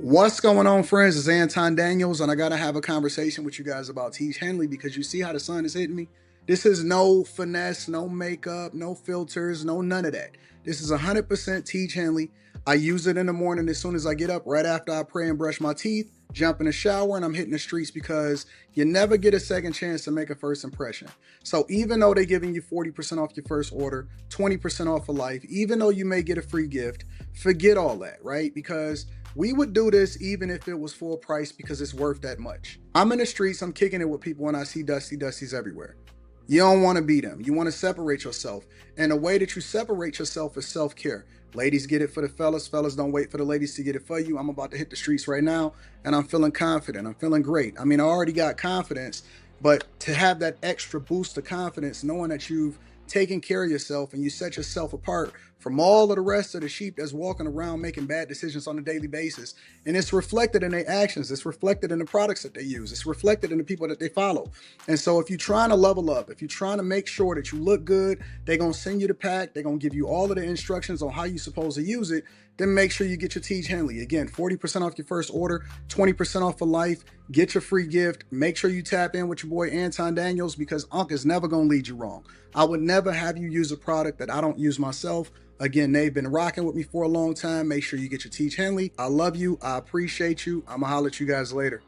What's going on, friends? It's Anton Daniels, and I gotta have a conversation with you guys about Teach Henley because you see how the sun is hitting me. This is no finesse, no makeup, no filters, no none of that. This is 100% Teach Henley. I use it in the morning as soon as I get up, right after I pray and brush my teeth, jump in the shower, and I'm hitting the streets because you never get a second chance to make a first impression. So even though they're giving you 40% off your first order, 20% off for life, even though you may get a free gift, forget all that, right? Because we would do this even if it was full price because it's worth that much. I'm in the streets, I'm kicking it with people, and I see Dusties everywhere. You don't want to be them. You want to separate yourself. And the way that you separate yourself is self-care. Ladies get it for the fellas. Fellas don't wait for the ladies to get it for you. I'm about to hit the streets right now, and I'm feeling confident. I'm feeling great. I mean, I already got confidence, but to have that extra boost of confidence, knowing that you've taken care of yourself and you set yourself apart from all of the rest of the sheep that's walking around making bad decisions on a daily basis. And it's reflected in their actions. It's reflected in the products that they use. It's reflected in the people that they follow. And so if you're trying to level up, if you're trying to make sure that you look good, they're going to send you the pack. They're going to give you all of the instructions on how you're supposed to use it. Then make sure you get your Teach Henley. Again, 40% off your first order, 20% off for life. Get your free gift. Make sure you tap in with your boy Anton Daniels because Unc is never going to lead you wrong. I would never have you use a product that I don't use myself. Again, they've been rocking with me for a long time. Make sure you get your Teach Henley. I love you. I appreciate you. I'm going to holler at you guys later.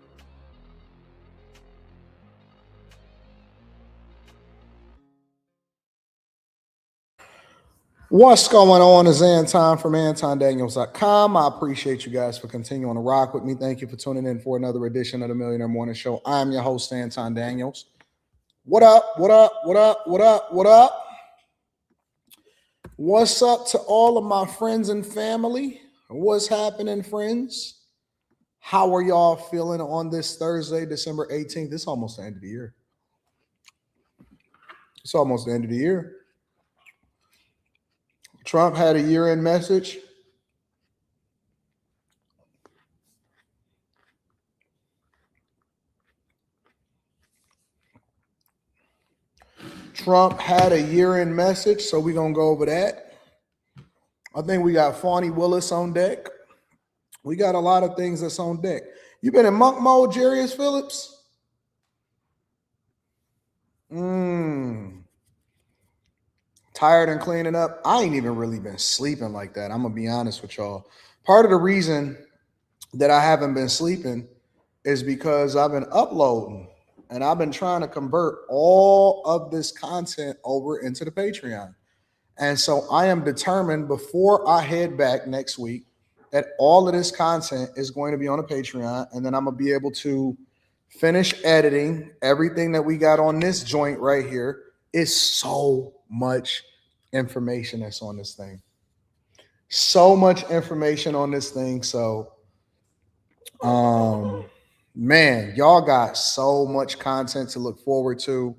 What's going on? Is Anton from AntonDaniels.com. I appreciate you guys for continuing to rock with me. Thank you for tuning in for another edition of the Millionaire Morning Show. I'm your host, Anton Daniels. What up? What up? What up? What up? What up? What's up to all of my friends and family? What's happening, friends? How are y'all feeling on this Thursday, December 18th? It's almost the end of the year. It's almost the end of the year. Trump had a year-end message. Trump had a year-end message, so we're going to go over that. I think we got Fani, Willis on deck. We got a lot of things that's on deck. You been in monk mode, Jarius Phillips? Tired and cleaning up. I ain't even really been sleeping like that. I'm going to be honest with y'all. Part of the reason that I haven't been sleeping is because I've been uploading and I've been trying to convert all of this content over into the Patreon. And so I am determined before I head back next week that all of this content is going to be on the Patreon. And then I'm going to be able to finish editing everything that we got on this joint right here. It's so much information that's on this thing. So much information on this thing. So, man, y'all got so much content to look forward to.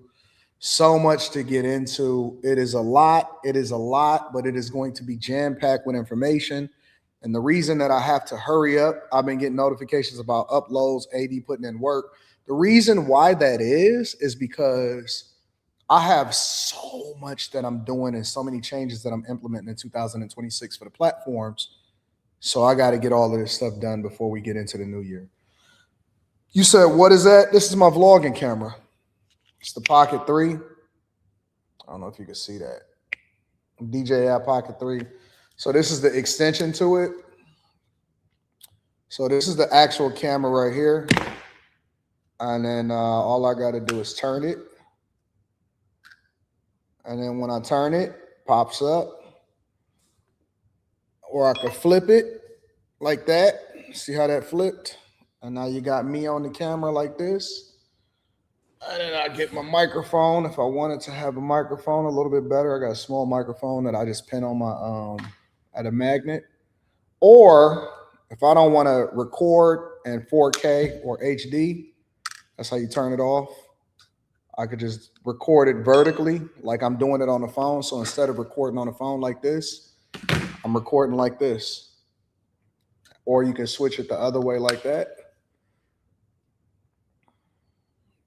So much to get into. It is a lot. It is a lot, but it is going to be jam-packed with information. And the reason that I have to hurry up, I've been getting notifications about uploads, AD putting in work. The reason why that is because I have so much that I'm doing and so many changes that I'm implementing in 2026 for the platforms. So I got to get all of this stuff done before we get into the new year. You said, what is that? This is my vlogging camera. It's the Pocket 3. I don't know if you can see that. DJI Pocket 3. So this is the extension to it. So this is the actual camera right here. And then all I got to do is turn it. And then when I turn it, pops up. Or I could flip it like that. See how that flipped? And now you got me on the camera like this. And then I get my microphone. If I wanted to have a microphone a little bit better, I got a small microphone that I just pin on my at a magnet. Or if I don't want to record in 4K or HD, that's how you turn it off. I could just record it vertically like I'm doing it on the phone. So instead of recording on the phone like this, I'm recording like this. Or you can switch it the other way like that.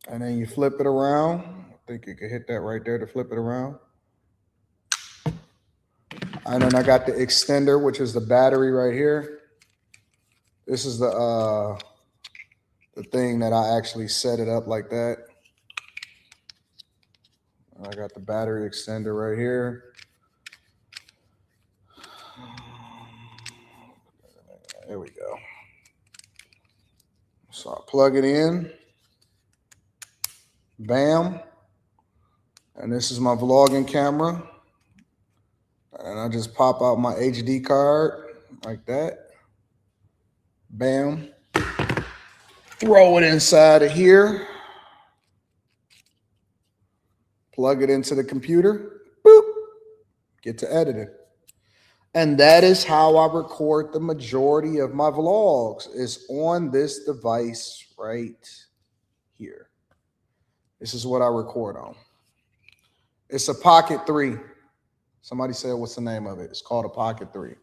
And then you flip it around. I think you can hit that right there to flip it around. And then I got the extender, which is the battery right here. This is the thing that I actually set it up like that. I got the battery extender right here. There we go. So I plug it in. Bam. And this is my vlogging camera. And I just pop out my HD card like that. Bam. Throw it inside of here. Plug it into the computer. Boop. Get to editing. And that is how I record the majority of my vlogs, is on this device right here. This is what I record on. It's a Pocket 3. Somebody said, what's the name of it? It's called a Pocket 3.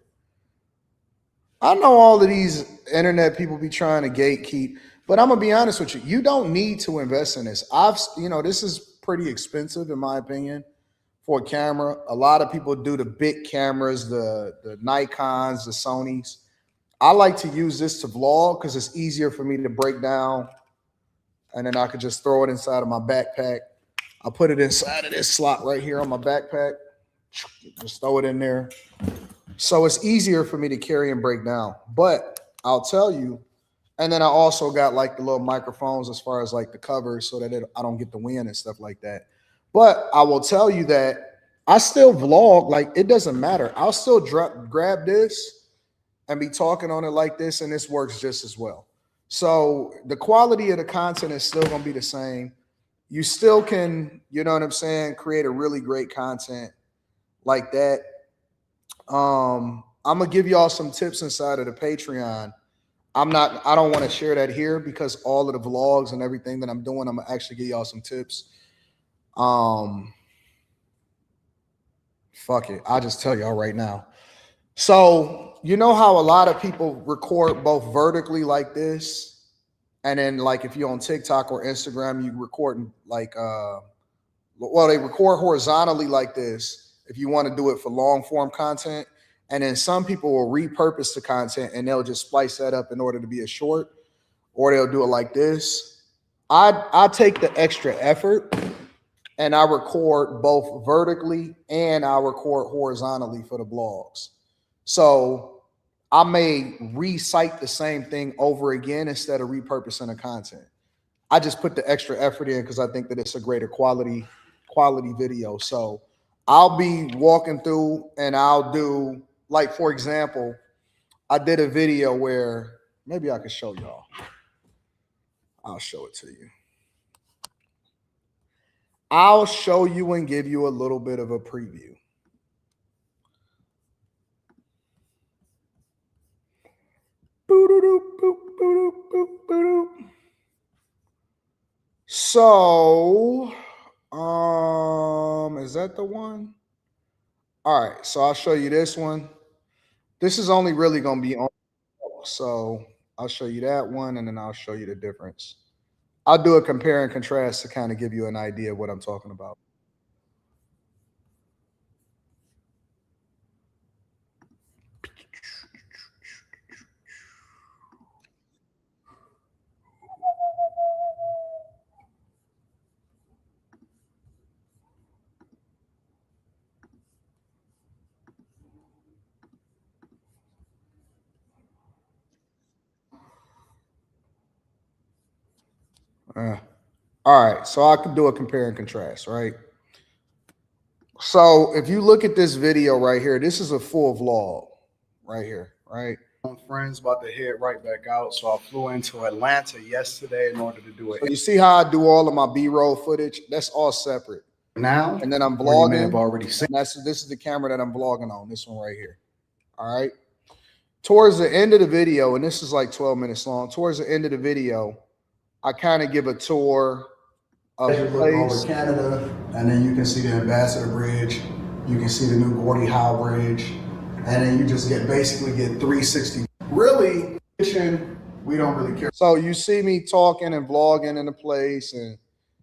I know all of these internet people be trying to gatekeep, but I'm going to be honest with you. You don't need to invest in this. This is pretty expensive in my opinion for a camera. A lot of people do the big cameras, the Nikons, the Sonys. I like to use this to vlog because it's easier for me to break down, and then I could just throw it inside of my backpack. I put it inside of this slot right here on my backpack. Just throw it in there. So it's easier for me to carry and break down. But I'll tell you, and then I also got like the little microphones as far as like the covers so that I don't get the wind and stuff like that. But I will tell you that I still vlog. Like, it doesn't matter. I'll still grab this and be talking on it like this, and this works just as well. So the quality of the content is still going to be the same. You still can, you know what I'm saying, create a really great content like that. I'm going to give y'all some tips inside of the Patreon. I don't want to share that here because all of the vlogs and everything that I'm doing, I'm going to actually give y'all some tips. Fuck it. I'll just tell y'all right now. So, you know how a lot of people record both vertically like this, and then like if you're on TikTok or Instagram, you record like, they record horizontally like this if you want to do it for long form content. And then some people will repurpose the content and they'll just splice that up in order to be a short, or they'll do it like this. I take the extra effort and I record both vertically and I record horizontally for the blogs. So I may recite the same thing over again instead of repurposing the content. I just put the extra effort in because I think that it's a greater quality video. So I'll be walking through and I'll do, like, for example, I did a video where maybe I can show y'all. I'll show it to you. I'll show you and give you a little bit of a preview. So, is that the one? All right, so I'll show you this one. This is only really going to be on, so I'll show you that one, and then I'll show you the difference. I'll do a compare and contrast to kind of give you an idea of what I'm talking about. All right, so I could do a compare and contrast, right? So if you look at this video right here, this is a full vlog right here, right? My friend's about to head right back out, so I flew into Atlanta yesterday in order to do it. So you see how I do all of my B-roll footage? That's all separate. Now, and then I'm vlogging. You may have already seen. This is the camera that I'm vlogging on, this one right here. All right. Towards the end of the video, and this is like 12 minutes long, towards the end of the video, I kind of give a tour of the place. Over Canada, and then you can see the Ambassador Bridge. You can see the new Gordie Howe Bridge. And then you just basically get 360. Really, we don't really care. So you see me talking and vlogging in the place and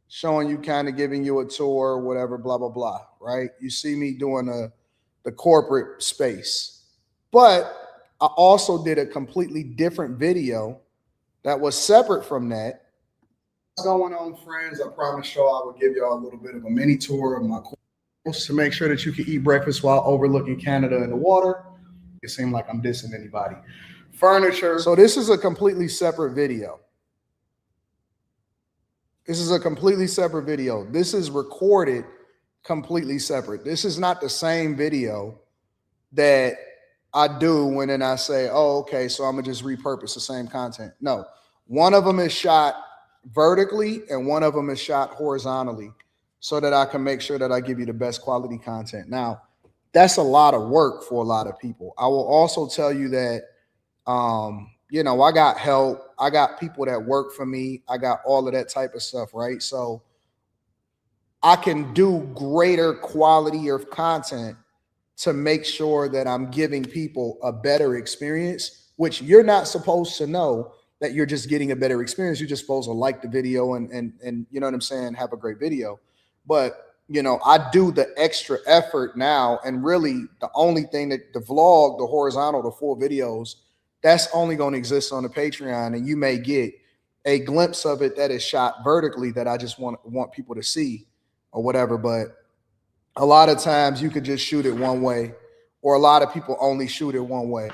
showing you, kind of giving you a tour, whatever, blah, blah, blah, right? You see me doing the corporate space. But I also did a completely different video that was separate from that. What's going on, friends? I promised y'all I would give y'all a little bit of a mini tour of my course to make sure that you can eat breakfast while overlooking Canada and the water. It seemed like I'm dissing anybody. Furniture. So this is a completely separate video. This is a completely separate video. This is recorded completely separate. This is not the same video that I do when then I say, oh, okay, so I'm gonna just repurpose the same content. No, one of them is shot vertically and one of them is shot horizontally so that I can make sure that I give you the best quality content. Now, that's a lot of work for a lot of people. I will also tell you that, you know, I got help. I got people that work for me. I got all of that type of stuff, right? So I can do greater quality of content to make sure that I'm giving people a better experience, which you're not supposed to know that you're just getting a better experience. You're just supposed to like the video and you know what I'm saying, have a great video. But, you know, I do the extra effort now, and really the only thing that the vlog, the horizontal, the full videos, that's only going to exist on the Patreon, and you may get a glimpse of it that is shot vertically that I just want people to see or whatever. But a lot of times you could just shoot it one way, or a lot of people only shoot it one way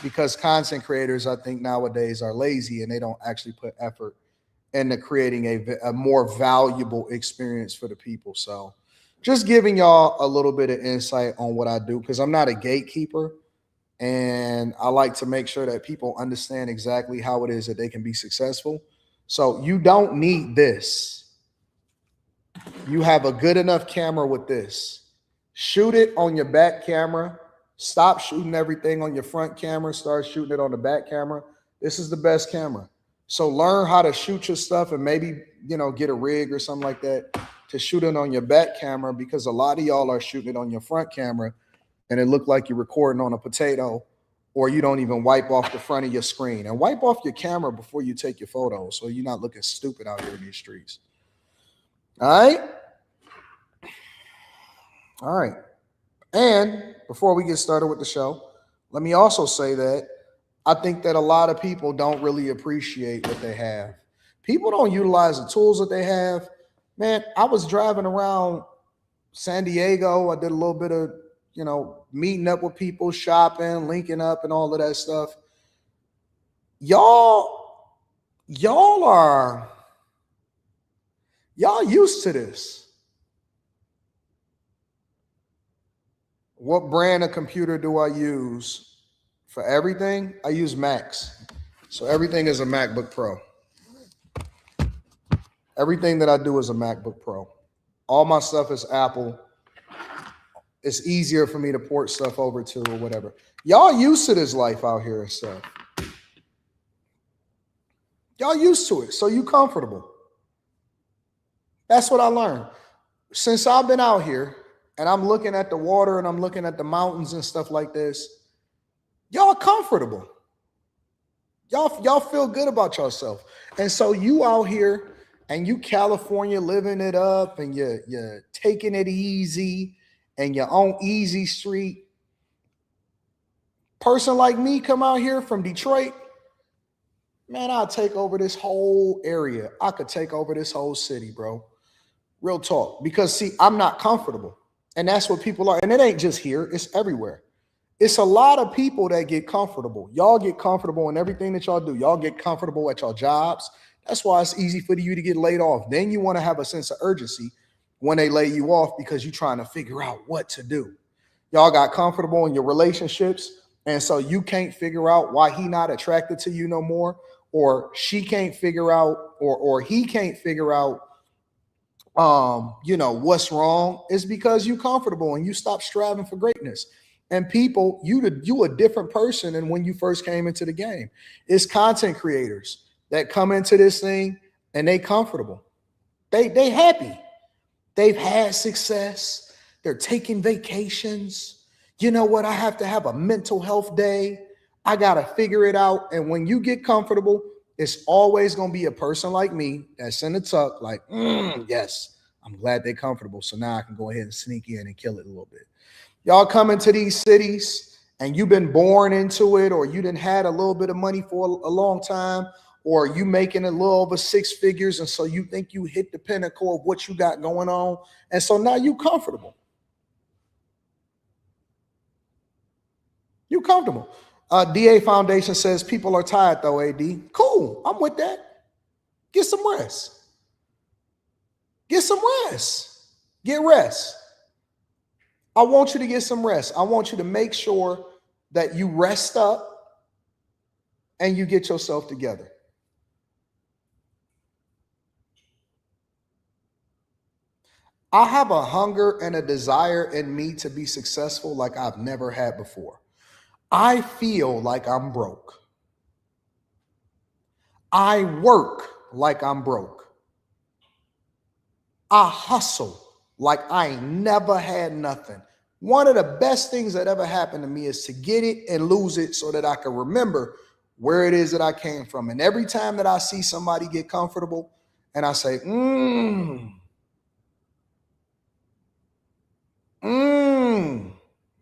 because content creators, I think nowadays, are lazy and they don't actually put effort into creating a more valuable experience for the people. So just giving y'all a little bit of insight on what I do, because I'm not a gatekeeper. And I like to make sure that people understand exactly how it is that they can be successful. So you don't need this. You have a good enough camera with this. Shoot it on your back camera. Stop shooting everything on your front camera. Start shooting it on the back camera. This is the best camera. So learn how to shoot your stuff and maybe, you know, get a rig or something like that to shoot it on your back camera, because a lot of y'all are shooting it on your front camera and it looked like you're recording on a potato, or you don't even wipe off the front of your screen. And wipe off your camera before you take your photos so you're not looking stupid out here in these streets. All right? All right. And before we get started with the show, let me also say that I think that a lot of people don't really appreciate what they have. People don't utilize the tools that they have. Man, I was driving around San Diego. I did a little bit of, you know, meeting up with people, shopping, linking up, and all of that stuff. Y'all used to this. What brand of computer do I use? For everything, I use Macs. So everything is a MacBook Pro. Everything that I do is a MacBook Pro. All my stuff is Apple. It's easier for me to port stuff over to or whatever. Y'all used to this life out here and stuff. Y'all used to it, so you comfortable. That's what I learned. Since I've been out here and I'm looking at the water and I'm looking at the mountains and stuff like this, y'all comfortable. Y'all feel good about yourself. And so you out here and you California living it up and you're taking it easy and you're on easy street. Person like me come out here from Detroit, man, I'll take over this whole area. I could take over this whole city, bro. Real talk. Because see, I'm not comfortable. And that's what people are. And it ain't just here, it's everywhere. It's a lot of people that get comfortable. Y'all get comfortable in everything that y'all do. Y'all get comfortable at your jobs. That's why it's easy for you to get laid off. Then you want to have a sense of urgency when they lay you off because you're trying to figure out what to do. Y'all got comfortable in your relationships, and so you can't figure out why he not attracted to you no more, or she can't figure out, or he can't figure out you know, what's wrong. Is because you comfortable and you stop striving for greatness. And people, you a different person than when you first came into the game. It's content creators that come into this thing and they comfortable. They happy. They've had success. They're taking vacations. You know what? I have to have a mental health day. I got to figure it out. And when you get comfortable, it's always going to be a person like me that's in the tuck like, yes, I'm glad they're comfortable. So now I can go ahead and sneak in and kill it a little bit. Y'all come into these cities and you've been born into it, or you didn't had a little bit of money for a long time, or you making a little over 6 figures, and so you think you hit the pinnacle of what you got going on, and so now you comfortable. You comfortable. DA Foundation says people are tired though, AD. Cool, I'm with that. Get some rest. Get some rest. Get rest. I want you to get some rest. I want you to make sure that you rest up and you get yourself together. I have a hunger and a desire in me to be successful like I've never had before. I feel like I'm broke. I work like I'm broke. I hustle like I ain't never had nothing. One of the best things that ever happened to me is to get it and lose it so that I can remember where it is that I came from. And every time that I see somebody get comfortable and I say,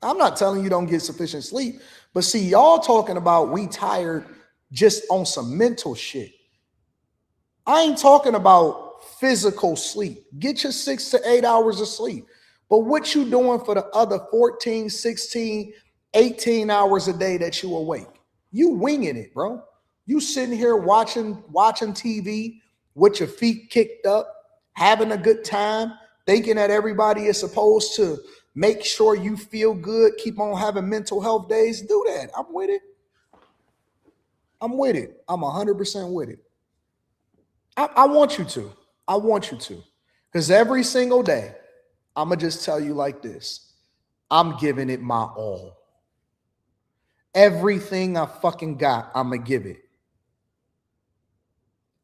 I'm not telling you don't get sufficient sleep, but see, y'all talking about we tired just on some mental shit. I ain't talking about physical sleep. Get your 6 to 8 hours of sleep. But what you doing for the other 14, 16, 18 hours a day that you awake? You winging it, bro. You sitting here watching TV with your feet kicked up, having a good time, thinking that everybody is supposed to make sure you feel good, keep on having mental health days. Do that. I'm with it. I'm with it. I'm 100% with it. I want you to. I want you to. Because every single day, I'm going to just tell you like this. I'm giving it my all. Everything I fucking got, I'm going to give it.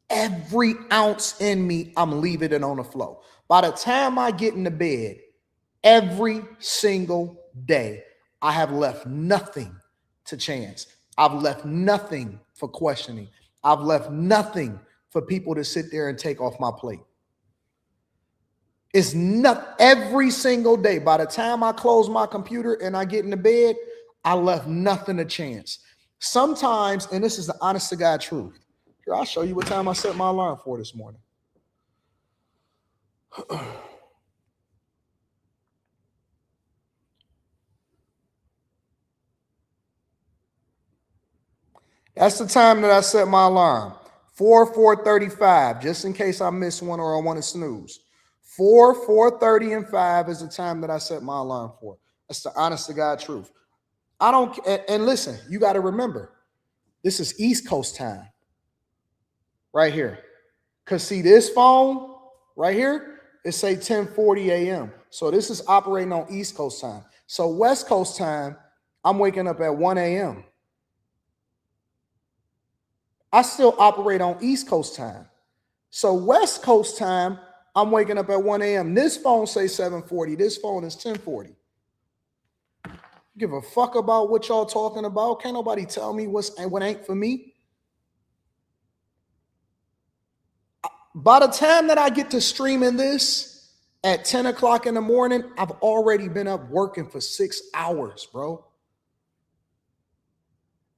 Every ounce in me, I'm leaving it on the floor. By the time I get into bed, every single day, I have left nothing to chance. I've left nothing for questioning. I've left nothing for people to sit there and take off my plate. It's not every single day. By the time I close my computer and I get into bed, I left nothing to chance. Sometimes, and this is the honest to God truth. Here, I'll show you what time I set my alarm for this morning. That's the time that I set my alarm. 4:35, just in case I miss one or I want to snooze. 4:30, and 5 is the time that I set my alarm for. That's the honest to God truth. I don't, and listen, you got to remember, this is East Coast time right here. Because see, this phone right here, it say 10:40 a.m. So this is operating on East Coast time. So West Coast time, I'm waking up at 1 a.m. I still operate on East Coast time. So West Coast time, I'm waking up at 1 a.m. This phone say 7:40. This phone is 10:40. Give a fuck about what y'all talking about. Can't nobody tell me what ain't for me. By the time that I get to streaming this at 10 o'clock in the morning, I've already been up working for 6 hours, bro.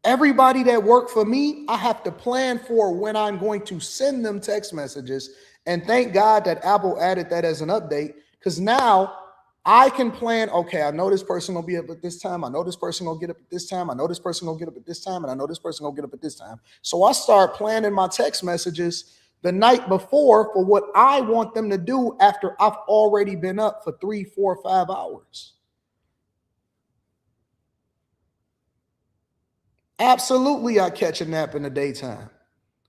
Everybody that worked for me, I have to plan for when I'm going to send them text messages. And thank God that Apple added that as an update, because now I can plan, okay, I know this person will be up at this time. I know this person will get up at this time. I know this person will get up at this time. And I know this person will get up at this time. So I start planning my text messages the night before for what I want them to do after I've already been up for 3, 4, 5 hours. Absolutely, I catch a nap in the daytime.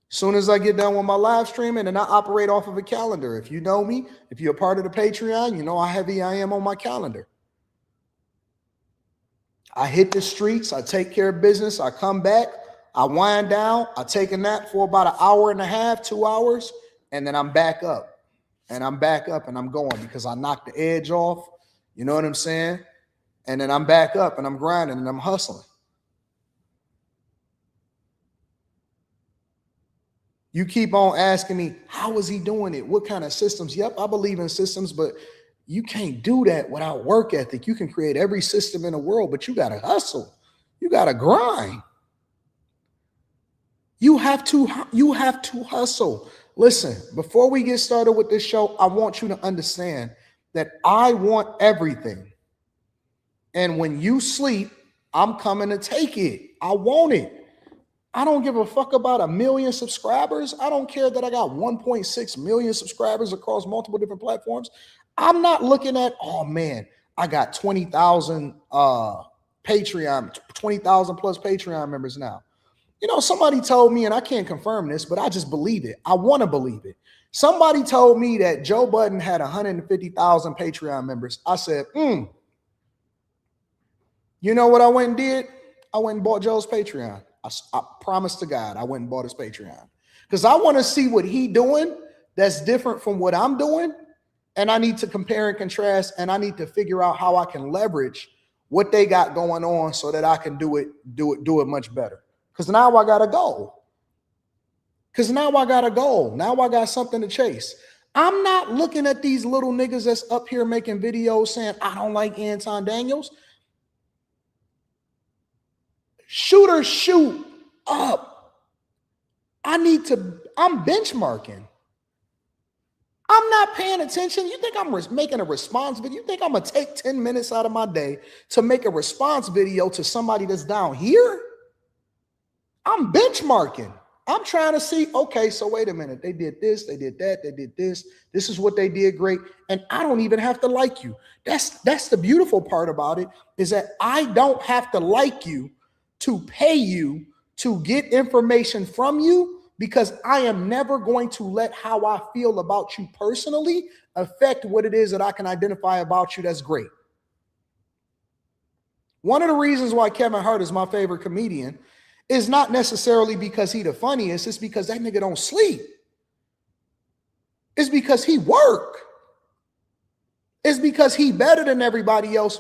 Soon as I get done with my live streaming, and I operate off of a calendar. If you know me, if you're a part of the Patreon, you know how heavy I am on my calendar. I hit the streets, I take care of business, I come back, I wind down, I take a nap for about an hour and a half, 2 hours, and then I'm back up. And I'm back up and I'm going because I knocked the edge off. You know what I'm saying? And then I'm back up and I'm grinding and I'm hustling. You keep on asking me, how is he doing it? What kind of systems? Yep, I believe in systems, but you can't do that without work ethic. You can create every system in the world, but you got to hustle. You got to grind. You have to hustle. Listen, before we get started with this show, I want you to understand that I want everything. And when you sleep, I'm coming to take it. I want it. I don't give a fuck about 1 million subscribers. I don't care that I got 1.6 million subscribers across multiple different platforms. I'm not looking at, oh man, I got 20,000 Patreon, 20,000 plus Patreon members now. You know, somebody told me, and I can't confirm this, but I just believe it. I want to believe it. Somebody told me that Joe Budden had 150,000 Patreon members. I said, You know what I went and did? I went and bought Joe's Patreon. I promise to God, I went and bought his Patreon. Because I want to see what he doing that's different from what I'm doing. And I need to compare and contrast, and I need to figure out how I can leverage what they got going on so that I can do it much better. Because now I got a goal. Now I got something to chase. I'm not looking at these little niggas that's up here making videos saying, I don't like Anton Daniels. Shoot up. I'm benchmarking. I'm not paying attention. You think I'm making a response video? You think I'm going to take 10 minutes out of my day to make a response video to somebody that's down here? I'm benchmarking. I'm trying to see, okay, so wait a minute. They did this, they did that, they did this. This is what they did great. And I don't even have to like you. That's the beautiful part about it, is that I don't have to like you to pay you to get information from you, because I am never going to let how I feel about you personally affect what it is that I can identify about you that's great. One of the reasons why Kevin Hart is my favorite comedian is not necessarily because he the funniest. It's because that nigga don't sleep. It's because he work. It's because he better than everybody else,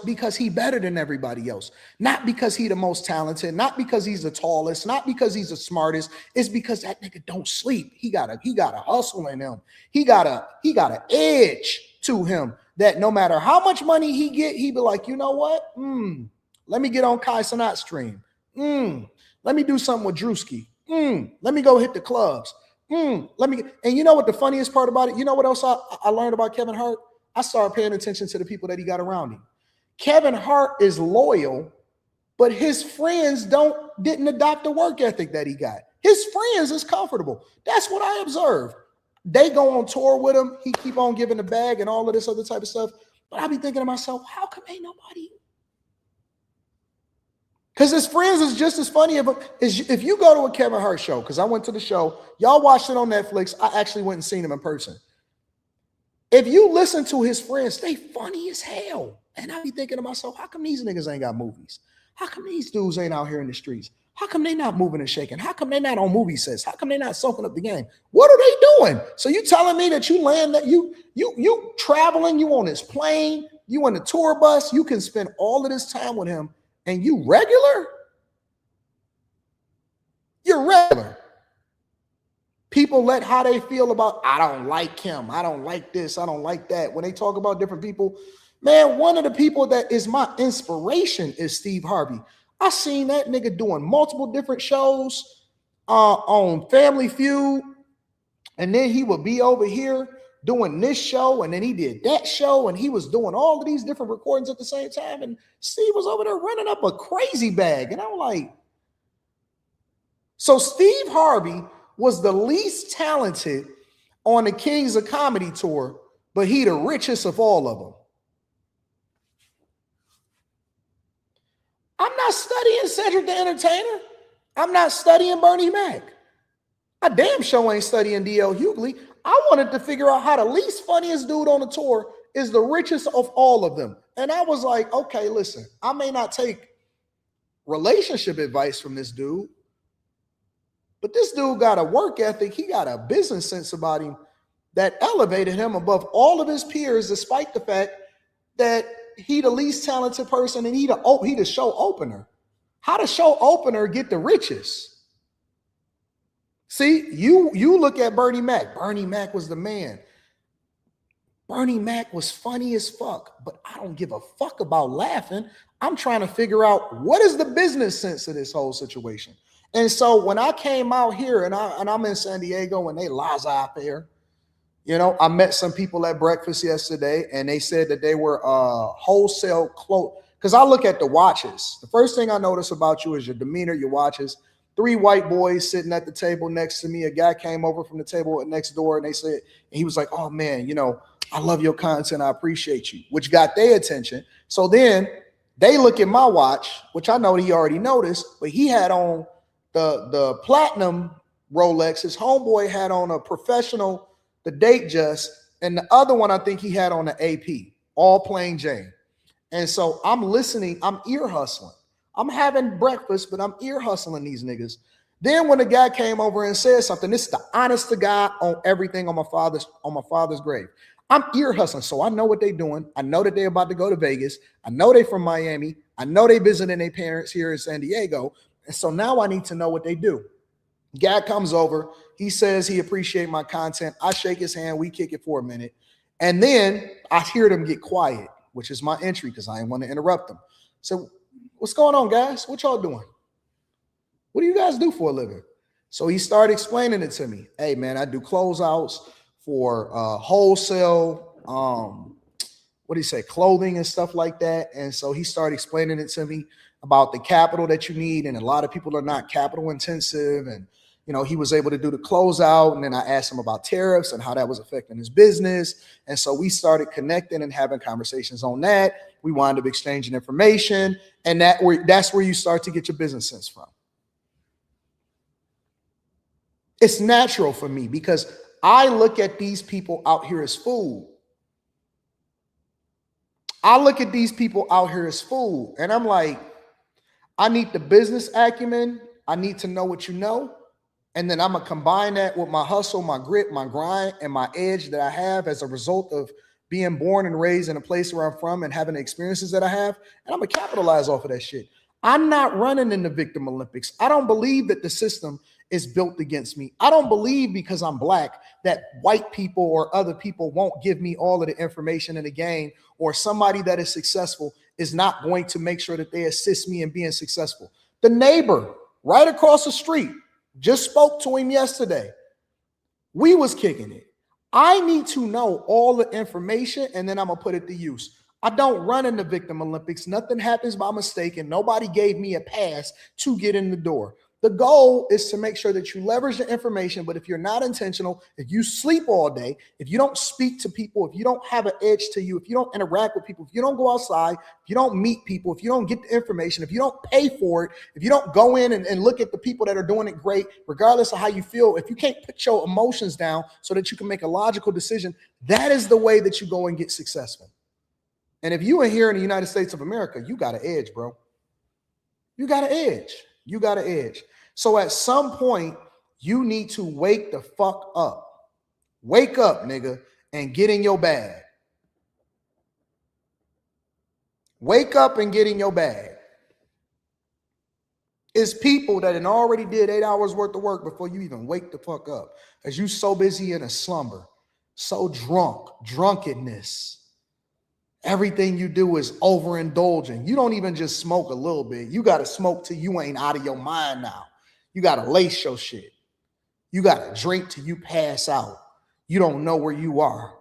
Not because he the most talented, not because he's the tallest, not because he's the smartest. It's because that nigga don't sleep. He got a hustle in him. He got an edge to him that no matter how much money he get, he be like, you know what? Let me get on Kai Cenat's stream. Let me do something with Drewski. Let me go hit the clubs. And you know what the funniest part about it? You know what else I learned about Kevin Hart? I started paying attention to the people that he got around him. Kevin Hart is loyal, but his friends didn't adopt the work ethic that he got. His friends is comfortable. That's what I observed. They go on tour with him. He keep on giving the bag and all of this other type of stuff. But I be thinking to myself, how come ain't nobody? Because his friends is just as funny. If you go to a Kevin Hart show, because I went to the show, y'all watched it on Netflix. I actually went and seen him in person. If you listen to his friends, they funny as hell. And I be thinking to myself, how come these niggas ain't got movies? How come these dudes ain't out here in the streets? How come they not moving and shaking? How come they not on movie sets? How come they not soaking up the game? What are they doing? So you telling me that you land that you traveling, you on this plane, you on the tour bus, you can spend all of this time with him, and you regular? You're regular. People let how they feel about, I don't like him, I don't like this, I don't like that. When they talk about different people, man, one of the people that is my inspiration is Steve Harvey. I seen that nigga doing multiple different shows on Family Feud, and then he would be over here doing this show, and then he did that show, and he was doing all of these different recordings at the same time, and Steve was over there running up a crazy bag, and I'm like, so Steve Harvey was the least talented on the Kings of Comedy tour, but he the richest of all of them. I'm not studying Cedric the Entertainer. I'm not studying Bernie Mac. I damn sure ain't studying D.L. Hughley. I wanted to figure out how the least funniest dude on the tour is the richest of all of them. And I was like, okay, listen, I may not take relationship advice from this dude, but this dude got a work ethic. He got a business sense about him that elevated him above all of his peers, despite the fact that he the least talented person and he the show opener. How the show opener get the richest? See, you look at Bernie Mac. Bernie Mac was the man. Bernie Mac was funny as fuck, but I don't give a fuck about laughing. I'm trying to figure out what is the business sense of this whole situation. And so when I came out here and I'm in San Diego and they laissez-faire, I met some people at breakfast yesterday and they said that they were wholesale clothes. Because I look at the watches. The first thing I notice about you is your demeanor, your watches. 3 white boys sitting at the table next to me. A guy came over from the table next door and he was like, oh man, I love your content. I appreciate you, which got their attention. So then they look at my watch, which I know he already noticed, but he had on the platinum Rolex. His homeboy had on a professional, the date just, and the other one I think he had on the AP, all plain Jane. And so I'm listening, I'm ear hustling. I'm having breakfast, but I'm ear hustling these niggas. Then when the guy came over and said something, this is the honest to God on everything on my father's grave. I'm ear hustling, so I know what they're doing. I know that they're about to go to Vegas. I know they're from Miami. I know they visiting their parents here in San Diego. And so now I need to know what they do. Guy comes over. He says he appreciates my content. I shake his hand. We kick it for a minute. And then I hear them get quiet, which is my entry because I didn't want to interrupt them. So what's going on, guys? What y'all doing? What do you guys do for a living? So he started explaining it to me. Hey, man, I do closeouts for wholesale, clothing and stuff like that. And so he started explaining it to me about the capital that you need. And a lot of people are not capital intensive. And, he was able to do the closeout. And then I asked him about tariffs and how that was affecting his business. And so we started connecting and having conversations on that. We wound up exchanging information. And that's where you start to get your business sense from. It's natural for me because I look at these people out here as food. I look at these people out here as food. And I'm like, I need the business acumen. I need to know what you know. And then I'm going to combine that with my hustle, my grit, my grind, and my edge that I have as a result of being born and raised in a place where I'm from and having the experiences that I have. And I'm going to capitalize off of that shit. I'm not running in the victim Olympics. I don't believe that the system is built against me. I don't believe because I'm black that white people or other people won't give me all of the information in the game, or somebody that is successful is not going to make sure that they assist me in being successful. The neighbor right across the street, just spoke to him yesterday. We was kicking it. I need to know all the information and then I'm going to put it to use. I don't run in the victim Olympics. Nothing happens by mistake and nobody gave me a pass to get in the door. The goal is to make sure that you leverage the information, but if you're not intentional, if you sleep all day, if you don't speak to people, if you don't have an edge to you, if you don't interact with people, if you don't go outside, if you don't meet people, if you don't get the information, if you don't pay for it, if you don't go in and look at the people that are doing it great, regardless of how you feel, if you can't put your emotions down so that you can make a logical decision, that is the way that you go and get successful. And if you are here in the United States of America, you got an edge, bro. You got an edge. You got an edge. So at some point, you need to wake the fuck up. Wake up, nigga, and get in your bag. Wake up and get in your bag. It's people that already did 8 hours worth of work before you even wake the fuck up. As you so busy in a slumber, so drunkenness. Everything you do is overindulging. You don't even just smoke a little bit. You got to smoke till you ain't out of your mind now. You got to lace your shit. You got to drink till you pass out. You don't know where you are.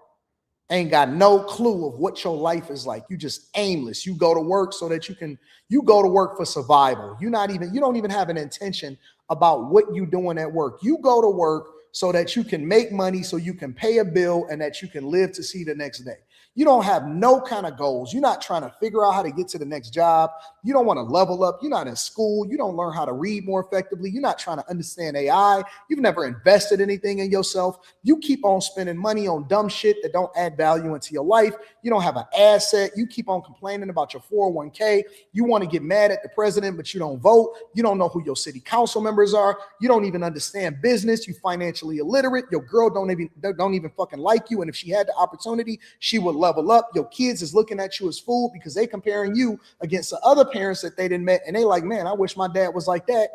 Ain't got no clue of what your life is like. You just aimless. You go to work so that you go to work for survival. You don't even have an intention about what you doing at work. You go to work so that you can make money, so you can pay a bill and that you can live to see the next day. You don't have no kind of goals. You're not trying to figure out how to get to the next job. You don't want to level up. You're not in school. You don't learn how to read more effectively. You're not trying to understand AI. You've never invested anything in yourself. You keep on spending money on dumb shit that don't add value into your life. You don't have an asset. You keep on complaining about your 401k. You want to get mad at the president, but you don't vote. You don't know who your city council members are. You don't even understand business. You financially illiterate. Your girl don't even fucking like you. And if she had the opportunity, she would level up. Your kids is looking at you as fool because they comparing you against the other parents that they didn't met. And they like, man, I wish my dad was like that.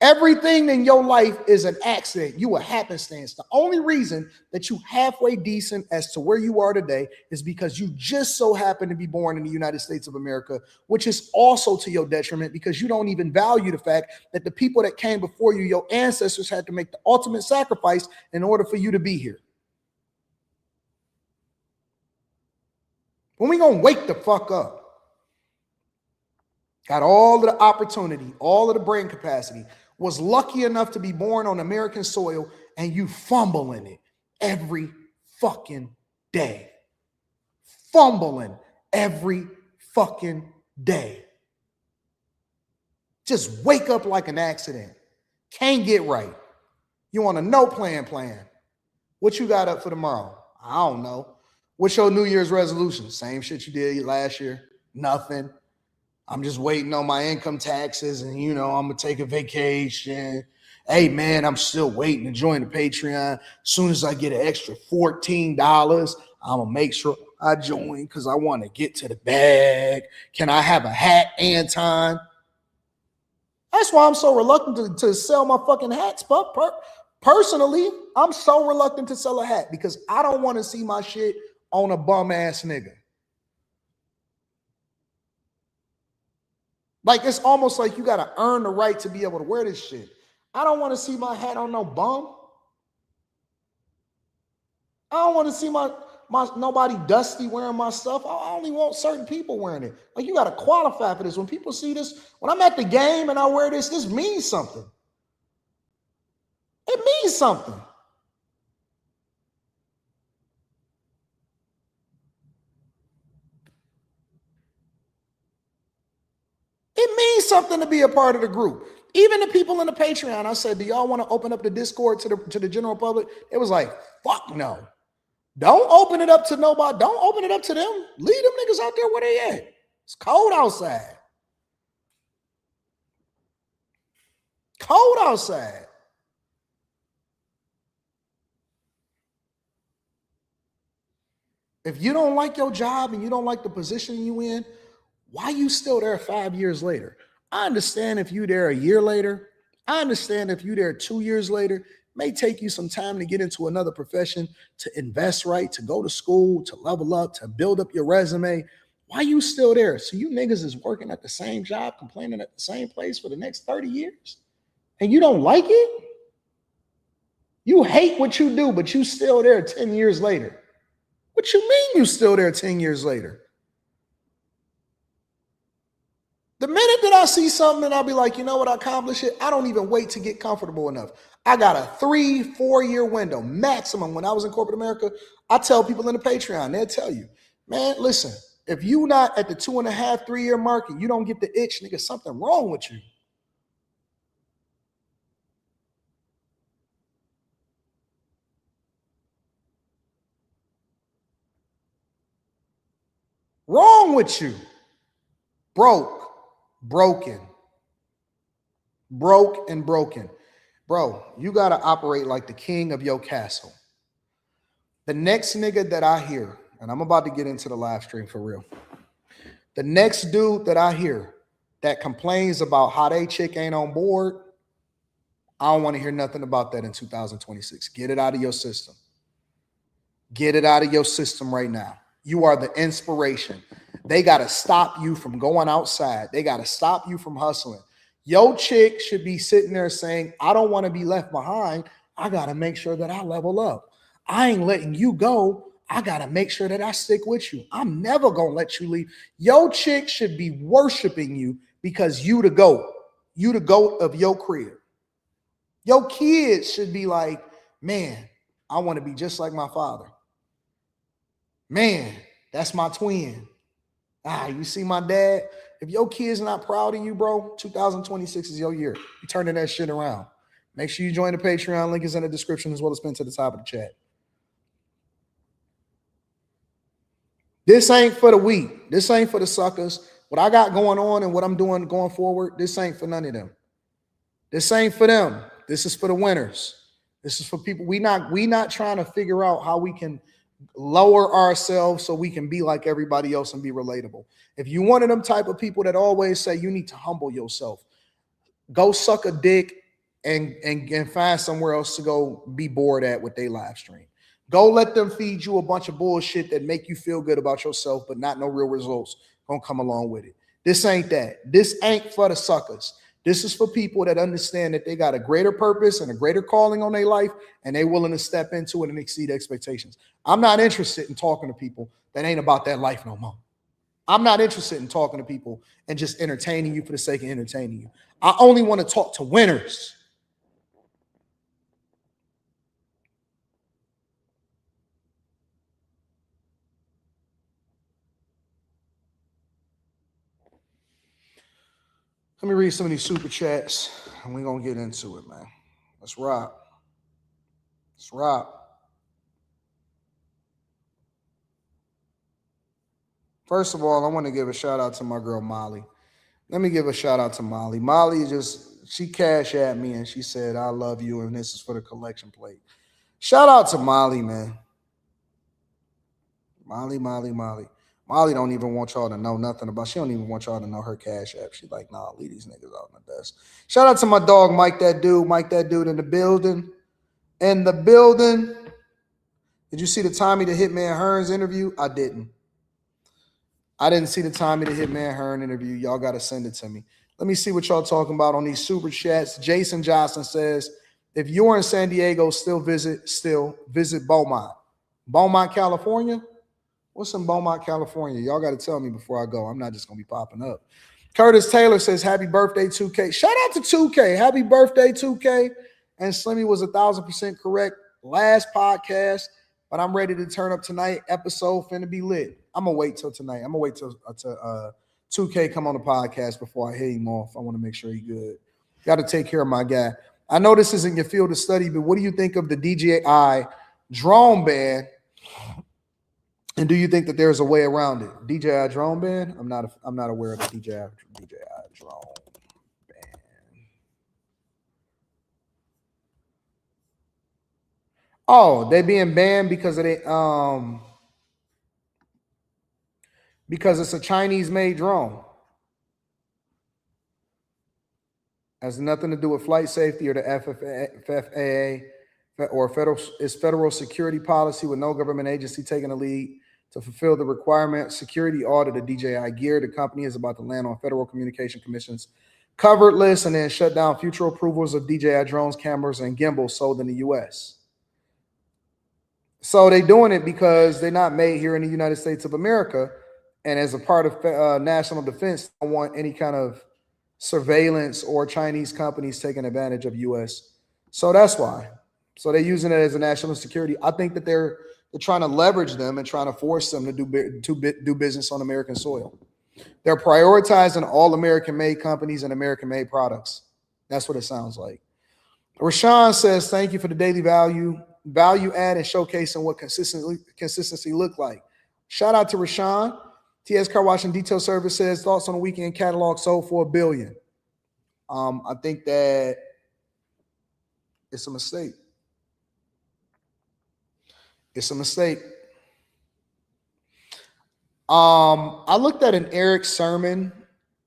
Everything in your life is an accident. You a happenstance. The only reason that you halfway decent as to where you are today is because you just so happen to be born in the United States of America, which is also to your detriment because you don't even value the fact that the people that came before you, your ancestors, had to make the ultimate sacrifice in order for you to be here. When we gonna wake the fuck up? Got all of the opportunity, all of the brain capacity, was lucky enough to be born on American soil, and you fumbling it every fucking day. Fumbling every fucking day. Just wake up like an accident. Can't get right. You want a no plan. What you got up for tomorrow? I don't know. What's your New Year's resolution? Same shit you did last year. Nothing. I'm just waiting on my income taxes and, I'm going to take a vacation. Hey, man, I'm still waiting to join the Patreon. As soon as I get an extra $14, I'm going to make sure I join because I want to get to the bag. Can I have a hat, Anton? That's why I'm so reluctant to sell my fucking hats. Personally, I'm so reluctant to sell a hat because I don't want to see my shit on a bum-ass nigga. Like, it's almost like you got to earn the right to be able to wear this shit. I don't want to see my hat on no bum. I don't want to see my nobody dusty wearing my stuff. I only want certain people wearing it. Like, you got to qualify for this. When people see this, when I'm at the game and I wear this means something. It means something. It means something to be a part of the group. Even the people in the Patreon, I said, do y'all want to open up the Discord to the general public? It was like, fuck no. Don't open it up to nobody. Don't open it up to them. Leave them niggas out there where they at. It's cold outside. Cold outside. If you don't like your job and you don't like the position you in, why you still there 5 years later? I understand if you there a year later. I understand if you there 2 years later. It may take you some time to get into another profession, to invest right, to go to school, to level up, to build up your resume. Why you still there? So you niggas is working at the same job, complaining at the same place for the next 30 years? And you don't like it? You hate what you do, but you still there 10 years later. What you mean you still there 10 years later? The minute that I see something and I'll be like, you know what, I accomplished it, I don't even wait to get comfortable enough. I got a 3-4 year window maximum. When I was in corporate America, I tell people in the Patreon, they'll tell you, man, listen, if you not at the 2.5, 3 year mark and you don't get the itch, nigga, something wrong with you. Wrong with you. Broken. Bro, you got to operate like the king of your castle. The next nigga that I hear, and I'm about to get into the live stream for real. The next dude that I hear that complains about how they chick ain't on board, I don't want to hear nothing about that in 2026. Get it out of your system. Get it out of your system right now. You are the inspiration. They got to stop you from going outside. They got to stop you from hustling. Your chick should be sitting there saying, I don't want to be left behind. I got to make sure that I level up. I ain't letting you go. I got to make sure that I stick with you. I'm never going to let you leave. Your chick should be worshiping you because you the GOAT. You the GOAT of your crib. Your kids should be like, man, I want to be just like my father. Man, that's my twin. You see my dad? If your kid's not proud of you, bro, 2026 is your year. You turning that shit around. Make sure you join the Patreon. Link is in the description as well as pinned to the top of the chat. This ain't for the weak. This ain't for the suckers. What I got going on and what I'm doing going forward, this ain't for none of them. This ain't for them. This is for the winners. This is for people. We not trying to figure out how we can lower ourselves so we can be like everybody else and be relatable. If you one of them type of people that always say you need to humble yourself, go suck a dick and find somewhere else to go be bored at with their live stream. Go let them feed you a bunch of bullshit that make you feel good about yourself, but not no real results gonna come along with it. This ain't that. This ain't for the suckers. This is for people that understand that they got a greater purpose and a greater calling on their life, and they willing to step into it and exceed expectations. I'm not interested in talking to people that ain't about that life no more. I'm not interested in talking to people and just entertaining you for the sake of entertaining you. I only want to talk to winners. Let me read some of these super chats and we're going to get into it, man. Let's rock. Let's rock. First of all, I want to give a shout out to my girl, Molly. Let me give a shout out to Molly. Molly she cashed at me and she said, I love you and this is for the collection plate. Shout out to Molly, man. Molly. Molly don't even want y'all to know nothing about. She don't even want y'all to know her cash app. She's like, nah, leave these niggas out in the dust. Shout out to my dog, Mike that dude in the building. In the building. Did you see the Tommy the Hitman Hearns interview? I didn't. I didn't see the Tommy the Hitman Hearn interview. Y'all got to send it to me. Let me see what y'all talking about on these super chats. Jason Johnson says, if you're in San Diego, still visit Beaumont. Beaumont, California? What's in Beaumont, California? Y'all got to tell me before I go. I'm not just going to be popping up. Curtis Taylor says, happy birthday, 2K. Shout out to 2K. Happy birthday, 2K. And Slimmy was 1,000% correct last podcast, but I'm ready to turn up tonight. Episode finna be lit. I'm going to wait till tonight. I'm going to wait till 2K come on the podcast before I hit him off. I want to make sure he's good. Got to take care of my guy. I know this isn't your field of study, but what do you think of the DJI drone ban? And do you think that there's a way around it? DJI drone ban? I'm not aware of the DJI drone ban. Oh, they being banned because because it's a Chinese-made drone. Has nothing to do with flight safety or the FAA or federal security policy, with no government agency taking the lead to fulfill the requirement. Security audit of DJI gear. The company is about to land on Federal Communication Commission's covered list and then shut down future approvals of DJI drones, cameras, and gimbals sold in the U.S. So they're doing it because they're not made here in the United States of America. And as a part of national defense, they don't want any kind of surveillance or Chinese companies taking advantage of U.S. So that's why. So they're using it as a national security. I think that they're trying to leverage them and trying to force them to do business on American soil. They're prioritizing all American-made companies and American-made products. That's what it sounds like. Rashawn says, thank you for the daily value add and showcasing what consistency look like. Shout out to Rashawn. TS Car Wash and Detail Service says, thoughts on the weekend catalog sold for $1 billion. I think that it's a mistake. It's a mistake. I looked at an Eric Sermon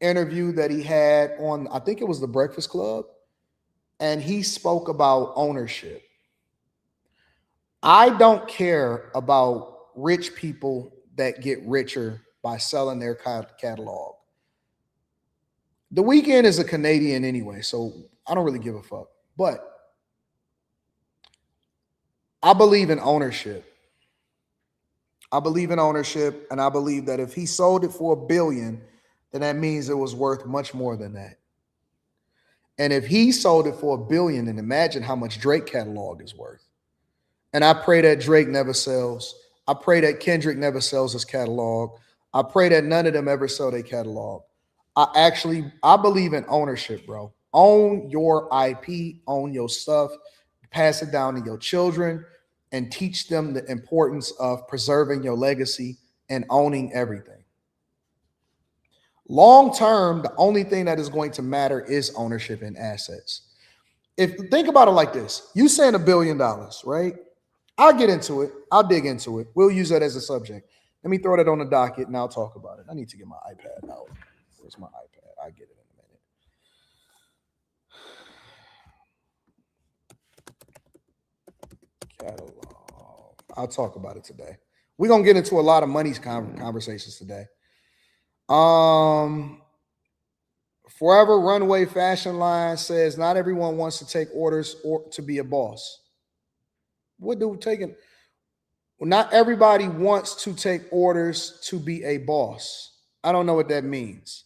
interview that he had on, I think it was the Breakfast Club, and he spoke about ownership. I don't care about rich people that get richer by selling their catalog. The Weeknd is a Canadian anyway, so I don't really give a fuck. But I believe in ownership. I believe in ownership, and I believe that if he sold it for $1 billion, then that means it was worth much more than that. And if he sold it for $1 billion, then imagine how much Drake catalog is worth. And I pray that Drake never sells. I pray that Kendrick never sells his catalog. I pray that none of them ever sell their catalog. I believe in ownership, bro. Own your IP, own your stuff, pass it down to your children, and teach them the importance of preserving your legacy and owning everything. Long term, the only thing that is going to matter is ownership and assets. Think about it like this. You saying $1 billion, right? I'll get into it. I'll dig into it. We'll use that as a subject. Let me throw that on the docket and I'll talk about it. I need to get my iPad out. Where's my iPad? I'll get it in a minute. Catalog. I'll talk about it today. We're gonna get into a lot of money conversations today. Forever Runway Fashion Line says not everyone wants to take orders or to be a boss. What do we taking? Well, not everybody wants to take orders to be a boss. I don't know what that means.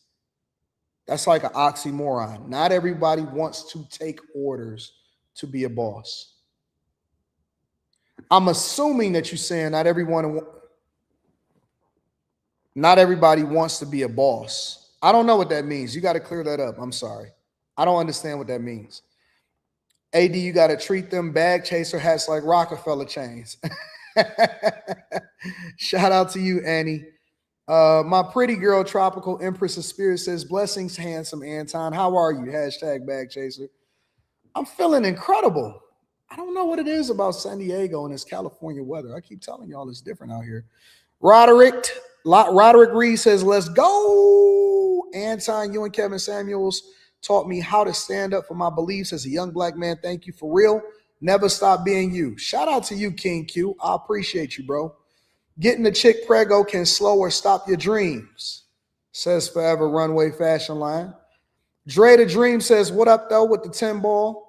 That's like an oxymoron. Not everybody wants to take orders to be a boss. I'm assuming that you're saying not everybody wants to be a boss. I don't know what that means. You got to clear that up. I'm sorry. I don't understand what that means. AD, you got to treat them bag chaser hats like Rockefeller chains. Shout out to you, Annie. My pretty girl, Tropical Empress of Spirit says, blessings, handsome Anton. How are you? Hashtag bag chaser. I'm feeling incredible. I don't know what it is about San Diego and this California weather. I keep telling y'all it's different out here. Roderick Reed says, let's go. Anton, you and Kevin Samuels taught me how to stand up for my beliefs as a young black man. Thank you for real. Never stop being you. Shout out to you, King Q. I appreciate you, bro. Getting the chick prego can slow or stop your dreams, says Forever Runway Fashion Line. Dre the Dream says, what up, though, with the 10 ball?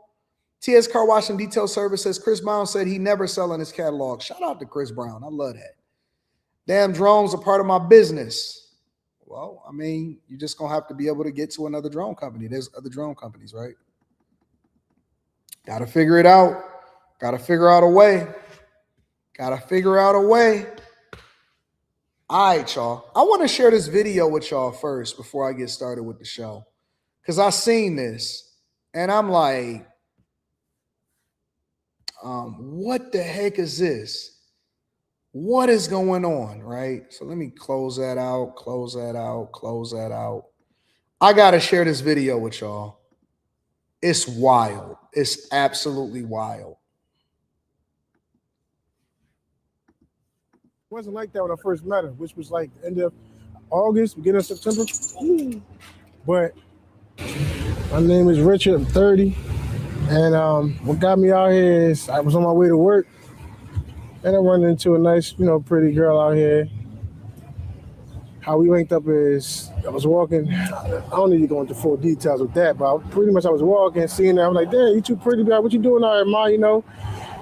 TS Car Wash and Detail Service says, Chris Brown said he never selling his catalog. Shout out to Chris Brown. I love that. Damn drones are part of my business. Well, I mean, you're just going to have to be able to get to another drone company. There's other drone companies, right? Got to figure it out. Got to figure out a way. Got to figure out a way. All right, y'all. I want to share this video with y'all first before I get started with the show. Because I seen this, and I'm like, what the heck is this? What is going on, right? So let me close that out, close that out, close that out. I got to share this video with y'all. It's wild. It's absolutely wild. It wasn't like that when I first met her, which was like end of August, beginning of September. But my name is Richard. I'm 30. And what got me out here is I was on my way to work, and I run into a nice, pretty girl out here. How we linked up is I was walking. I don't need to go into full details with that, but I was walking, seeing her. I was like, damn, you too pretty, guy. What you doing out here, Ma?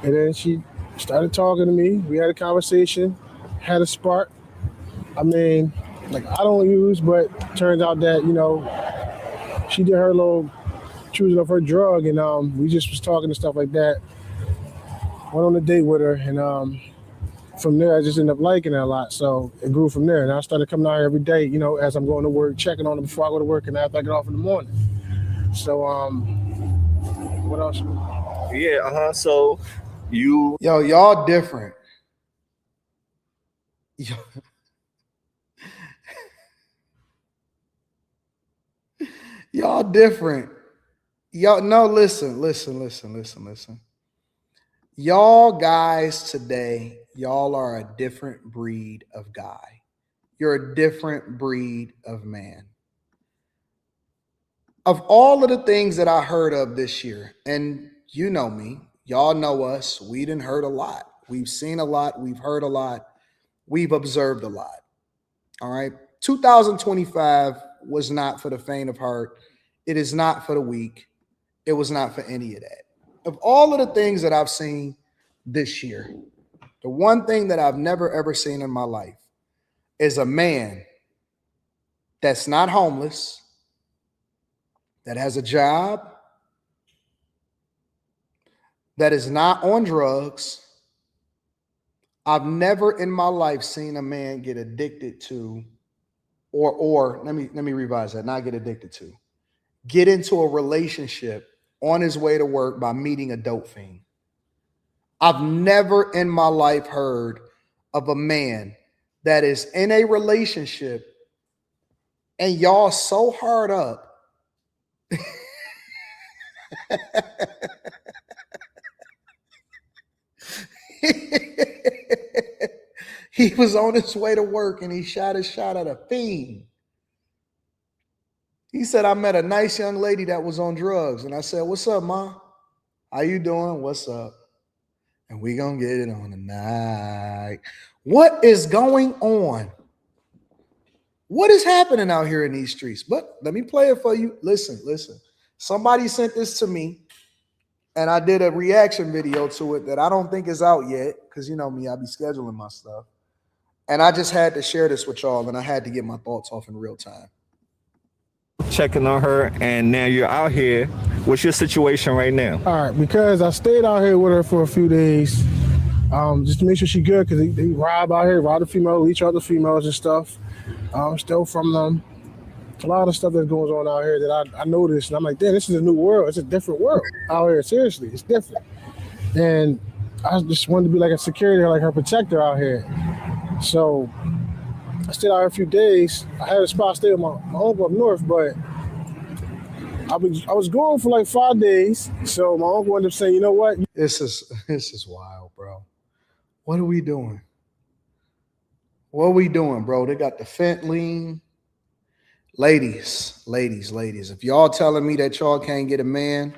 And then she started talking to me. We had a conversation, had a spark. I mean, like I don't use, but turns out that, she did her little choosing of her drug, and we just was talking and stuff like that. Went on a date with her, and from there I just ended up liking her a lot. So it grew from there, and I started coming out here every day, as I'm going to work, checking on her before I go to work and after I get off in the morning. So what else? Yeah, so y'all different. Y'all different. Y'all, no, listen. Y'all guys today, y'all are a different breed of guy. You're a different breed of man. Of all of the things that I heard of this year, and you know me, y'all know us, we done heard a lot. We've seen a lot, we've heard a lot, we've observed a lot. All right. 2025 was not for the faint of heart. It is not for the weak. It was not for any of that. Of all of the things that I've seen this year, the one thing that I've never, ever seen in my life is a man that's not homeless, that has a job, that is not on drugs. I've never in my life seen a man get addicted to, or let me revise that, not get addicted to, get into a relationship on his way to work by meeting a dope fiend. I've never in my life heard of a man that is in a relationship and y'all so hard up he was on his way to work and he shot his shot at a fiend. He said, I met a nice young lady that was on drugs. And I said, what's up, Ma? How you doing? What's up? And we gonna get it on tonight. What is going on? What is happening out here in these streets? But let me play it for you. Listen. Somebody sent this to me, and I did a reaction video to it that I don't think is out yet, because you know me, I be scheduling my stuff. And I just had to share this with y'all, and I had to get my thoughts off in real time. Checking on her, and now you're out here. What's your situation right now? All right, because I stayed out here with her for a few days, just to make sure she's good, because they rob out here, rob the female, each other females and stuff. Steal from them. A lot of stuff that goes on out here that I noticed, and I'm like, damn, this is a new world. It's a different world out here. Seriously, it's different. And I just wanted to be like a security, like her protector out here. So I stayed out here a few days. I had a spot to stay with my uncle up north, but I was gone for like 5 days. So my uncle ended up saying, you know what? This is wild, bro. What are we doing? What are we doing, bro? They got the fentanyl. Ladies, if y'all telling me that y'all can't get a man,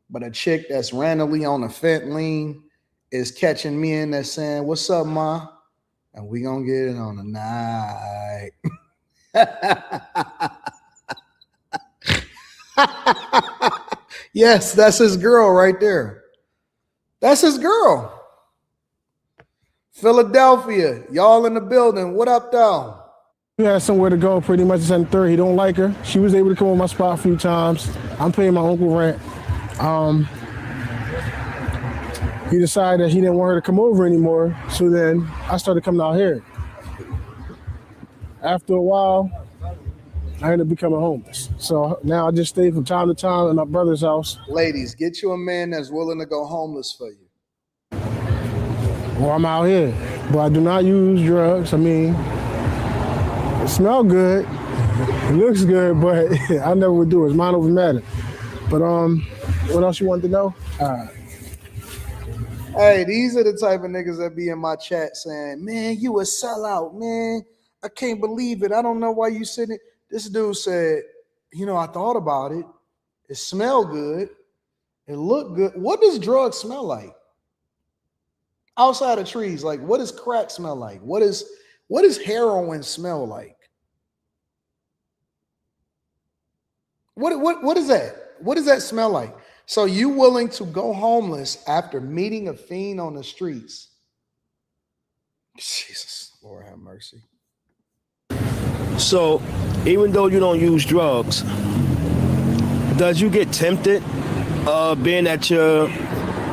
but a chick that's randomly on the fentanyl is catching me in there saying, what's up, ma? And we gonna get it on the night. Yes, that's his girl right there. That's his girl. Philadelphia, y'all in the building. What up, though? He had somewhere to go pretty much. It's on the third. He don't like her. She was able to come on my spot a few times. I'm paying my uncle rent. He decided that he didn't want her to come over anymore. So then I started coming out here. After a while, I ended up becoming homeless. So now I just stay from time to time at my brother's house. Ladies, get you a man that's willing to go homeless for you. Or I'm out here. But I do not use drugs. I mean, it smells good. It looks good, but I never would do it. It's mind over matter. But what else you wanted to know? Hey, these are the type of niggas that be in my chat saying, man, you a sellout, man. I can't believe it. I don't know why you sitting. This dude said, you know, I thought about it. It smelled good. It looked good. What does drugs smell like? Outside of trees, like what does crack smell like? What does heroin smell like? What is that? What does that smell like? So you willing to go homeless after meeting a fiend on the streets? Jesus, Lord have mercy. So, even though you don't use drugs, does you get tempted, being that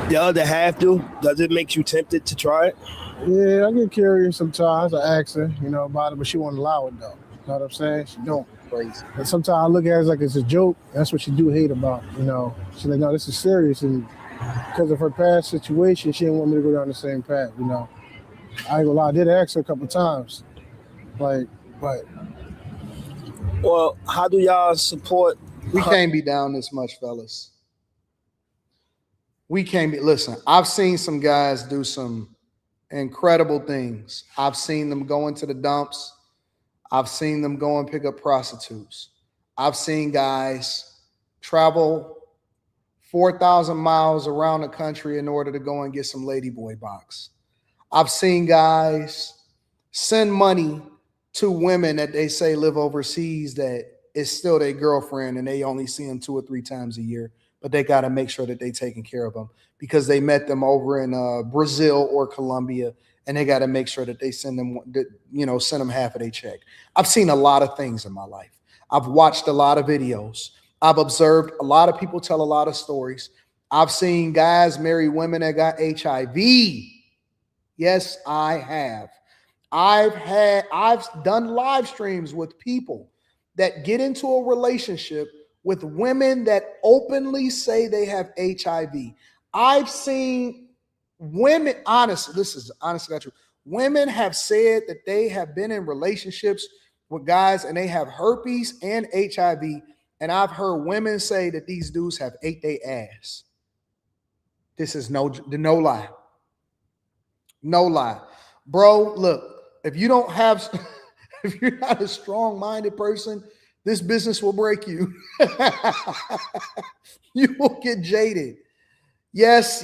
the other half do? Does it make you tempted to try it? Yeah, I get curious sometimes. I ask her, about it, but she won't allow it though. You know what I'm saying? She don't. Crazy. And sometimes I look at it like it's a joke. That's what she do hate about, She's like, no, this is serious. And because of her past situation, she didn't want me to go down the same path, I ain't gonna lie, I did ask her a couple times. But. Well, how do y'all support? We can't be down this much, fellas. We can't be. Listen, I've seen some guys do some incredible things. I've seen them go into the dumps. I've seen them go and pick up prostitutes. I've seen guys travel 4,000 miles around the country in order to go and get some ladyboy box. I've seen guys send money to women that they say live overseas that is still their girlfriend and they only see them 2 or 3 times a year, but they got to make sure that they taking care of them because they met them over in Brazil or Colombia, and they got to make sure that they send them half of their check. I've seen a lot of things in my life. I've watched a lot of videos. I've observed a lot of people tell a lot of stories. I've seen guys marry women that got HIV. Yes, I have. I've done live streams with people that get into a relationship with women that openly say they have HIV. I've seen women, honestly, this is honestly not true. Women have said that they have been in relationships with guys and they have herpes and HIV. And I've heard women say that these dudes have ate their ass. This is no lie. No lie. Bro, look, if you don't have, if you're not a strong-minded person, this business will break you. You will get jaded. Yes.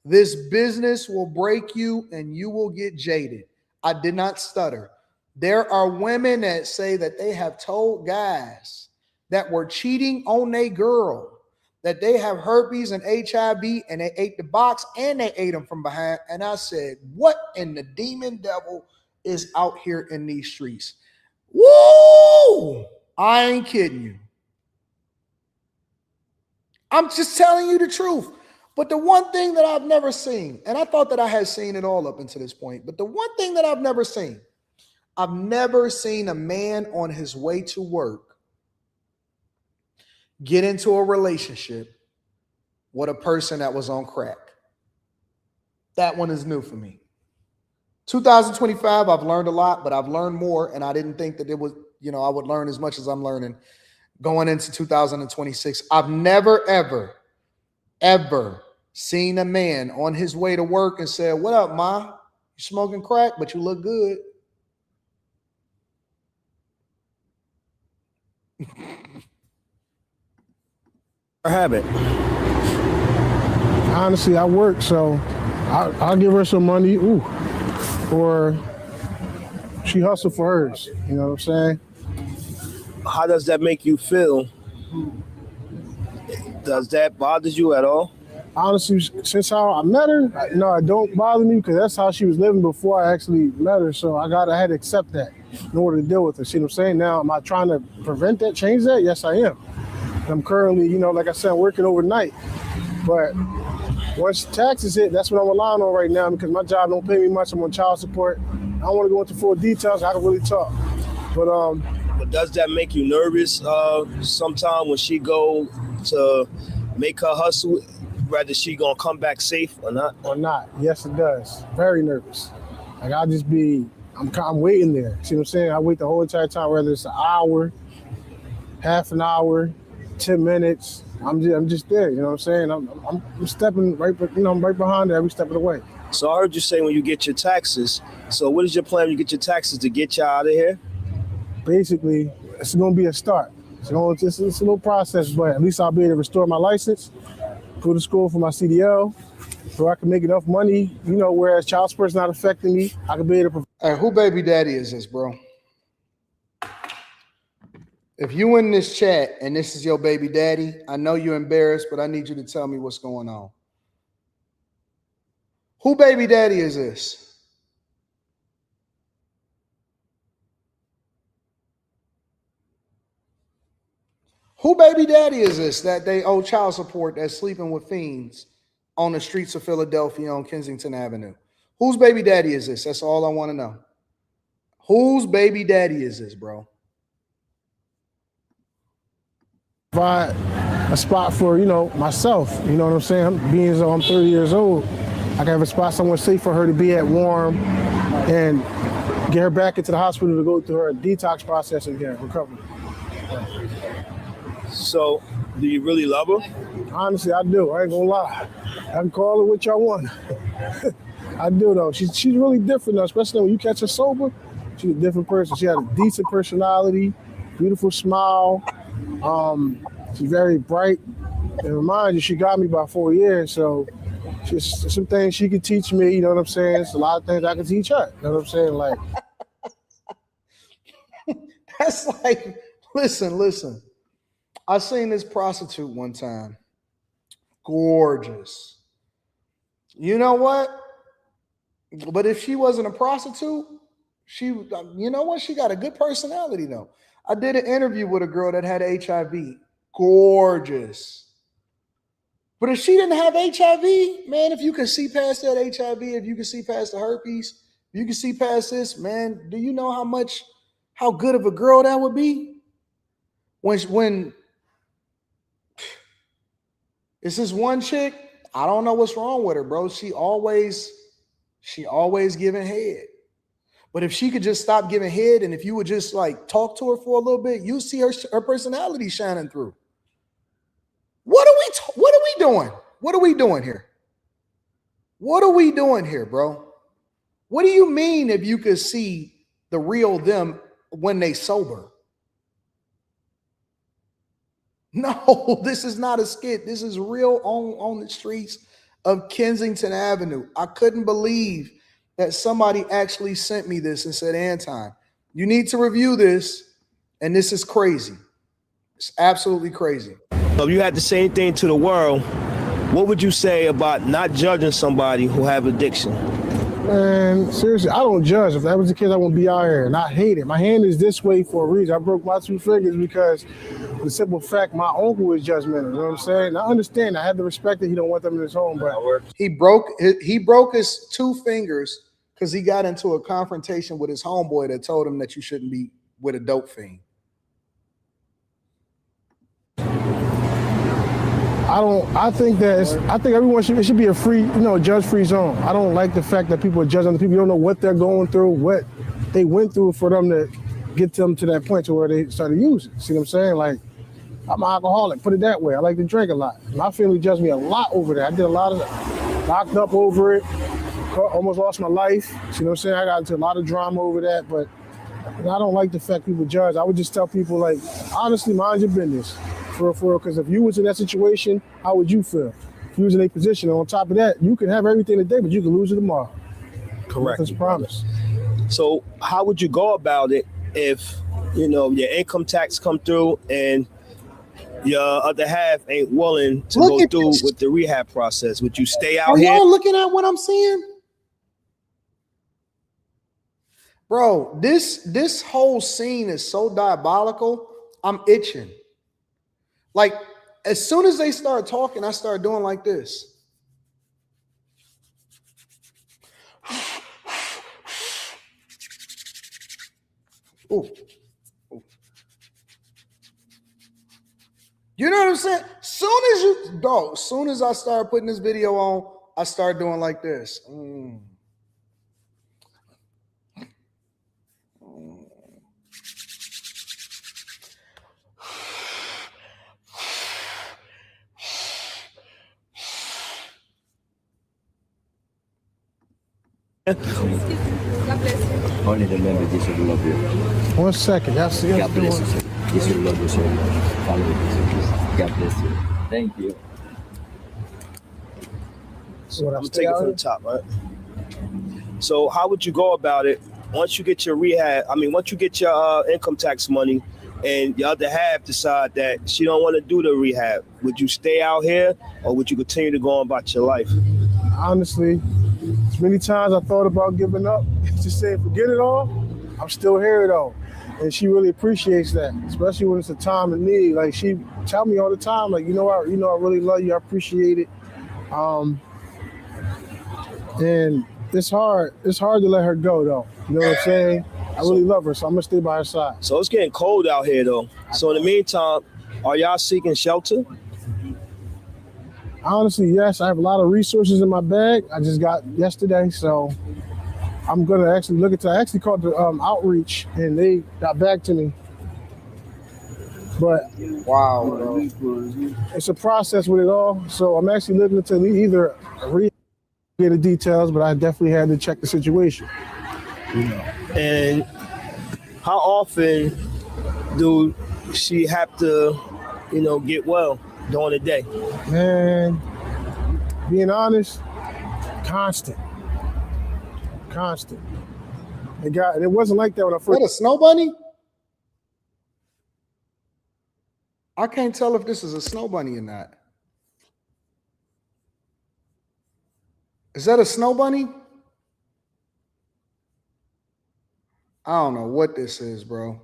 This business will break you and you will get jaded. I did not stutter. There are women that say that they have told guys that were cheating on their girl that they have herpes and HIV and they ate the box and they ate them from behind. And I said, what in the demon devil is out here in these streets? Woo! I ain't kidding you. I'm just telling you the truth. But the one thing that I've never seen, and I thought that I had seen it all up until this point, but the one thing that I've never seen a man on his way to work get into a relationship with a person that was on crack. That one is new for me. 2025, I've learned a lot, but I've learned more, and I didn't think that it was, I would learn as much as I'm learning going into 2026. I've never, ever seen a man on his way to work and said, what up, ma? You smoking crack, but you look good. Habit. Honestly, I work, so I'll give her some money. Ooh. Or she hustle for hers. You know what I'm saying? How does that make you feel? Does that bother you at all? Honestly, since how I met her, no, it don't bother me because that's how she was living before I actually met her. So I had to accept that in order to deal with her. See what I'm saying? Now, am I trying to prevent that, change that? Yes, I am. I'm currently, like I said, I'm working overnight. But once taxes hit, that's what I'm relying on right now because my job don't pay me much. I'm on child support. I don't want to go into full details. I can really talk. But does that make you nervous sometime when she go to make her hustle, whether she gonna come back safe or not? Or not. Yes, it does. Very nervous. Like I'm waiting there. See what I'm saying? I wait the whole entire time, whether it's an hour, half an hour, 10 minutes. I'm just there. You know what I'm saying? I'm stepping right, I'm right behind her every step of the way. So I heard you say when you get your taxes. So what is your plan when you get your taxes to get you out of here? Basically, it's going to be a start. It's a little process, but at least I'll be able to restore my license, go to school for my CDL, so I can make enough money, whereas child support's not affecting me. I can be able to. Hey, who baby daddy is this, bro? If you in this chat and this is your baby daddy, I know you're embarrassed, but I need you to tell me what's going on. Who baby daddy is this? Who baby daddy is this that they owe child support that's sleeping with fiends on the streets of Philadelphia on Kensington Avenue? Whose baby daddy is this? That's all I want to know. Whose baby daddy is this, bro? Provide a spot for, myself. You know what I'm saying? Being as though I'm 30 years old, I can have a spot somewhere safe for her to be at, warm, and get her back into the hospital to go through her detox process and get recovery. So, do you really love her? Honestly, I do. I ain't gonna lie. I can call her what y'all want. I do, though. She's really different, though, especially when you catch her sober. She's a different person. She had a decent personality, beautiful smile. She's very bright. And remind you, she got me about 4 years, so just some things she could teach me, you know what I'm saying? It's a lot of things I can teach her. You know what I'm saying? Like, that's like, listen. I seen this prostitute one time. Gorgeous. You know what? But if she wasn't a prostitute, you know what? She got a good personality, though. I did an interview with a girl that had HIV. Gorgeous. But if she didn't have HIV, man, if you can see past that HIV, if you can see past the herpes, if you can see past this, man, do you know how good of a girl that would be? When it's this one chick, I don't know what's wrong with her, bro. She always giving head. But if she could just stop giving head, and if you would just like talk to her for a little bit, you see her personality shining through. What are we doing? What are we doing here? What are we doing here, bro? What do you mean if you could see the real them when they sober? No, this is not a skit. This is real on the streets of Kensington Avenue. I couldn't believe that somebody actually sent me this and said, Anton, you need to review this, and this is crazy. It's absolutely crazy. So if you had to say anything to the world, what would you say about not judging somebody who have addiction? Man, seriously, I don't judge. If that was the case, I wouldn't be out here, and I hate it. My hand is this way for a reason. I broke my 2 fingers because of the simple fact my uncle is judgmental. You know what I'm saying? And I understand. I have the respect that he don't want them in his home, but he broke his 2 fingers because he got into a confrontation with his homeboy that told him that you shouldn't be with a dope fiend. I think everyone should be a free, judge-free zone. I don't like the fact that people are judging other people. You don't know what they're going through, what they went through for them to get them to that point to where they started using. See what I'm saying? Like, I'm an alcoholic, put it that way. I like to drink a lot. My family judged me a lot over that. I did a lot of locked up over it, almost lost my life. See what I'm saying? I got into a lot of drama over that, but I don't like the fact people judge. I would just tell people, like, honestly, mind your business. For real, because if you was in that situation, how would you feel? If you was in a position, and on top of that, you could have everything today, but you could lose it tomorrow. Correct. That's a promise. So how would you go about it if, your income tax come through and your other half ain't willing to go through with the rehab process? Would you stay out here? Are y'all looking at what I'm seeing? Bro, this whole scene is so diabolical. I'm itching. Like, as soon as they start talking, I start doing like this. Ooh. Ooh. You know what I'm saying? Soon as I start putting this video on, I start doing like this. God bless you. Only remember this will love you. 1 second. That's God bless you, sir. This will love you so much. Follow this. God bless you. Thank you. So I'm taking it from the top, right? So how would you go about it once you get your once you get your income tax money and the other half decide that she don't want to do the rehab? Would you stay out here or would you continue to go on about your life? Honestly, as many times I thought about giving up, just saying forget it all, I'm still here though. And she really appreciates that, especially when it's a time of need. Like, she tell me all the time, like, I really love you, I appreciate it. And it's hard to let her go though. You know what I'm saying? I really love her, so I'm gonna stay by her side. So it's getting cold out here though. So in the meantime, are y'all seeking shelter? Honestly, yes. I have a lot of resources in my bag. I just got yesterday, so I'm gonna actually look into. I actually called the outreach, and they got back to me. But wow, bro. It's a process with it all. So I'm actually looking into either get the details, but I definitely had to check the situation. And how often do she have to, get well during the day? Man, being honest, constant. It wasn't like that when I first. What, a snow bunny? I can't tell if this is a snow bunny or not. Is that a snow bunny? I don't know what this is, bro.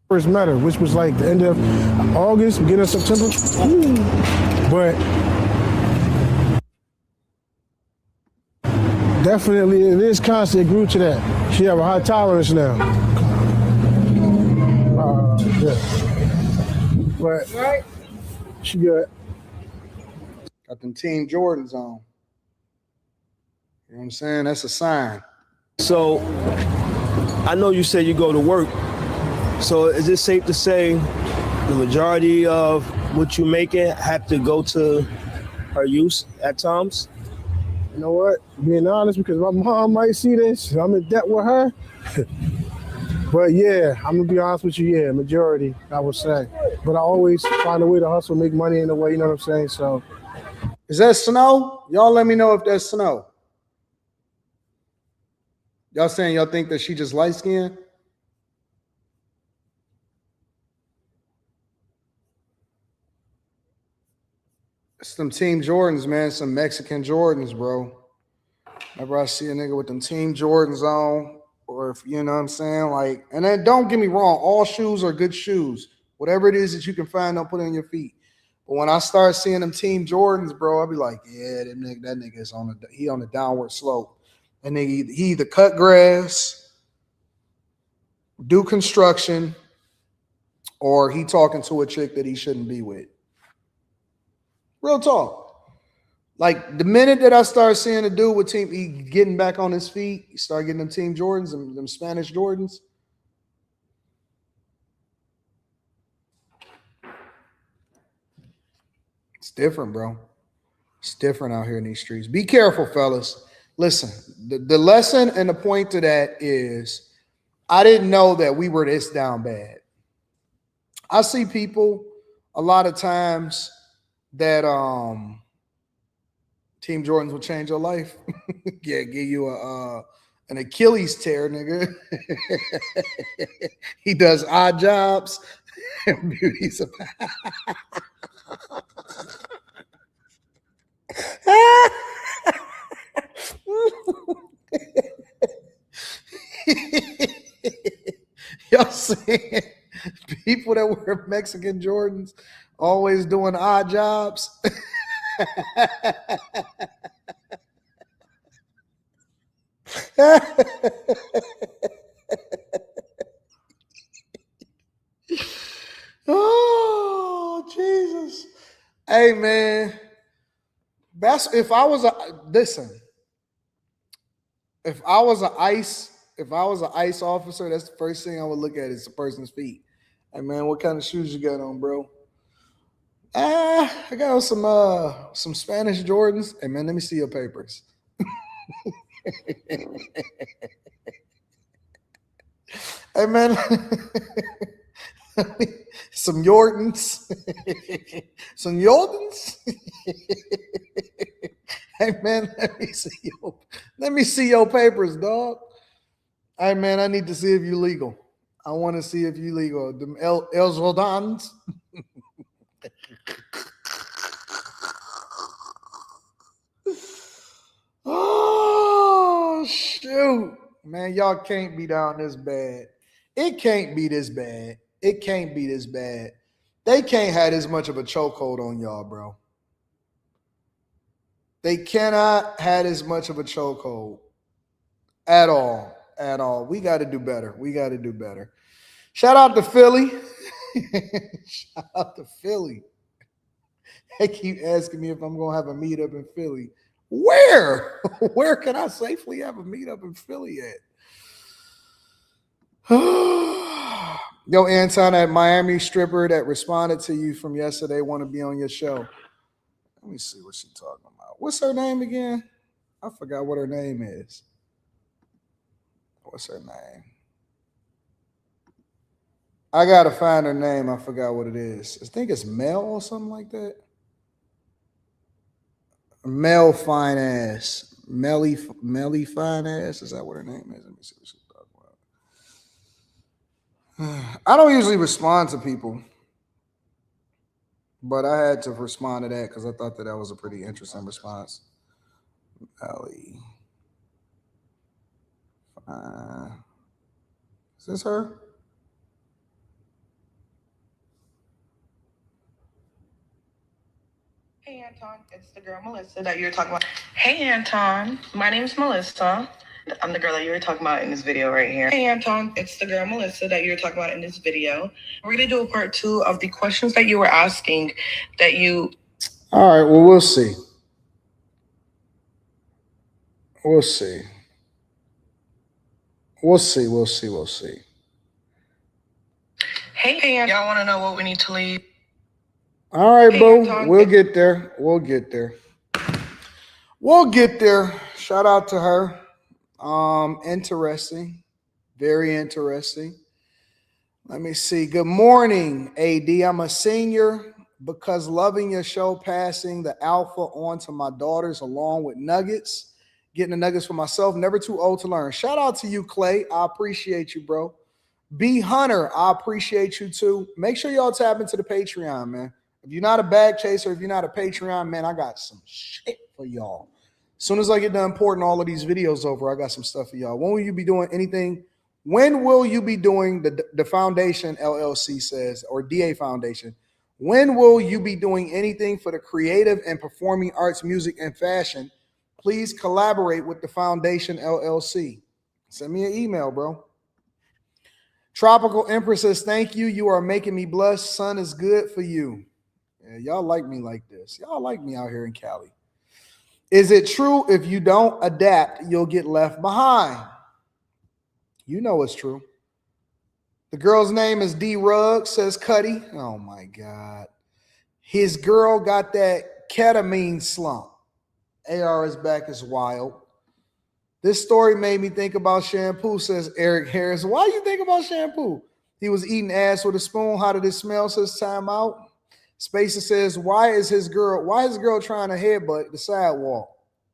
First met her, which was like the end of August, beginning of September. But definitely it is constant. It grew to that. She have a high tolerance now. Yeah. But she good. Got them Team Jordans on. You know what I'm saying? That's a sign. So I know you said you go to work. So is it safe to say the majority of what you making have to go to her use at times? You know what? Being honest, because my mom might see this, I'm in debt with her. But yeah, I'm gonna be honest with you. Yeah, majority, I would say. But I always find a way to hustle, make money in a way. You know what I'm saying? So, Is that snow? Y'all let me know if that's snow. Y'all saying y'all think that she just light skinned? Some Team Jordans, man. Some Mexican Jordans, bro. Whenever I see a nigga with them Team Jordans on, or if you know what I'm saying, like, and then don't get me wrong, all shoes are good shoes. Whatever it is that you can find, don't put it on your feet. But when I start seeing them Team Jordans, bro, I'll be like, yeah, that nigga is on the downward slope. And he either cut grass, do construction, or he talking to a chick that he shouldn't be with. Real talk. Like the minute that I start seeing a dude with he getting back on his feet, he start getting them Team Jordans and them Spanish Jordans. It's different, bro. It's different out here in these streets. Be careful, fellas. Listen, the lesson and the point to that is I didn't know that we were this down bad. I see people a lot of times that Team Jordans will change your life. Yeah, give you an Achilles tear, nigga. He does odd jobs and beauty supply. Y'all saying people that wear Mexican Jordans always doing odd jobs? Oh, Jesus. Hey, man. That's if I was if I was an ICE officer, that's the first thing I would look at is the person's feet. Hey man, what kind of shoes you got on, bro? I got on some Spanish Jordans. Hey man, let me see your papers. Hey man, some Jordans. Some Jordans. Hey man, let me see your papers, dog. Hey man, I need to see if you're legal. I want to see if you're legal. Them El Jordans. Oh shoot. Man, y'all can't be down this bad. It can't be this bad. It can't be this bad. They can't have this much of a chokehold on y'all, bro. They cannot have as much of a chokehold at all. At all. We got to do better. We got to do better. Shout out to Philly. Shout out to Philly. They keep asking me if I'm going to have a meetup in Philly. Where? Where can I safely have a meetup in Philly at? Yo, Anton, that Miami stripper that responded to you from yesterday want to be on your show. Let me see what she's talking about. What's her name again? I forgot what her name is. What's her name? I got to find her name. I forgot what it is. I think it's Mel or something like that. Mel Fine Ass. Melly Fine Ass. Is that what her name is? Let me see what she's talking about. I don't usually respond to people, but I had to respond to that because I thought that was a pretty interesting response. Melly. Is this her? Hey Anton, it's the girl Melissa that you were talking about. Hey Anton, my name's Melissa. I'm the girl that you were talking about in this video right here. Hey Anton, it's the girl Melissa that you were talking about in this video. We're gonna do a part 2 of the questions that you were asking that you. All right, well, we'll see. We'll see. We'll see. We'll see. We'll see. Hey, y'all want to know what we need to leave? All right, boo. We'll get there. We'll get there. We'll get there. Shout out to her. Interesting. Very interesting. Let me see. Good morning, AD. I'm a senior because loving your show, passing the alpha on to my daughters along with nuggets, getting the nuggets for myself. Never too old to learn. Shout out to you, Clay. I appreciate you, bro. B Hunter, I appreciate you too. Make sure y'all tap into the Patreon, man. If you're not a bag chaser, if you're not a Patreon, man, I got some shit for y'all. As soon as I get done porting all of these videos over, I got some stuff for y'all. When will you be doing anything? When will you be doing the foundation, LLC says, or DA Foundation? When will you be doing anything for the creative and performing arts, music, and fashion? Please collaborate with the foundation, LLC. Send me an email, bro. Tropical Empress says, thank you. You are making me blush. Sun is good for you. Yeah, y'all like me like this. Y'all like me out here in Cali. Is it true if you don't adapt, you'll get left behind? You know it's true. The girl's name is D Rugg, says Cuddy. Oh my God. His girl got that ketamine slump. AR's back is wild. This story made me think about shampoo, says Eric Harris. Why you think about shampoo? He was eating ass with a spoon. How did it smell? Says time out. Spacer says, why is his girl trying to headbutt the sidewalk?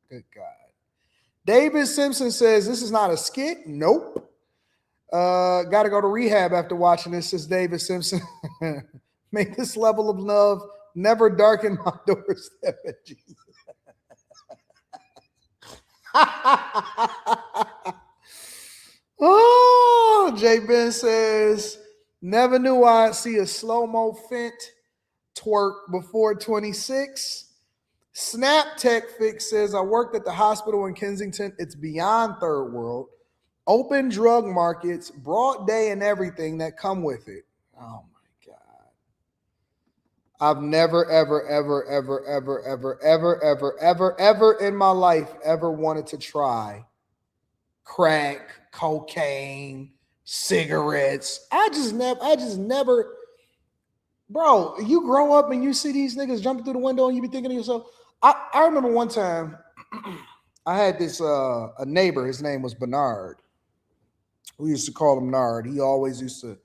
Good God. David Simpson says, this is not a skit. Nope. Got to go to rehab after watching this, says David Simpson. Make this level of love never darken my doorstep at Jesus. Oh, J Ben says, never knew I'd see a slow-mo Fent twerk before 26. Snap Tech Fix says, I worked at the hospital in Kensington. It's beyond third world. Open drug markets, broad day, and everything that come with it. Oh my God. I've never, ever, ever, ever, ever, ever, ever, ever, ever, ever in my life ever wanted to try crack, cocaine, cigarettes. I just never, bro, you grow up and you see these niggas jumping through the window and you be thinking to yourself, I remember one time I had this a neighbor, his name was Bernard. We used to call him Nard. He always used to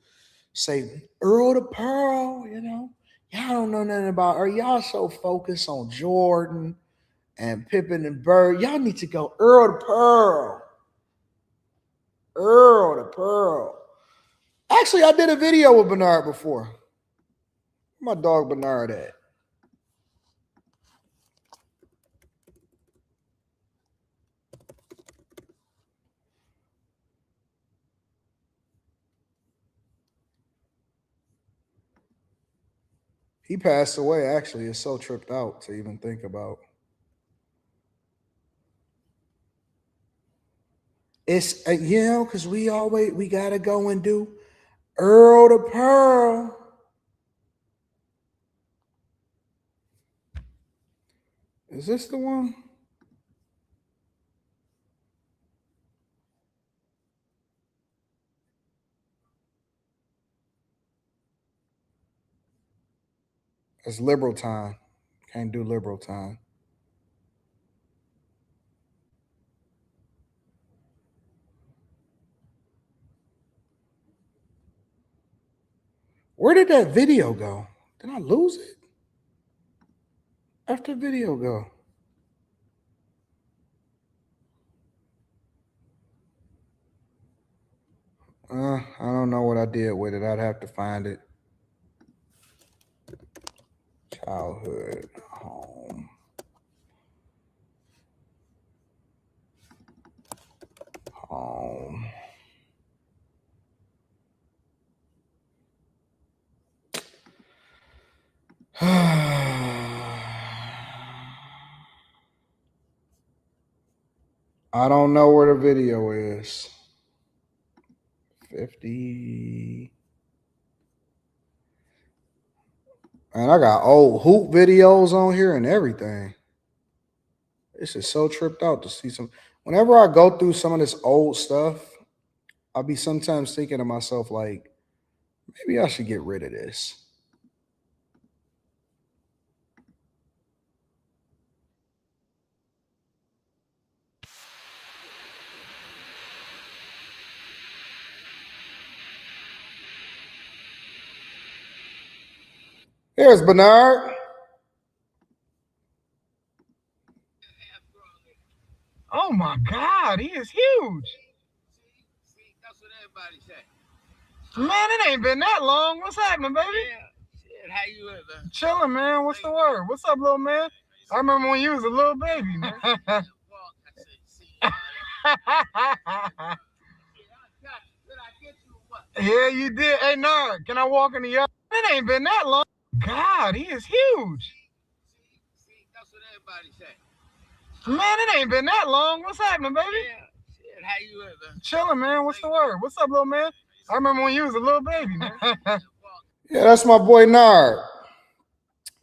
say, Earl the Pearl, you know. Y'all don't know nothing about her. Y'all so focused on Jordan and Pippen and Bird. Y'all need to go Earl the Pearl. Earl the Pearl. Actually, I did a video with Bernard before. Where my dog Bernard at? He passed away, actually. It's so tripped out to even think about. It's, because we got to go and do Earl the Pearl. Is this the one? It's liberal time. Can't do liberal time. Where did that video go? Did I lose it? After the video go? I don't know what I did with it. I'd have to find it. Childhood home. Home. I don't know where the video is. 50. Man, I got old hoop videos on here and everything. This is so tripped out to see some. Whenever I go through some of this old stuff, I'll be sometimes thinking to myself, like, maybe I should get rid of this. Here's Bernard. Oh my God, he is huge. That's what everybody say. Man, it ain't been that long. What's happening, baby? Shit, how you living, man? Chilling, man. What's the word? What's up, little man? I remember when you was a little baby, man. Yeah, you did. Hey, Nard, can I walk in the yard? It ain't been that long. God, he is huge. See, that's what everybody say. Man, it ain't been that long. What's happening, baby? Shit, how you living, man? Chilling, man. What's the word? What's up, little man? I remember when you was a little baby, man. Yeah, that's my boy Nard.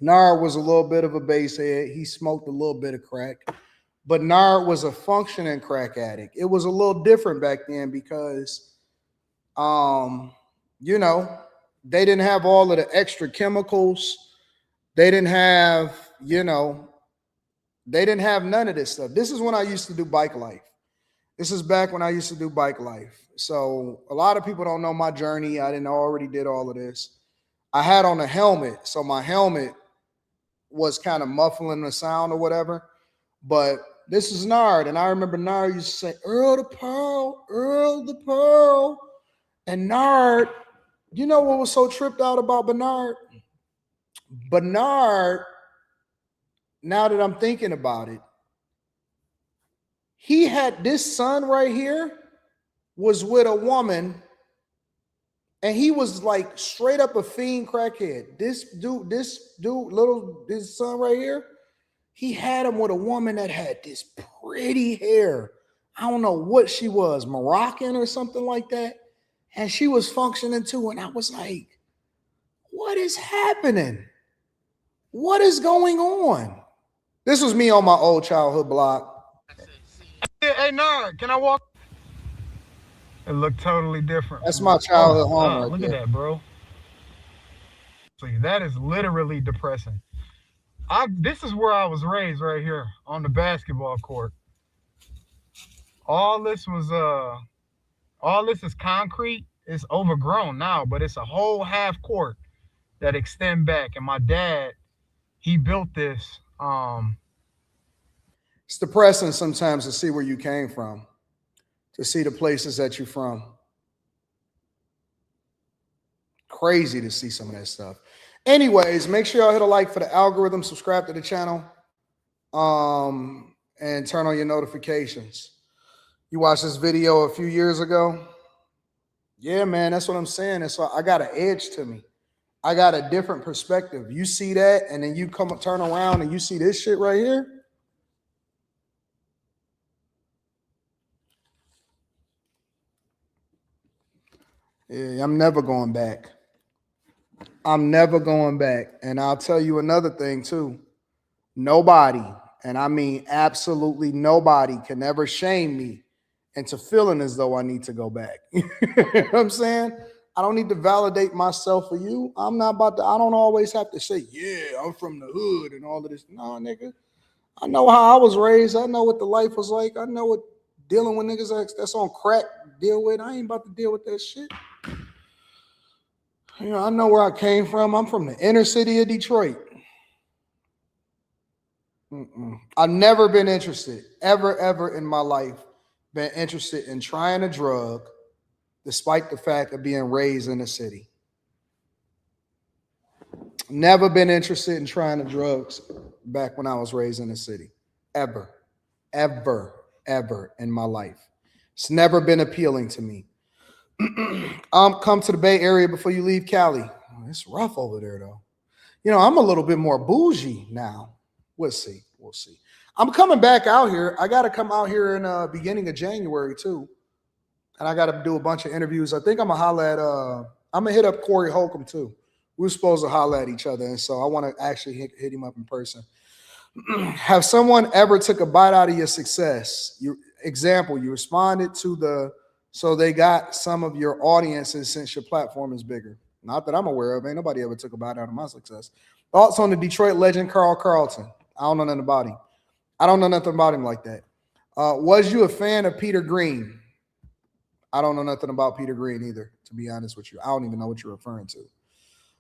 Nard was a little bit of a basehead. He smoked a little bit of crack, but Nard was a functioning crack addict. It was a little different back then because, you know, they didn't have all of the extra chemicals. They didn't have, you know, they didn't have none of this stuff. This is when I used to do bike life. This is back when I used to do bike life. So a lot of people don't know my journey. I didn't already did all of this. I had on a helmet, so my helmet was kind of muffling the sound or whatever. But this is Nard, and I remember Nard used to say, Earl the Pearl, Earl the Pearl. And Nard, you know what was so tripped out about Bernard? Bernard, now that I'm thinking about it, he had this son right here was with a woman, and he was like straight up a fiend crackhead. This son right here, he had him with a woman that had this pretty hair. I don't know what she was, Moroccan or something like that. And she was functioning too. And I was like, what is happening? What is going on? This was me on my old childhood block. Hey, Nard, can I walk? It looked totally different. That's my childhood home right look there. at that, bro. See, that is literally depressing. This is where I was raised, right here on the basketball court. All this is concrete. It's overgrown now, but it's a whole half court that extend back. And my dad, he built this. It's depressing sometimes to see where you came from, to see the places that you're from. Crazy to see some of that stuff. Anyways, make sure y'all hit a like for the algorithm, subscribe to the channel, and turn on your notifications. You watched this video a few years ago? Yeah, man, that's what I'm saying. So I got an edge to me. I got a different perspective. You see that, and then you turn around and you see this shit right here. Yeah, I'm never going back. I'm never going back. And I'll tell you another thing too. Nobody, and I mean absolutely nobody, can ever shame me into feeling as though I need to go back. You know what I'm saying? I don't need to validate myself for you. I'm not about to, I don't always have to say, yeah, I'm from the hood and all of this. No, nigga. I know how I was raised. I know what the life was like. I know what dealing with niggas that's on crack deal with. I ain't about to deal with that shit. You know, I know where I came from. I'm from the inner city of Detroit. I've never been interested, ever in my life, been interested in trying a drug, despite the fact of being raised in the city. Never been interested in trying the drugs back when I was raised in the city. Ever in my life. It's never been appealing to me. Come to the Bay Area before you leave Cali. Oh, it's rough over there, though. You know, I'm a little bit more bougie now. We'll see. I'm coming back out here. I got to come out here in beginning of January, too. And I got to do a bunch of interviews. I think I'm going to holler at, I'm going to hit up Corey Holcomb, too. We were supposed to holler at each other. And so I want to actually hit him up in person. Have someone ever took a bite out of your success? You responded to so they got some of your audiences since your platform is bigger. Not that I'm aware of. Ain't nobody ever took a bite out of my success. Thoughts on the Detroit legend, Carl Carlton? I don't know nothing about him. I don't know nothing about him like that. Was you a fan of Peter Green? I don't know nothing about Peter Green either, to be honest with you. I don't even know what you're referring to.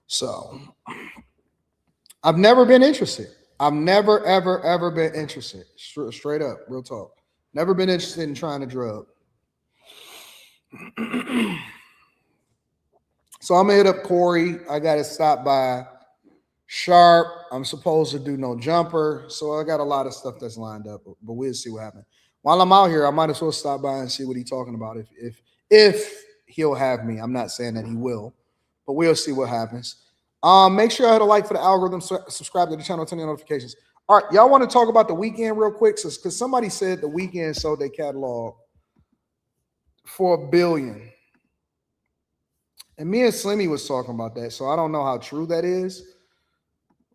So I've never been interested. I've never, ever been interested. Straight up, real talk. Never been interested in trying to drug. So I'm gonna hit up Corey. I gotta stop by Sharp. I'm supposed to do no jumper. So I got a lot of stuff that's lined up, but we'll see what happens. While I'm out here, I might as well stop by and see what he's talking about. If he'll have me. I'm not saying that he will, but we'll see what happens. Make sure I hit a like for the algorithm, subscribe to the channel, turn on notifications. All right, y'all want to talk about the weekend real quick? Because somebody said the weekend sold their catalog for $1 billion. And me and Slimmy was talking about that, so I don't know how true that is.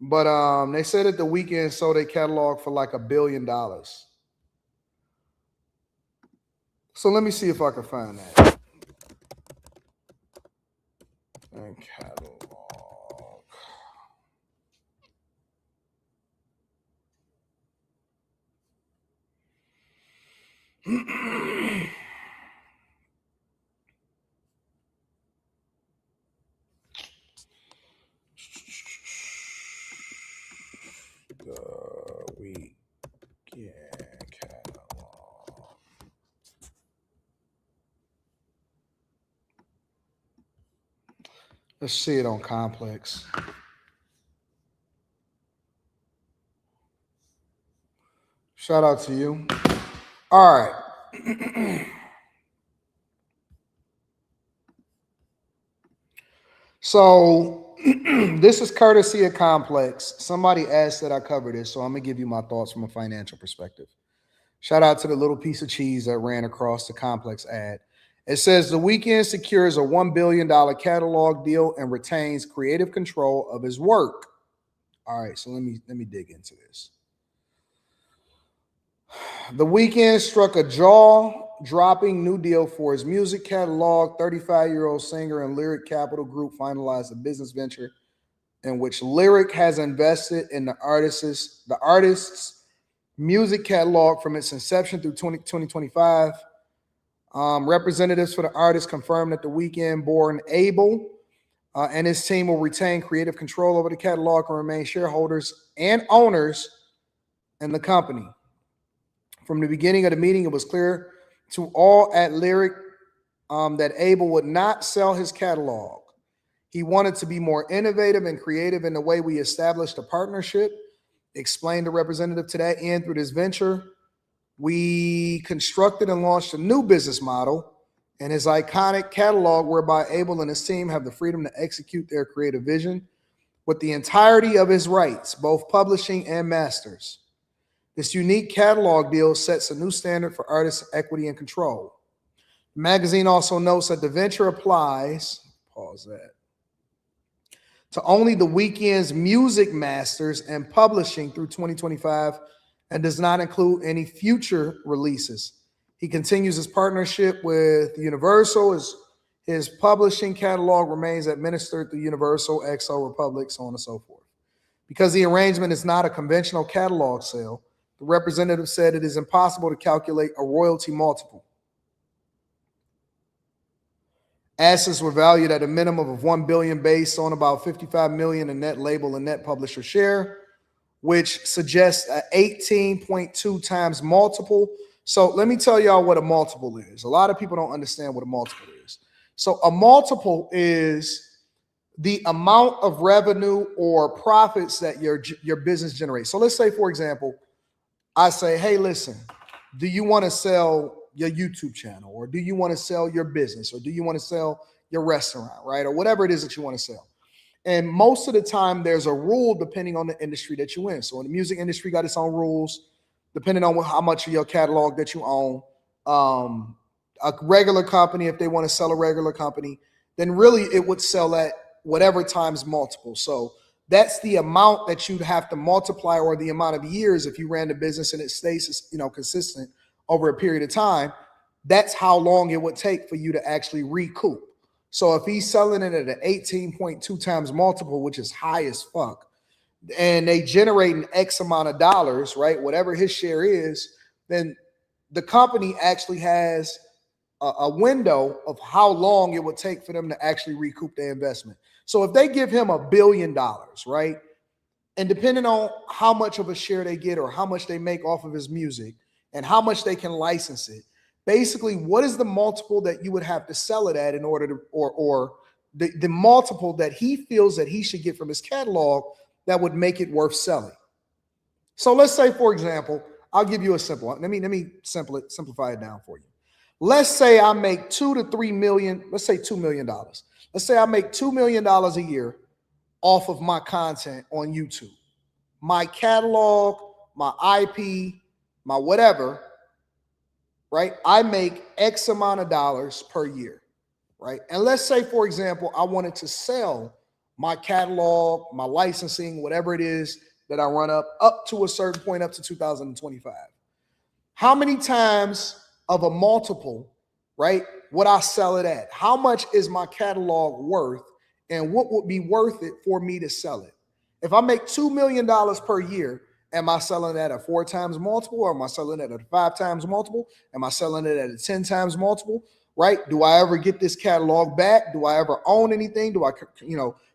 But they said that the weekend sold their catalog for like $1 billion. So let me see if I can find that. And catalog. The weekend catalog. Let's see it on Complex. Shout out to you. All right. So this is courtesy of Complex. Somebody asked that I cover this, so I'm going to give you my thoughts from a financial perspective. Shout out to the little piece of cheese that ran across the Complex ad. It says the weekend secures a $1 billion catalog deal and retains creative control of his work. All right, so let me dig into this. The weekend struck a jaw-dropping new deal for his music catalog. 35-year-old singer and Lyric Capital Group finalized a business venture in which Lyric has invested in the artist's music catalog from its inception through 2025. Representatives for the artist confirmed that the weekend born Abel and his team will retain creative control over the catalog and remain shareholders and owners in the company. From the beginning of the meeting, it was clear to all at Lyric that Abel would not sell his catalog. He wanted to be more innovative and creative in the way we established a partnership, explained the representative to that end. Through this venture, we constructed and launched a new business model and his iconic catalog whereby Abel and his team have the freedom to execute their creative vision with the entirety of his rights, both publishing and masters. This unique catalog deal sets a new standard for artist equity and control. The magazine also notes that the venture applies, to only the weekend's music masters and publishing through 2025 and does not include any future releases. He continues his partnership with Universal. His publishing catalog remains administered through Universal, XO, Republic, so on and so forth. Because the arrangement is not a conventional catalog sale, the representative said it is impossible to calculate a royalty multiple. Assets were valued at a minimum of $1 billion based on about $55 million in net label and net publisher share, which suggests an 18.2 times multiple. So let me tell y'all what a multiple is. A lot of people don't understand what a multiple is. So a multiple is the amount of revenue or profits that your business generates. So let's say, for example, I say, hey, listen, do you want to sell your YouTube channel, or do you want to sell your business, or do you want to sell your restaurant, right? Or whatever it is that you want to sell. And most of the time there's a rule depending on the industry that you in. So in the music industry got its own rules, depending on how much of your catalog that you own. A regular company, if they want to sell a regular company, then really it would sell at whatever times multiple. So that's the amount that you'd have to multiply, or the amount of years if you ran the business and it stays, consistent over a period of time. That's how long it would take for you to actually recoup. So if he's selling it at an 18.2 times multiple, which is high as fuck, and they generate an X amount of dollars, right? Whatever his share is, then the company actually has a window of how long it would take for them to actually recoup their investment. So if they give him $1 billion, right? And depending on how much of a share they get or how much they make off of his music and how much they can license it, basically, what is the multiple that you would have to sell it at in order to, or the multiple that he feels that he should get from his catalog that would make it worth selling? So let's say, for example, I'll give you a simple, let me simplify it down for you. Let's say I make $2 to $3 million, let's say $2 million. Let's say I make $2 million a year off of my content on YouTube. My catalog, my IP, my whatever, right? I make X amount of dollars per year, right? And let's say, for example, I wanted to sell my catalog, my licensing, whatever it is that I run up to a certain point, up to 2025. How many times of a multiple, right, would I sell it at? How much is my catalog worth, and what would be worth it for me to sell it? If I make $2 million per year, am I selling it at a 4 times multiple, or am I selling it at a 5 times multiple? Am I selling it at a 10 times multiple, right? Do I ever get this catalog back? Do I ever own anything? Do I,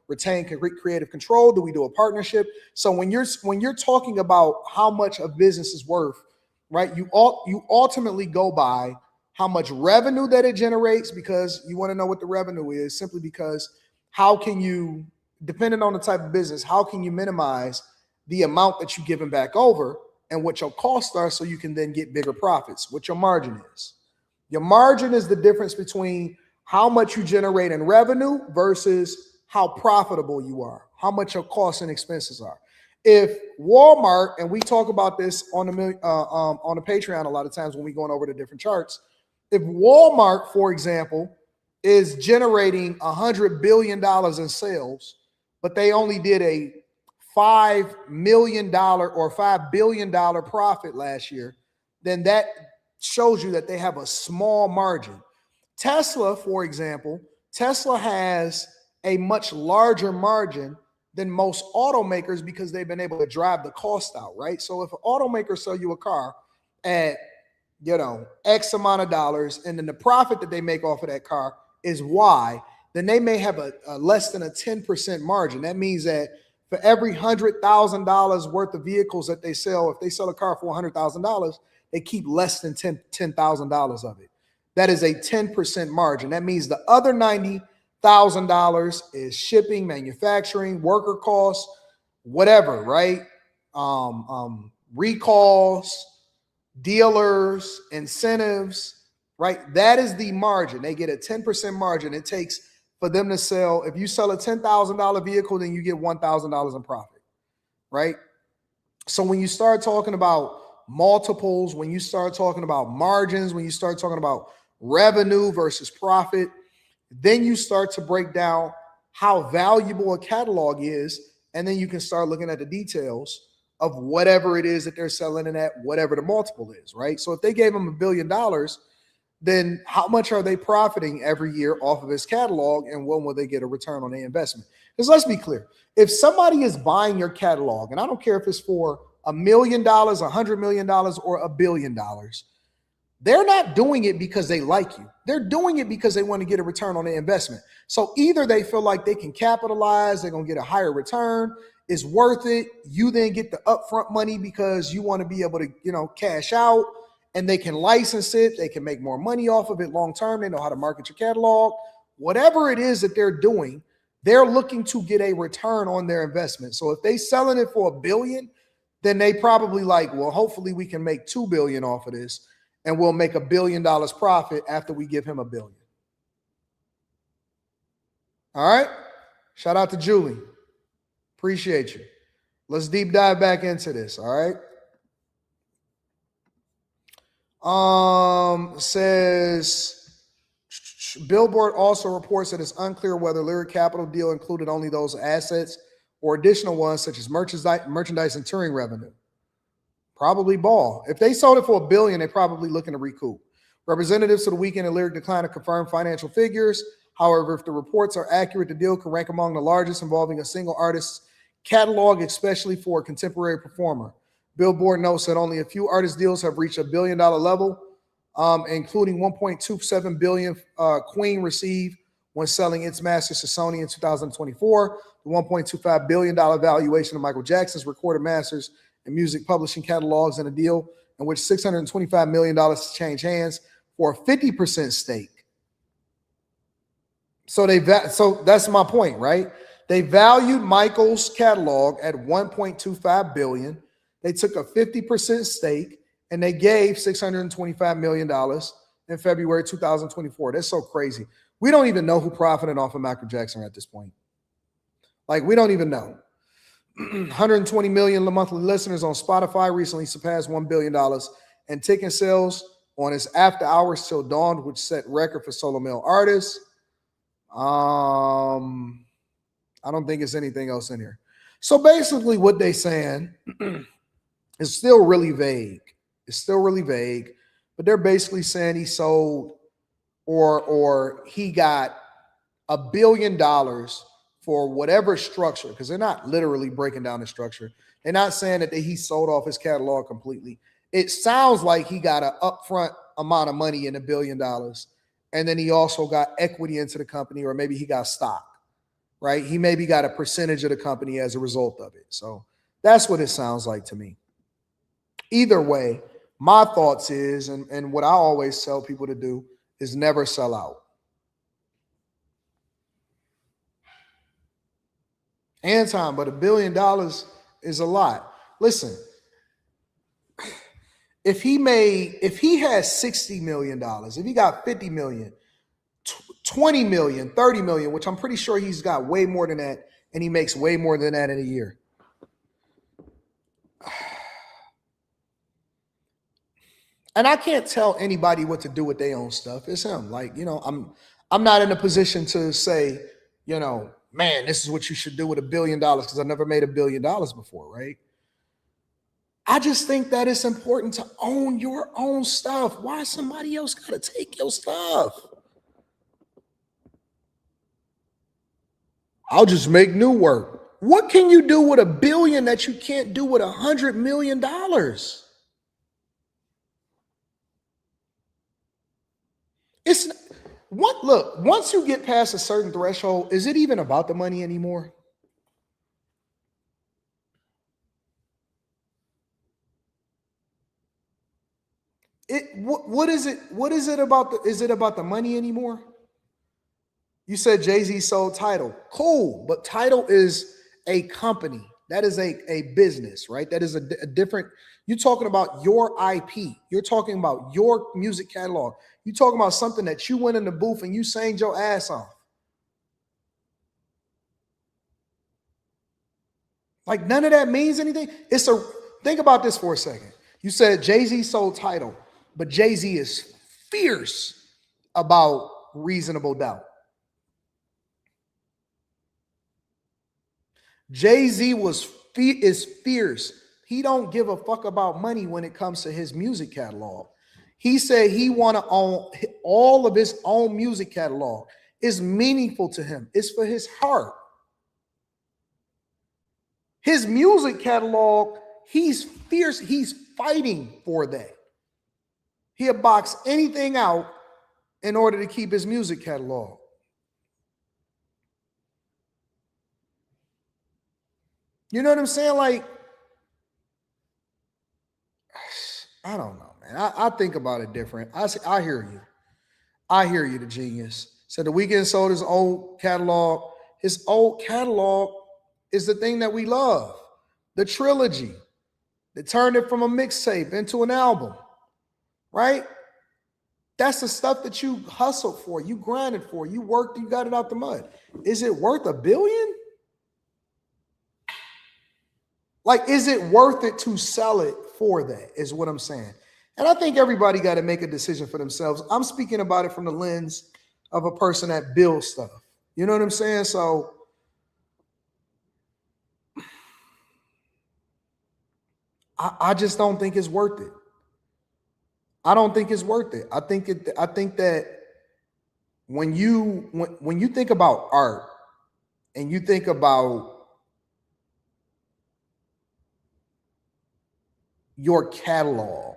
retain creative control? Do we do a partnership? So when you're talking about how much a business is worth, right, you ultimately go by how much revenue that it generates, because you want to know what the revenue is, simply because how can you, depending on the type of business, how can you minimize the amount that you're giving back over and what your costs are, so you can then get bigger profits, what your margin is. Your margin is the difference between how much you generate in revenue versus how profitable you are, how much your costs and expenses are. If Walmart, and we talk about this on the Patreon a lot of times when we're going over the different charts, if Walmart, for example, is generating $100 billion in sales, but they only did a $5 million or $5 billion profit last year, then that shows you that they have a small margin. Tesla, for example, Tesla has a much larger margin than most automakers because they've been able to drive the cost out, right? So if an automaker sell you a car at, X amount of dollars, and then the profit that they make off of that car is Y, then they may have a less than a 10% margin. That means that for every $100,000 worth of vehicles that they sell, if they sell a car for $100,000, they keep less than $10,000 of it. That is a 10% margin. That means the other $90,000 is shipping, manufacturing, worker costs, whatever, right? Recalls, dealers, incentives, right? That is the margin. They get a 10% margin. It takes for them to sell. If you sell a $10,000 vehicle, then you get $1,000 in profit, right? So when you start talking about multiples, when you start talking about margins, when you start talking about revenue versus profit, then you start to break down how valuable a catalog is, and then you can start looking at the details of whatever it is that they're selling it at, whatever the multiple is, right? So if they gave him $1 billion, then how much are they profiting every year off of his catalog, and when will they get a return on their investment? Because let's be clear, if somebody is buying your catalog, and I don't care if it's for $1 million, $100 million, or $1 billion, they're not doing it because they like you. They're doing it because they want to get a return on their investment. So either they feel like they can capitalize, they're going to get a higher return, it's worth it. You then get the upfront money because you want to be able to, cash out, and they can license it. They can make more money off of it long term. They know how to market your catalog. Whatever it is that they're doing, they're looking to get a return on their investment. So if they selling it for $1 billion, then they probably well, hopefully we can make $2 billion off of this, and we'll make $1 billion profit after we give him $1 billion. All right. Shout out to Julie. Appreciate you. Let's deep dive back into this. All right. Says Billboard also reports that it's unclear whether Lyric Capital deal included only those assets or additional ones such as merchandise and touring revenue. Probably ball. If they sold it for $1 billion, they're probably looking to recoup. Representatives to the Weekend and Lyric declined to confirm financial figures. However, if the reports are accurate, the deal could rank among the largest involving a single artist's catalog, especially for a contemporary performer. Billboard notes that only a few artist deals have reached $1 billion level, including $1.27 billion Queen received when selling its masters to Sony in 2024. the $1.25 billion valuation of Michael Jackson's recorded masters and music publishing catalogs in a deal in which $625 million change hands for a 50% stake. So that's my point, right? They valued Michael's catalog at $1.25 billion. They took a 50% stake and they gave $625 million in February 2024. That's so crazy. We don't even know who profited off of Michael Jackson at this point. Like, we don't even know. 120 million monthly listeners on Spotify, recently surpassed $1 billion, and ticket sales on his After Hours Till Dawn, which set record for solo male artists. I don't think it's anything else in here. So basically what they saying is still really vague. It's still really vague, but they're basically saying he sold or he got $1 billion for whatever structure, because they're not literally breaking down the structure. They're not saying that he sold off his catalog completely. It sounds like he got an upfront amount of money in $1 billion. And then he also got equity into the company, or maybe he got stock, right? He maybe got a percentage of the company as a result of it. So that's what it sounds like to me. Either way, my thoughts is, and what I always tell people to do is never sell out. Anton, but $1 billion is a lot. Listen, if he has $60 million, if he got 50 million, 20 million, 30 million, which I'm pretty sure he's got way more than that, and he makes way more than that in a year. And I can't tell anybody what to do with their own stuff. It's him. Like, you know, I'm not in a position to say, you know, man, this is what you should do with $1 billion, because I never made $1 billion before, right? I just think that it's important to own your own stuff. Why somebody else got to take your stuff? I'll just make new work. What can you do with $1 billion that you can't do with $100 million? It's what, look, once you get past a certain threshold, is it even about the money anymore? What is it about is it about the money anymore? You said Jay-Z sold Tidal. Cool, but Tidal is a company. That is a business, right? That is a different, you're talking about your IP. You're talking about your music catalog. You're talking about something that you went in the booth and you sang your ass off. Like, none of that means anything. Think about this for a second. You said Jay-Z sold Tidal, but Jay-Z is fierce about Reasonable Doubt. Jay-Z is fierce. He don't give a fuck about money when it comes to his music catalog. He said he want to own all of his own music catalog. It's meaningful to him. It's for his heart. His music catalog, he's fierce. He's fighting for that. He'll box anything out in order to keep his music catalog. You know what I'm saying? Like, I don't know, man. I think about it different. I hear you. I hear you, the genius. So The Weeknd sold his old catalog. His old catalog is the thing that we love. The trilogy. They turned it from a mixtape into an album, right? That's the stuff that you hustled for, you grinded for, you worked, you got it out the mud. Is it worth $1 billion? Like, is it worth it to sell it for that, is what I'm saying. And I think everybody got to make a decision for themselves. I'm speaking about it from the lens of a person that builds stuff. You know what I'm saying? So I just don't think it's worth it. I don't think it's worth it. I think that when you think about art and you think about your catalog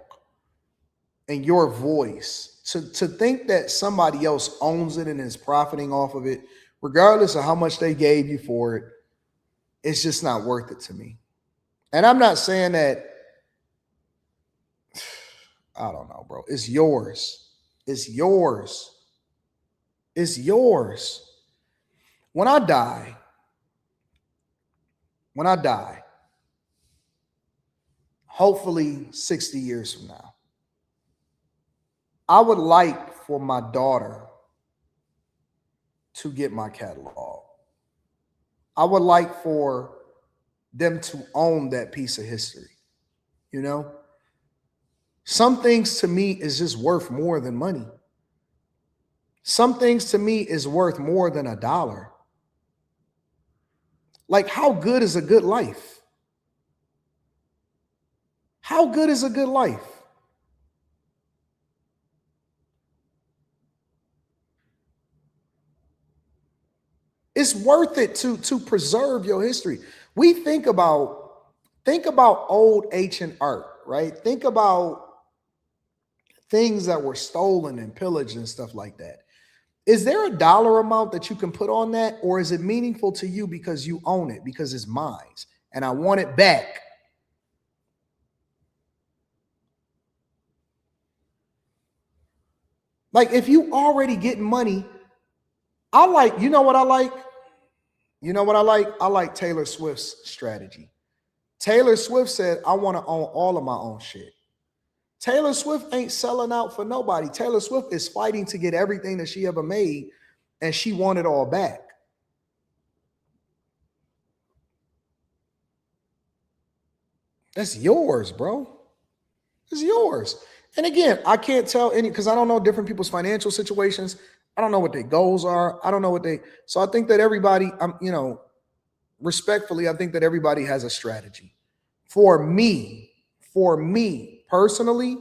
and your voice, to think that somebody else owns it and is profiting off of it, regardless of how much they gave you for it, it's just not worth it to me. And I'm not saying that, I don't know, bro. It's yours. It's yours. It's yours. When I die, hopefully 60 years from now, I would like for my daughter to get my catalog. I would like for them to own that piece of history. You know, some things to me is just worth more than money. Some things to me is worth more than $1. Like, how good is a good life? How good is a good life? It's worth it to preserve your history. We think about old ancient art, right? Think about things that were stolen and pillaged and stuff like that. Is there a dollar amount that you can put on that, or is it meaningful to you because you own it, because it's mine and I want it back? Like, if you already getting money, you know what I like? You know what I like? I like Taylor Swift's strategy. Taylor Swift said, I want to own all of my own shit. Taylor Swift ain't selling out for nobody. Taylor Swift is fighting to get everything that she ever made, and she want it all back. That's yours, bro. It's yours. And again, I can't tell any, because I don't know different people's financial situations. I don't know what their goals are. I don't know so I think that everybody, respectfully, I think that everybody has a strategy. For me personally,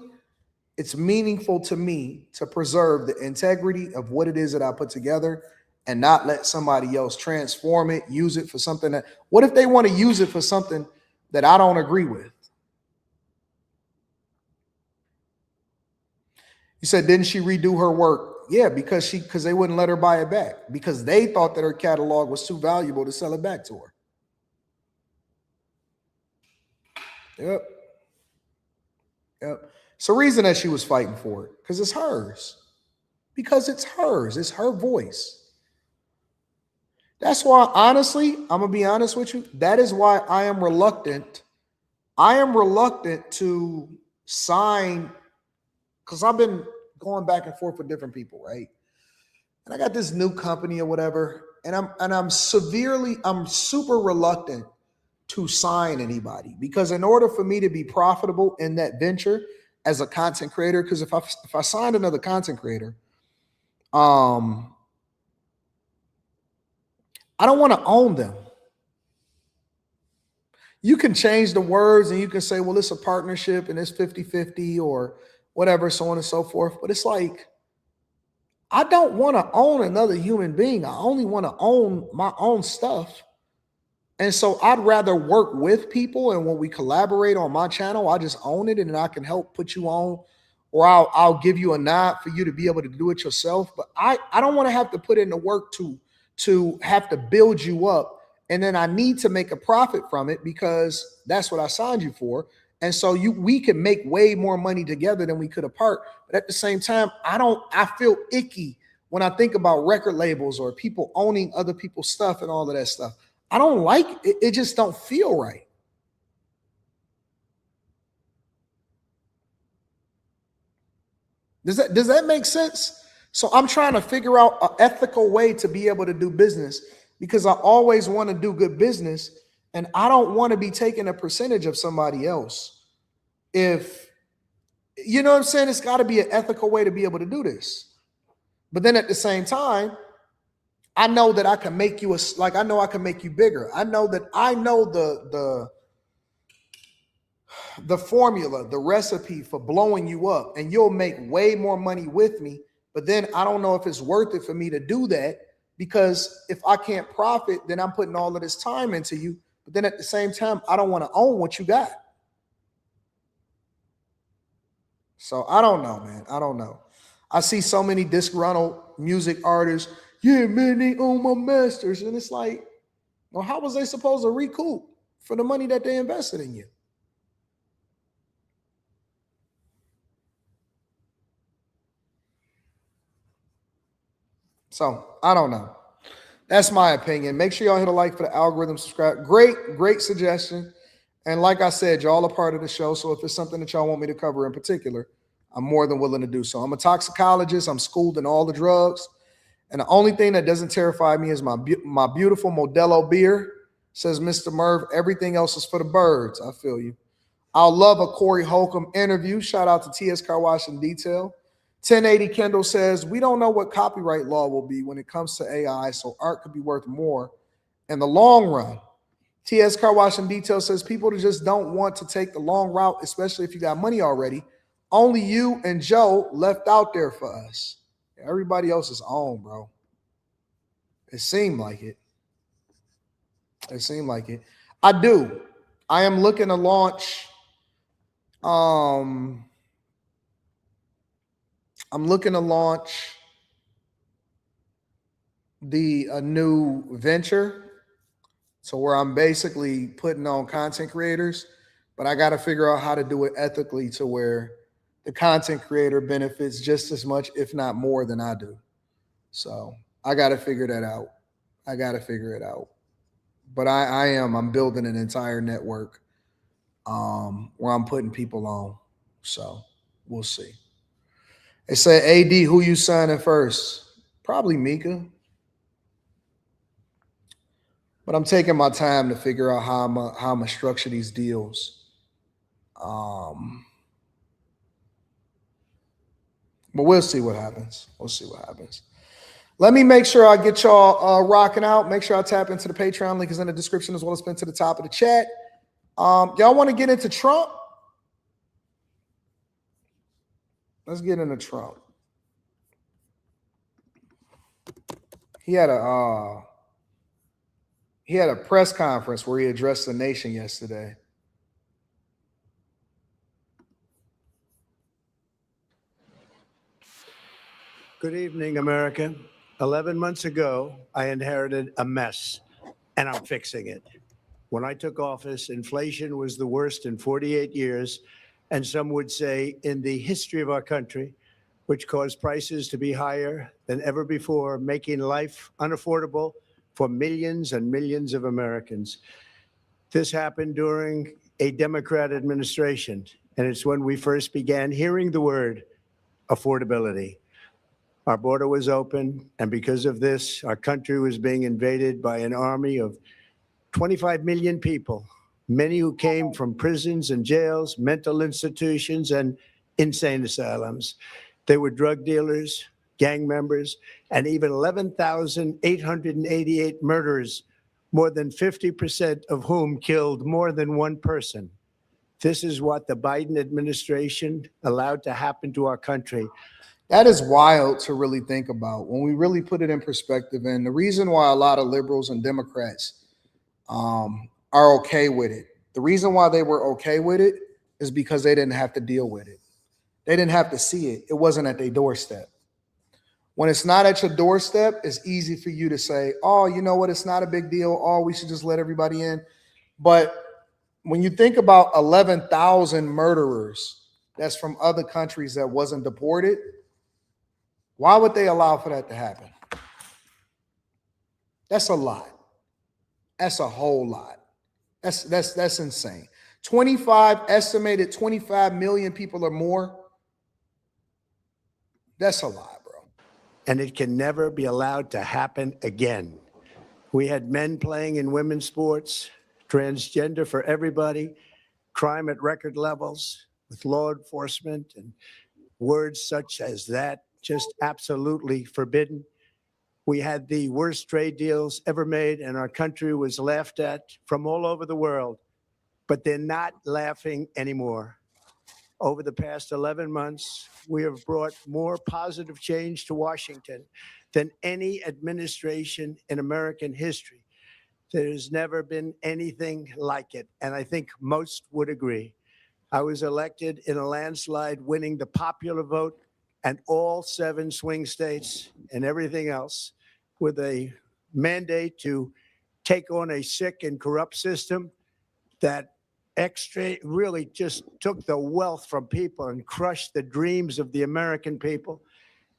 it's meaningful to me to preserve the integrity of what it is that I put together and not let somebody else transform it, use it for something that, what if they want to use it for something that I don't agree with? You said, didn't she redo her work? Yeah, because they wouldn't let her buy it back, because they thought that her catalog was too valuable to sell it back to her. Yep. It's the reason that she was fighting for it, because it's hers. Because it's hers. It's her voice. That's why, honestly, I'm going to be honest with you. That is why I am reluctant. I am reluctant to sign, because I've been going back and forth with different people, right? And I got this new company or whatever, and I'm super reluctant to sign anybody, because in order for me to be profitable in that venture as a content creator, because if I signed another content creator, I don't want to own them. You can change the words and you can say, well, it's a partnership and it's 50-50 or whatever, so on and so forth. But it's like, I don't want to own another human being. I only want to own my own stuff. And so I'd rather work with people, and when we collaborate on my channel, I just own it and I can help put you on, or I'll give you a nod for you to be able to do it yourself. But I don't want to have to put in the work to have to build you up, and then I need to make a profit from it because that's what I signed you for. And so we can make way more money together than we could apart. But at the same time, I feel icky when I think about record labels or people owning other people's stuff and all of that stuff. I don't like it. It just don't feel right. Does that make sense? So I'm trying to figure out an ethical way to be able to do business, because I always want to do good business, and I don't want to be taking a percentage of somebody else. If you know what I'm saying, it's got to be an ethical way to be able to do this. But then at the same time, I know that I can make you I know I can make you bigger. I know that I know the formula, the recipe for blowing you up, and you'll make way more money with me. But then I don't know if it's worth it for me to do that, because if I can't profit, then I'm putting all of this time into you. But then at the same time, I don't want to own what you got. So I don't know, man. I don't know. I see so many disgruntled music artists. Yeah, man, they own my masters. And it's like, Or how was they supposed to recoup for the money that they invested in you? So I don't know. That's my opinion. Make sure y'all hit a like for the algorithm, subscribe. Great suggestion. And like I said, y'all are part of the show. So if it's something that y'all want me to cover in particular, I'm more than willing to do so. I'm a toxicologist. I'm schooled in all the drugs. And the only thing that doesn't terrify me is my beautiful Modelo beer. Says Mr. Merv, everything else is for the birds. I feel you. I'll love a Corey Holcomb interview. Shout out to TS Car Wash and Detail. 1080 Kendall says, we don't know what copyright law will be when it comes to AI, so art could be worth more in the long run. TS Car Wash and Detail says, people just don't want to take the long route, especially if you got money already. Only you and Joe left out there for us. Everybody else is on, bro. It seemed like it. It seemed like it. I am looking to launch. I'm looking to launch a new venture. So where I'm basically putting on content creators, but I got to figure out how to do it ethically to where the content creator benefits just as much, if not more than I do. So I got to figure that out. But I'm building an entire network where I'm putting people on. So we'll see. They say, AD, who you signing first? Probably Mika. But I'm taking my time to figure out how I'm gonna structure these deals. But we'll see what happens. Let me make sure I get y'all rocking out. Make sure I tap into the Patreon. Link is in the description as well as pinned to the top of the chat. Y'all want to get into Trump? Let's get into Trump. He had a press conference where he addressed the nation yesterday. Good evening, America. 11 months ago, I inherited a mess, and I'm fixing it. When I took office, inflation was the worst in 48 years, and some would say in the history of our country, which caused prices to be higher than ever before, making life unaffordable for millions and millions of Americans. This happened during a Democrat administration, and it's when we first began hearing the word affordability. Our border was open, and because of this, our country was being invaded by an army of 25 million people, many who came from prisons and jails, mental institutions, and insane asylums. They were drug dealers, gang members, and even 11,888 murderers, more than 50% of whom killed more than one person. This is what the Biden administration allowed to happen to our country. That is wild to really think about when we really put it in perspective. And the reason why a lot of liberals and Democrats are okay with it, the reason why they were okay with it is because they didn't have to deal with it. They didn't have to see it. It wasn't at their doorstep. When it's not at your doorstep, it's easy for you to say, oh, you know what? It's not a big deal. Oh, we should just let everybody in. But when you think about 11,000 murderers that's from other countries that wasn't deported, why would they allow for that to happen? That's a lot. That's a whole lot. That's insane. Estimated 25 million people or more. That's a lot, bro. And it can never be allowed to happen again. We had men playing in women's sports, transgender for everybody, crime at record levels with law enforcement, and words such as that just absolutely forbidden. We had the worst trade deals ever made, and our country was laughed at from all over the world, but they're not laughing anymore. Over the past 11 months, we have brought more positive change to Washington than any administration in American history. There's never been anything like it, and I think most would agree. I was elected in a landslide, winning the popular vote and all 7 swing states and everything else, with a mandate to take on a sick and corrupt system that really just took the wealth from people and crushed the dreams of the American people.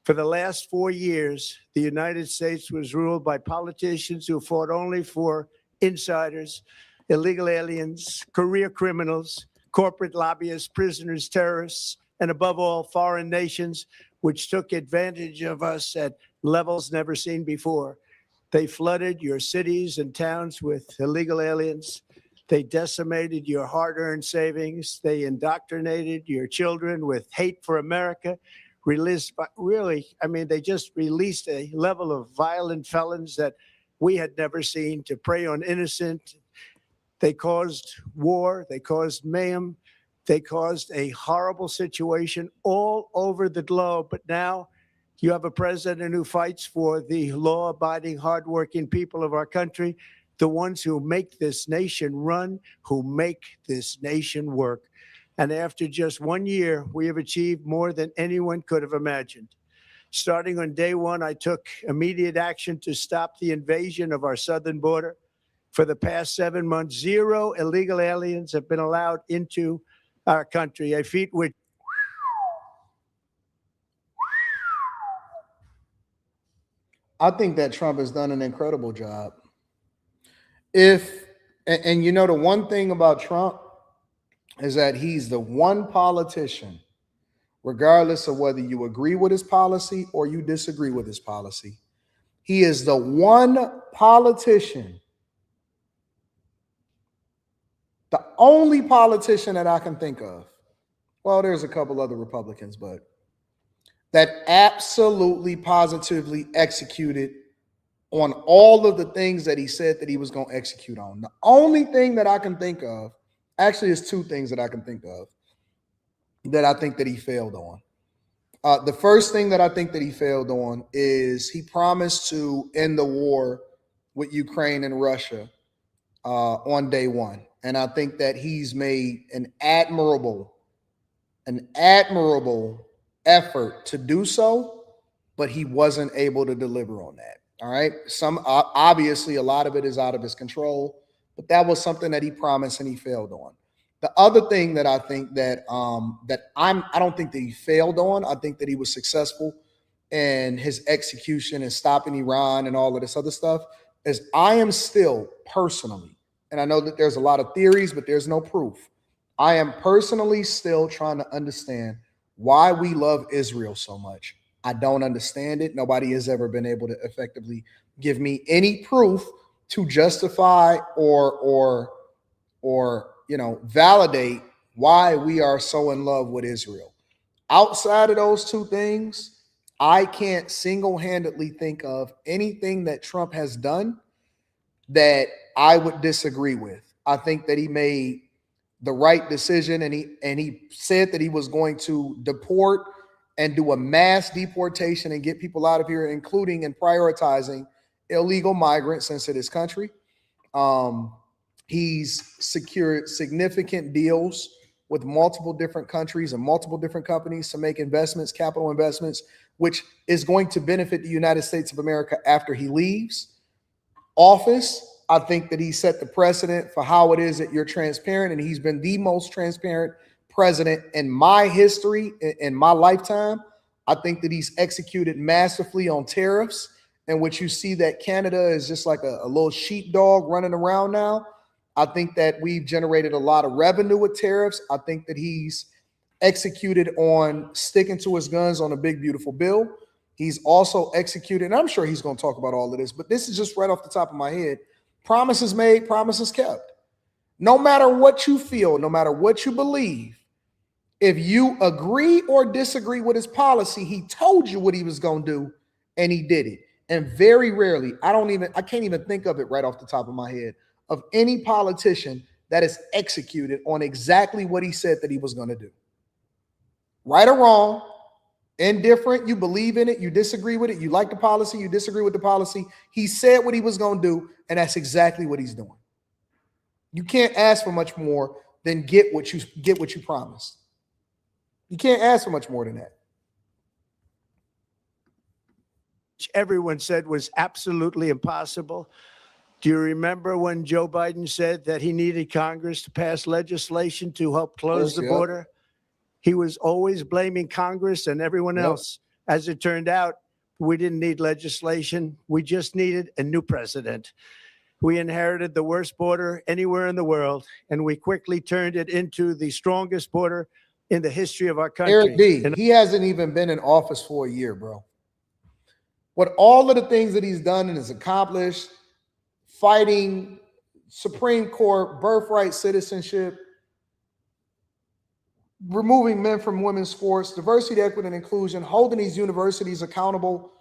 For the last 4 years, the United States was ruled by politicians who fought only for insiders, illegal aliens, career criminals, corporate lobbyists, prisoners, terrorists, and above all, foreign nations, which took advantage of us at levels never seen before. They flooded your cities and towns with illegal aliens. They decimated your hard-earned savings. They indoctrinated your children with hate for America. They just released a level of violent felons that we had never seen to prey on innocent. They caused war. They caused mayhem. They caused a horrible situation all over the globe. But now you have a president who fights for the law-abiding, hardworking people of our country, the ones who make this nation run, who make this nation work. And after just 1 year, we have achieved more than anyone could have imagined. Starting on day one, I took immediate action to stop the invasion of our southern border. For the past 7 months, 0 illegal aliens have been allowed into our country, a feat which I think that Trump has done an incredible job. And you know, the one thing about Trump is that he's the one politician, regardless of whether you agree with his policy or you disagree with his policy, he is the one politician, the only politician that I can think of. Well, there's a couple other Republicans, but that absolutely positively executed on all of the things that he said that he was going to execute on. The only thing that I can think of, actually, is 2 things that I can think of that I think that he failed on. The first thing that I think that he failed on is he promised to end the war with Ukraine and Russia on day one. And I think that he's made an admirable effort to do so, but he wasn't able to deliver on that. All right. Obviously, a lot of it is out of his control, but that was something that he promised and he failed on. The other thing that I think that I don't think that he failed on. I think that he was successful in his execution and stopping Iran and all of this other stuff. Is I am still personally, and I know that there's a lot of theories, but there's no proof. I am personally still trying to understand why we love Israel so much. I don't understand it. Nobody has ever been able to effectively give me any proof to justify or validate why we are so in love with Israel. Outside of those 2 things, I can't single-handedly think of anything that Trump has done that I would disagree with. I think that he made the right decision, and he said that he was going to deport and do a mass deportation and get people out of here, including and prioritizing illegal migrants into this country. He's secured significant deals with multiple different countries and multiple different companies to make investments, capital investments, which is going to benefit the United States of America after he leaves office. I think that he set the precedent for how it is that you're transparent, and he's been the most transparent president in my history, in my lifetime. I think that he's executed massively on tariffs, in which you see that Canada is just like a little sheepdog running around now. I think that we've generated a lot of revenue with tariffs. I think that he's executed on sticking to his guns on a big, beautiful bill. He's also executed, and I'm sure he's going to talk about all of this, but this is just right off the top of my head. Promises made, promises kept. No matter what you feel, no matter what you believe, if you agree or disagree with his policy, he told you what he was going to do, and he did it. And very rarely, I can't even think of it right off the top of my head, of any politician that is executed on exactly what he said that he was going to do. Right or wrong, indifferent, you believe in it, you disagree with it, you like the policy, you disagree with the policy. He said what he was going to do, and that's exactly what he's doing. You can't ask for much more than get what you promised. You can't ask for much more than that. Everyone said was absolutely impossible. Do you remember when Joe Biden said that he needed Congress to pass legislation to help close the border? He was always blaming Congress and everyone else. As it turned out, we didn't need legislation. We just needed a new president. We inherited the worst border anywhere in the world, and we quickly turned it into the strongest border in the history of our country. Eric D, he hasn't even been in office for a year, bro. What all of the things that he's done and has accomplished, fighting Supreme Court, birthright citizenship, removing men from women's sports, diversity, equity, and inclusion, holding these universities accountable,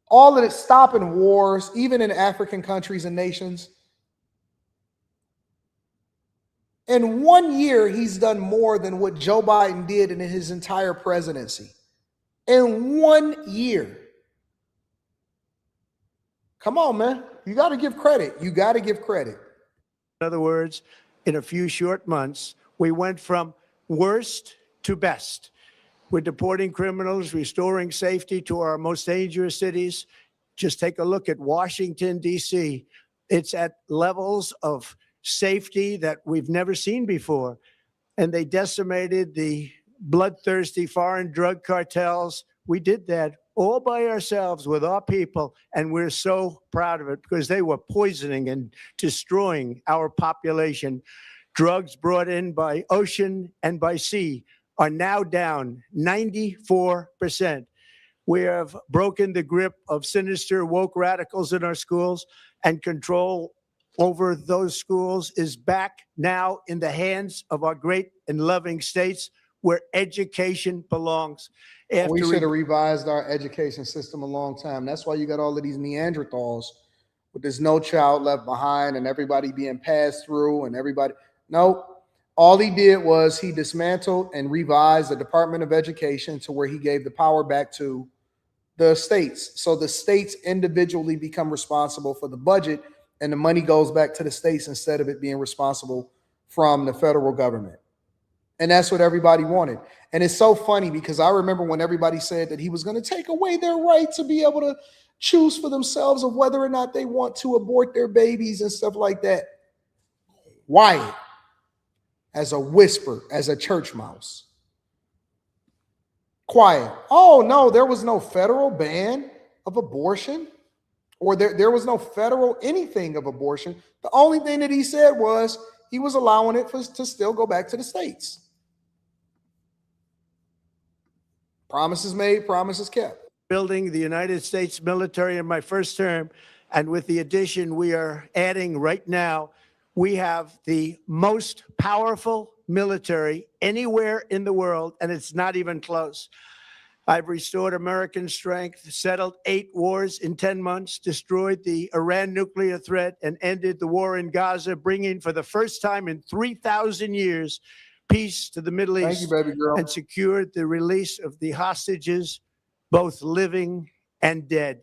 all of it, stopping wars, even in African countries and nations. In 1 year, he's done more than what Joe Biden did in his entire presidency. In 1 year. Come on, man. You got to give credit. You got to give credit. In other words, in a few short months, we went from worst to best. We're deporting criminals, restoring safety to our most dangerous cities. Just take a look at Washington, D.C. It's at levels of safety that we've never seen before. And they decimated the bloodthirsty foreign drug cartels. We did that all by ourselves with our people, and we're so proud of it because they were poisoning and destroying our population. Drugs brought in by ocean and by sea are now down 94%. We have broken the grip of sinister woke radicals in our schools, and control over those schools is back now in the hands of our great and loving states where education belongs. We should have revised our education system a long time. That's why you got all of these Neanderthals with this No Child Left Behind and everybody being passed through and everybody. No, all he did was he dismantled and revised the Department of Education to where he gave the power back to the states. So the states individually become responsible for the budget, and the money goes back to the states instead of it being responsible from the federal government. And that's what everybody wanted. And it's so funny because I remember when everybody said that he was going to take away their right to be able to choose for themselves of whether or not they want to abort their babies and stuff like that. Wyatt, as a whisper, as a church mouse. Quiet. Oh, no, there was no federal ban of abortion, or there was no federal anything of abortion. The only thing that he said was he was allowing it to still go back to the states. Promises made, promises kept. Building the United States military in my first term, and with the addition we are adding right now, we have the most powerful military anywhere in the world, and it's not even close. I've restored American strength, settled 8 wars in 10 months, destroyed the Iran nuclear threat, and ended the war in Gaza, bringing for the first time in 3,000 years peace to the Middle East. Thank you, baby girl. And secured the release of the hostages, both living and dead.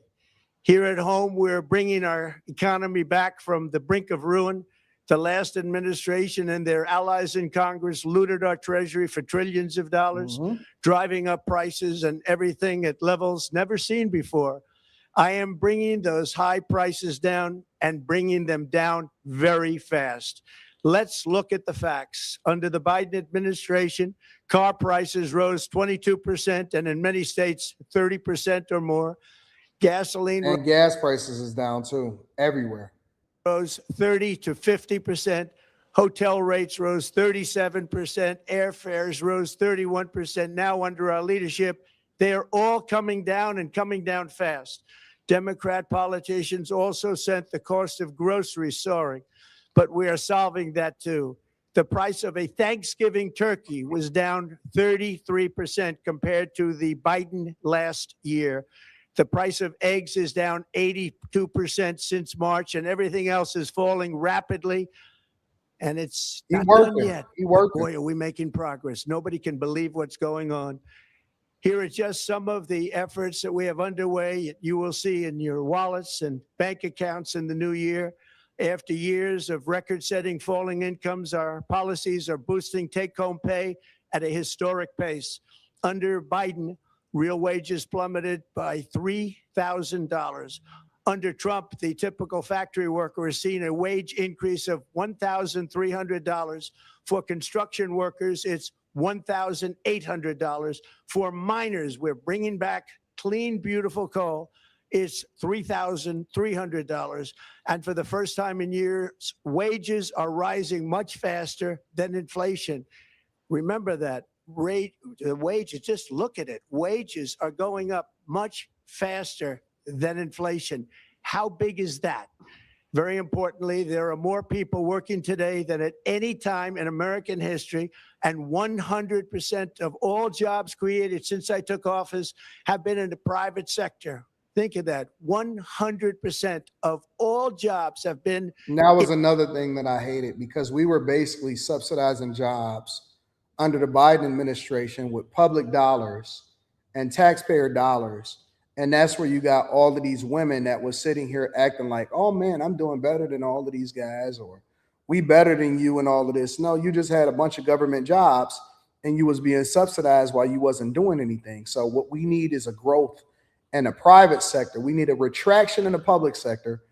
Here at home, we're bringing our economy back from the brink of ruin. The last administration and their allies in Congress looted our treasury for trillions of dollars, driving up prices and everything at levels never seen before. I am bringing those high prices down and bringing them down very fast. Let's look at the facts. Under the Biden administration, car prices rose 22%, and in many states, 30% or more. Gasoline and gas prices is down too, everywhere. Rose 30 to 50%. Hotel rates rose 37%. Airfares rose 31%. Now, under our leadership, they are all coming down and coming down fast. Democrat politicians also sent the cost of groceries soaring, but we are solving that too. The price of a Thanksgiving turkey was down 33% compared to the Biden last year. The price of eggs is down 82% since March, and everything else is falling rapidly. And it's not done yet. Boy, are we making progress. Nobody can believe what's going on. Here are just some of the efforts that we have underway. You will see in your wallets and bank accounts in the new year. After years of record-setting falling incomes, our policies are boosting take-home pay at a historic pace. Under Biden, real wages plummeted by $3,000. Under Trump, the typical factory worker is seeing a wage increase of $1,300. For construction workers, it's $1,800. For miners, we're bringing back clean, beautiful coal. It's $3,300. And for the first time in years, wages are rising much faster than inflation. Remember that. The wages, just look at it. Wages are going up much faster than inflation. How big is that? Very importantly, there are more people working today than at any time in American history, and 100% of all jobs created since I took office have been in the private sector. Think of that. 100% of all jobs have been. And that was another thing that I hated, because we were basically subsidizing jobs under the Biden administration with public dollars and taxpayer dollars. And that's where you got all of these women that was sitting here acting like, oh man, I'm doing better than all of these guys, or we better than you and all of this. No, you just had a bunch of government jobs and you was being subsidized while you wasn't doing anything. So what we need is a growth in the private sector. We need a retraction in the public sector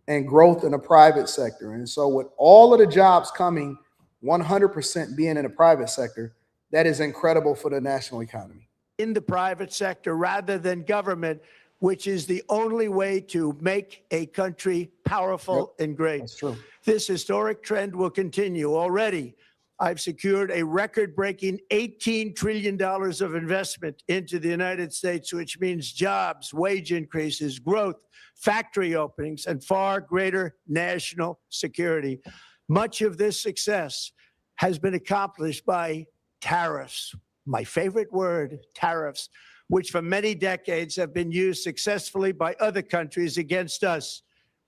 and growth in the private sector. And so with all of the jobs coming 100% being in the private sector, that is incredible for the national economy. In the private sector rather than government, which is the only way to make a country powerful and great. That's true. This historic trend will continue. Already, I've secured a record-breaking $18 trillion of investment into the United States, which means jobs, wage increases, growth, factory openings, and far greater national security. Much of this success has been accomplished by tariffs. My favorite word, tariffs, which for many decades have been used successfully by other countries against us,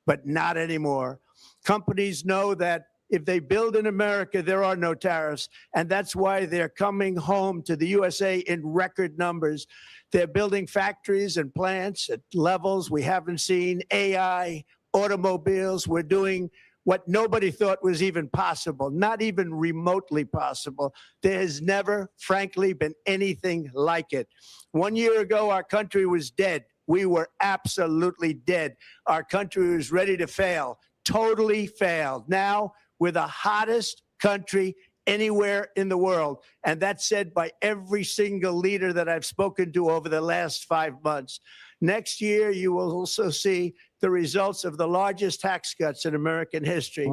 but not anymore. Companies know that if they build in America, there are no tariffs, and that's why they're coming home to the USA in record numbers. They're building factories and plants at levels we haven't seen, AI, automobiles. We're doing what nobody thought was even possible, not even remotely possible. There has never, frankly, been anything like it. 1 year ago, our country was dead. We were absolutely dead. Our country was ready to fail, totally failed. Now, we're the hottest country anywhere in the world. And that's said by every single leader that I've spoken to over the last 5 months. Next year, you will also see the results of the largest tax cuts in American history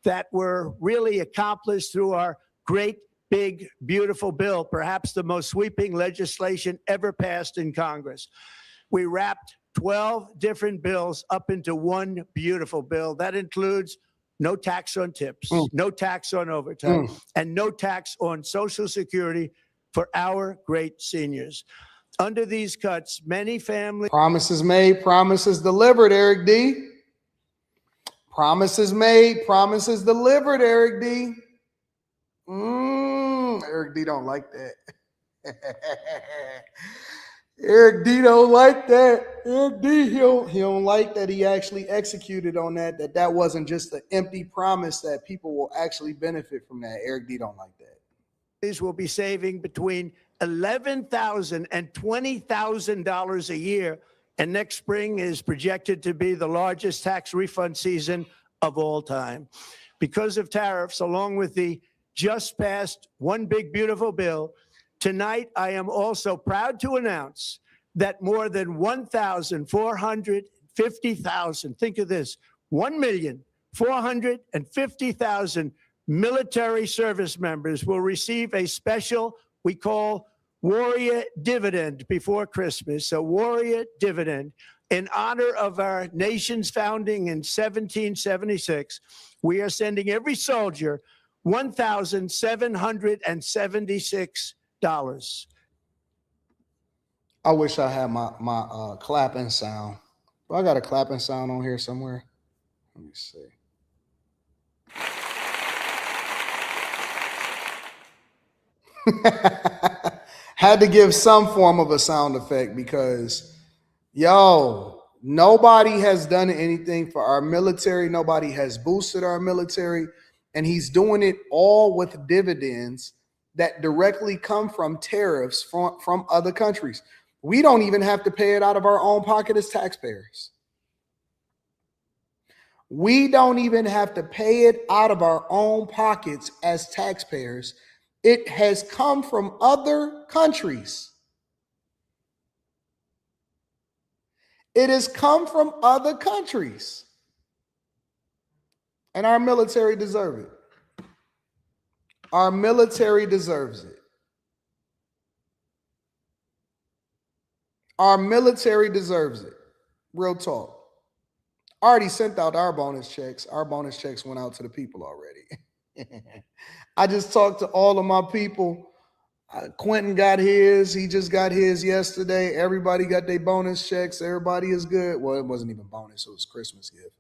that were really accomplished through our great, big, beautiful bill, perhaps the most sweeping legislation ever passed in Congress. We wrapped 12 different bills up into one beautiful bill. That includes no tax on tips, no tax on overtime, and no tax on Social Security for our great seniors. Under these cuts, many families... Promises made, promises delivered, Eric D. Promises made, promises delivered, Eric D. Eric D don't like that. Eric D don't like that. Eric D, he don't like that he actually executed on that. That wasn't just an empty promise, that people will actually benefit from that. Eric D don't like that. These will be saving between $11,000 and $20,000 a year. And next spring is projected to be the largest tax refund season of all time. Because of tariffs, along with the just passed One Big Beautiful Bill, tonight I am also proud to announce that more than 1,450,000, think of this, 1,450,000 military service members will receive a special, we call Warrior Dividend before Christmas, a Warrior Dividend. In honor of our nation's founding in 1776, we are sending every soldier $1,776. I wish I had my clapping sound. Well, I got a clapping sound on here somewhere. Let me see. Had to give some form of a sound effect because, yo, nobody has done anything for our military. Nobody has boosted our military. And he's doing it all with dividends that directly come from tariffs from other countries. We don't even have to pay it out of our own pocket as taxpayers. We don't even have to pay it out of our own pockets as taxpayers. It has come from other countries. It has come from other countries. And our military deserve it. Our military deserves it. Our military deserves it. Real talk. I already sent out our bonus checks. Our bonus checks went out to the people already. I just talked to all of my people. Quentin got his. He just got his yesterday. Everybody got their bonus checks. Everybody is good. Well, it wasn't even bonus. It was Christmas gift.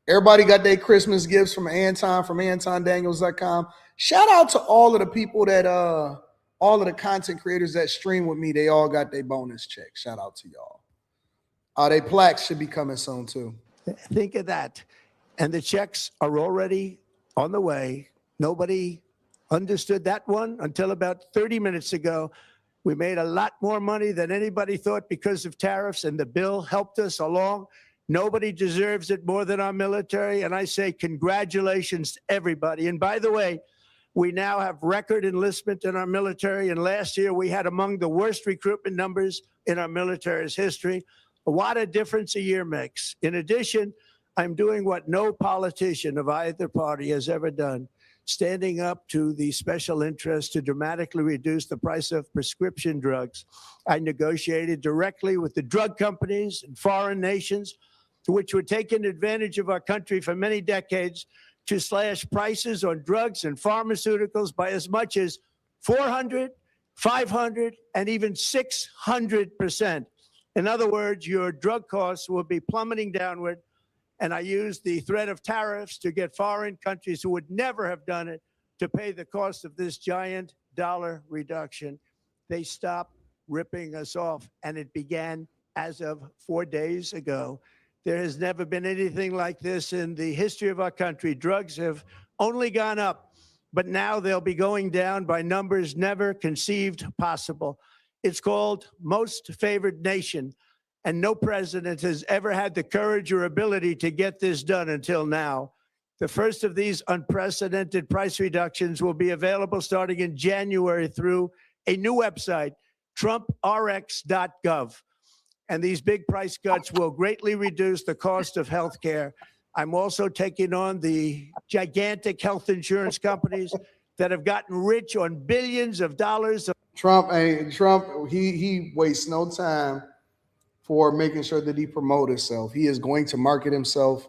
Everybody got their Christmas gifts from Anton, from AntonDaniels.com. Shout out to all of the people that, all of the content creators that stream with me. They all got their bonus checks. Shout out to y'all. They plaques should be coming soon too. Think of that. And the checks are already on the way. Nobody understood that one until about 30 minutes ago. We made a lot more money than anybody thought because of tariffs, and the bill helped us along. Nobody deserves it more than our military. And I say congratulations to everybody. And by the way, we now have record enlistment in our military. And last year we had among the worst recruitment numbers in our military's history. What a difference a year makes. In addition, I'm doing what no politician of either party has ever done, standing up to the special interests to dramatically reduce the price of prescription drugs. I negotiated directly with the drug companies and foreign nations, which were taking advantage of our country for many decades, to slash prices on drugs and pharmaceuticals by as much as 400, 500, and even 600%. In other words, your drug costs will be plummeting downward. And I used the threat of tariffs to get foreign countries who would never have done it to pay the cost of this giant dollar reduction. They stopped ripping us off, and it began as of 4 days ago. There has never been anything like this in the history of our country. Drugs have only gone up, but now they'll be going down by numbers never conceived possible. It's called most favored nation, and no president has ever had the courage or ability to get this done until now. The first of these unprecedented price reductions will be available starting in January through a new website, TrumpRx.gov. And these big price cuts will greatly reduce the cost of health care. I'm also taking on the gigantic health insurance companies that have gotten rich on billions of dollars. Trump, he wastes no time for making sure that he promote himself. He is going to market himself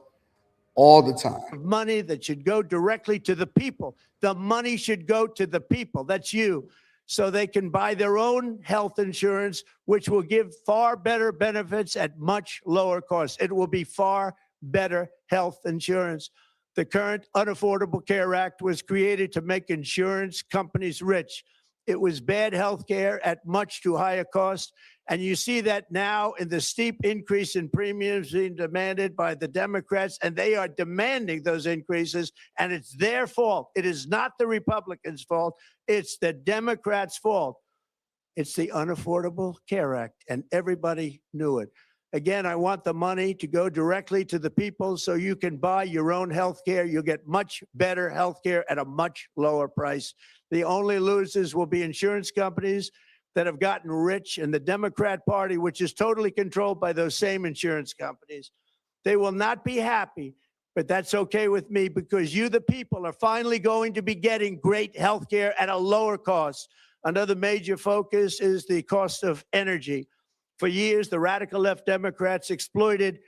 all the time. Money that should go directly to the people. The money should go to the people. That's you. So they can buy their own health insurance, which will give far better benefits at much lower cost. It will be far better health insurance. The current Unaffordable Care Act was created to make insurance companies rich. It was bad health care at much too high a cost. And you see that now in the steep increase in premiums being demanded by the Democrats, and they are demanding those increases, and it's their fault. It is not the Republicans' fault. It's the Democrats' fault. It's the Unaffordable Care Act, and everybody knew it. Again, I want the money to go directly to the people so you can buy your own health care. You'll get much better health care at a much lower price. The only losers will be insurance companies that have gotten rich, and the Democrat Party, which is totally controlled by those same insurance companies. They will not be happy, but that's okay with me, because you, the people, are finally going to be getting great health care at a lower cost. Another major focus is the cost of energy. For years, the radical left Democrats exploited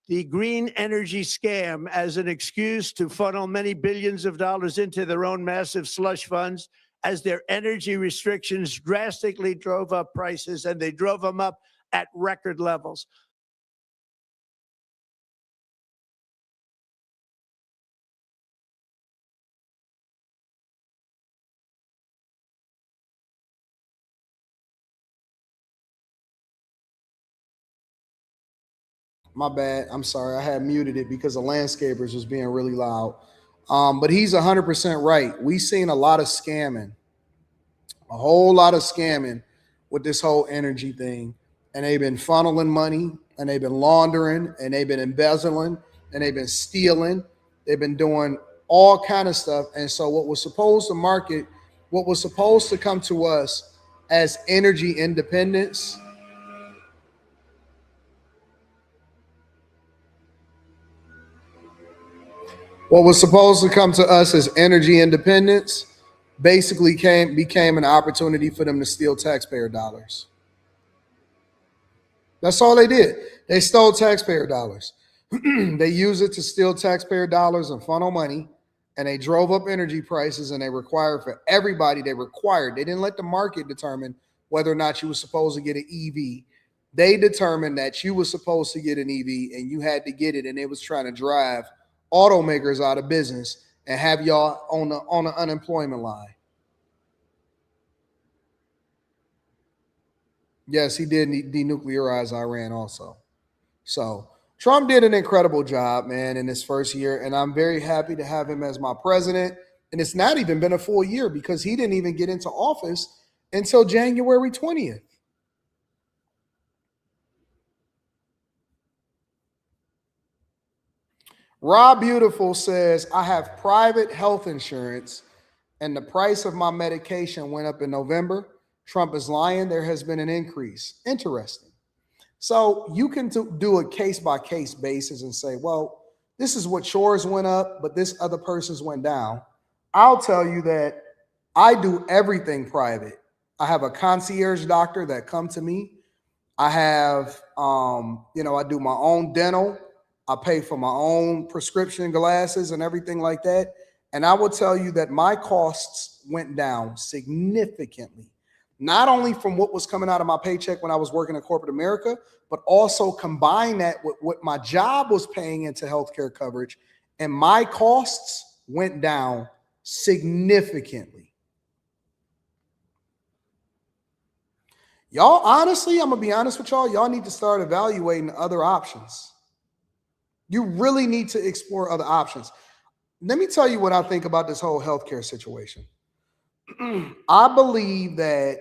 the green energy scam as an excuse to funnel many billions of dollars into their own massive slush funds, as their energy restrictions drastically drove up prices, and they drove them up at record levels. My bad. I'm sorry. I had muted it because the landscapers was being really loud. But he's 100% right. We've seen a lot of scamming, a whole lot of scamming with this whole energy thing. And they've been funneling money, and they've been laundering, and they've been embezzling, and they've been stealing. They've been doing all kind of stuff. And so what was supposed to come to us as energy independence, basically became an opportunity for them to steal taxpayer dollars. That's all they did. They stole taxpayer dollars. They used it to steal taxpayer dollars and funnel money, and they drove up energy prices, and they required for everybody, they didn't let the market determine whether or not you were supposed to get an EV. They determined that you were supposed to get an EV and you had to get it, and it was trying to drive automakers out of business and have y'all on the unemployment line. Yes, he did denuclearize Iran also. So Trump did an incredible job, man, in his first year, and I'm very happy to have him as my president. And it's not even been a full year because he didn't even get into office until January 20th. Rob Beautiful says, I have private health insurance and the price of my medication went up in November. Trump is lying. There has been an increase. Interesting. So you can do a case-by-case basis and say, well, this is what yours went up, but this other person's went down. I'll tell you that I do everything private. I have a concierge doctor that come to me. I have, I do my own dental. I pay for my own prescription glasses and everything like that. And I will tell you that my costs went down significantly. Not only from what was coming out of my paycheck when I was working in corporate America, but also combine that with what my job was paying into healthcare coverage, and my costs went down significantly. Y'all, honestly, I'm going to be honest with y'all need to start evaluating other options. You really need to explore other options. Let me tell you what I think about this whole healthcare situation. I believe that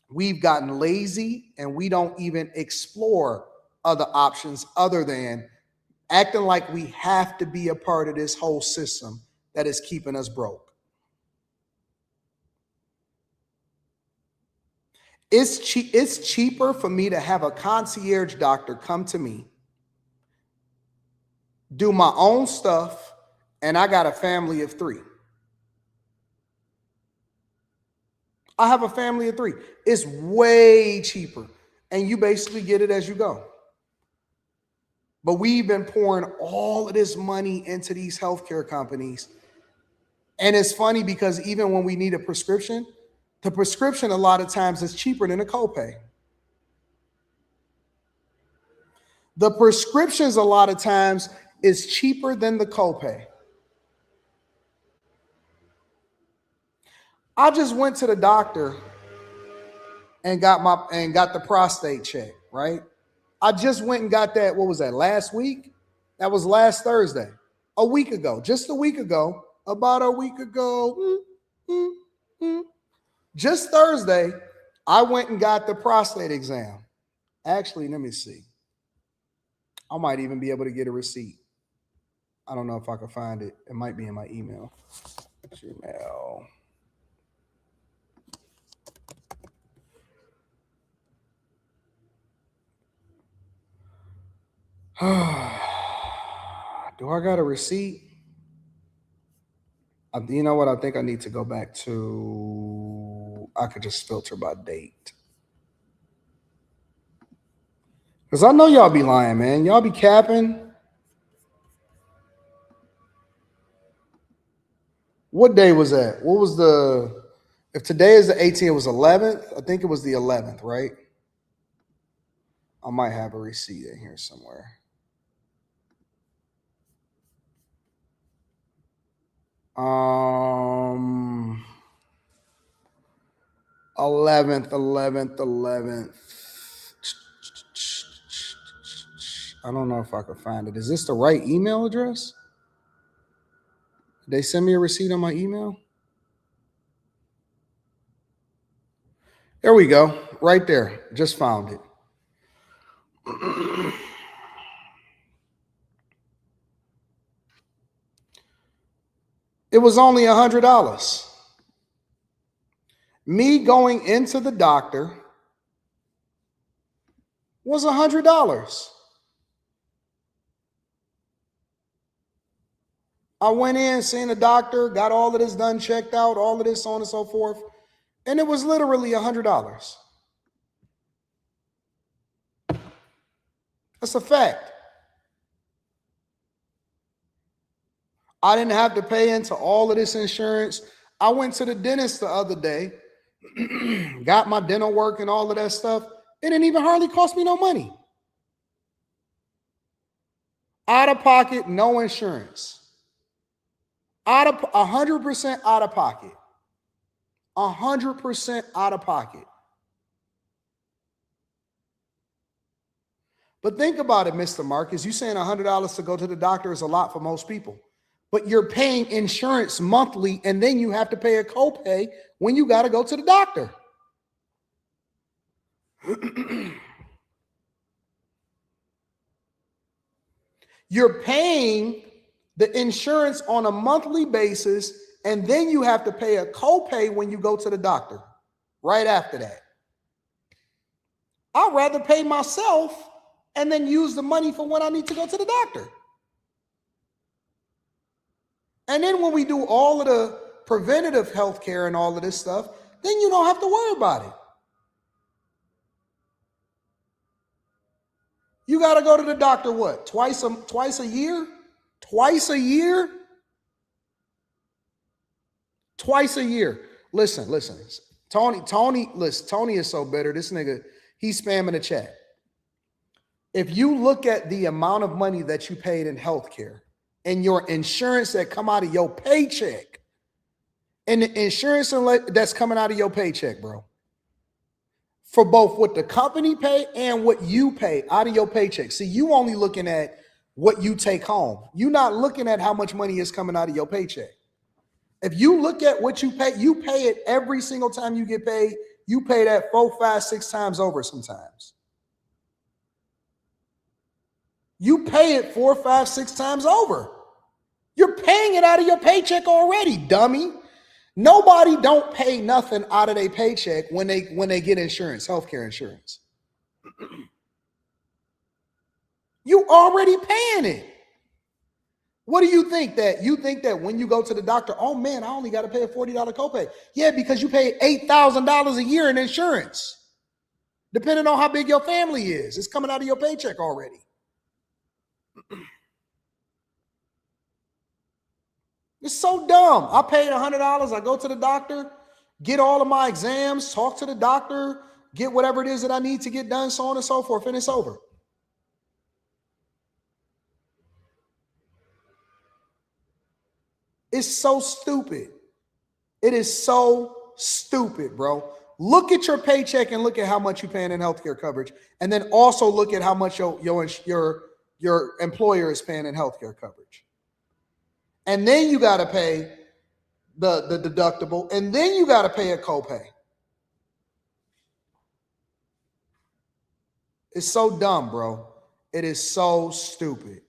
we've gotten lazy and we don't even explore other options other than acting like we have to be a part of this whole system that is keeping us broke. It's cheaper for me to have a concierge doctor come to me, do my own stuff, and I got a family of 3. I have a family of 3. It's way cheaper. And you basically get it as you go. But we've been pouring all of this money into these healthcare companies. And it's funny because even when we need a prescription, the prescription a lot of times is cheaper than a copay. The prescriptions a lot of times is cheaper than the copay. I just went to the doctor and got the prostate check, right? I just went and got that. What was that, last week? That was last Thursday. A week ago, just a week ago, about a week ago. Just Thursday, I went and got the prostate exam. Actually, let me see. I might even be able to get a receipt. I don't know if I can find it. It might be in my email. Gmail. Do I got a receipt? You know what? I think I need to go back to, I could just filter by date. Because I know y'all be lying, man. Y'all be capping. What day was that? What was if today is the 18th, it was 11th. I think it was the 11th, right? I might have a receipt in here somewhere. Um, 11th. I don't know if I could find it. Is this the right email address? Did they send me a receipt on my email? There we go. Right there. Just found it. it was only $100. Me going into the doctor was $100. I went in, seen the doctor, got all of this done, checked out, all of this, so on and so forth, and it was literally $100. That's a fact. I didn't have to pay into all of this insurance. I went to the dentist the other day, got my dental work and all of that stuff. It didn't even hardly cost me no money. Out of pocket, no insurance. 100% out of pocket. 100% out of pocket. But think about it, Mr. Marcus. You saying $100 to go to the doctor is a lot for most people. But you're paying insurance monthly, and then you have to pay a copay when you got to go to the doctor. You're paying the insurance on a monthly basis, and then you have to pay a copay when you go to the doctor right after that. I'd rather pay myself and then use the money for when I need to go to the doctor. And then when we do all of the preventative health care and all of this stuff, then you don't have to worry about it. You got to go to the doctor, what, twice a year? Twice a year? Twice a year. Listen. Tony is so bitter. This nigga, he's spamming the chat. If you look at the amount of money that you paid in healthcare and your insurance that come out of your paycheck and the insurance that's coming out of your paycheck, bro, for both what the company pay and what you pay out of your paycheck. See, you only looking at what you take home. You're not looking at how much money is coming out of your paycheck. If you look at what you pay it every single time you get paid. You pay that 4, 5, 6 times over sometimes. You pay it 4, 5, 6 times over. You're paying it out of your paycheck already, dummy. Nobody don't pay nothing out of their paycheck when they get insurance, healthcare insurance. You already paying it. What do you think that? You think that when you go to the doctor, oh man, I only got to pay a $40 copay. Yeah, because you pay $8,000 a year in insurance. Depending on how big your family is. It's coming out of your paycheck already. It's so dumb. I paid $100. I go to the doctor, get all of my exams, talk to the doctor, get whatever it is that I need to get done, so on and so forth, and it's over. It's so stupid. It is so stupid, bro. Look at your paycheck and look at how much you're paying in healthcare coverage, and then also look at how much your employer is paying in healthcare coverage. And then you got to pay the deductible, and then you got to pay a copay. It's so dumb, bro. It is so stupid.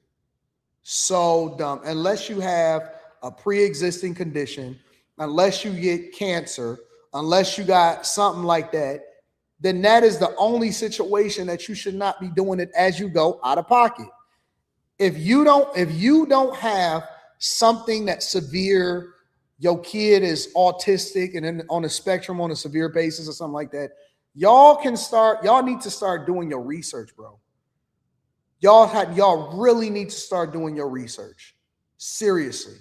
So dumb. Unless you have a pre-existing condition, unless you get cancer, unless you got something like that, then that is the only situation that you should not be doing it as you go out of pocket. If you don't have something that's severe, your kid is autistic and then on a spectrum on a severe basis or something like that, y'all need to start doing your research, bro. Y'all really need to start doing your research. Seriously.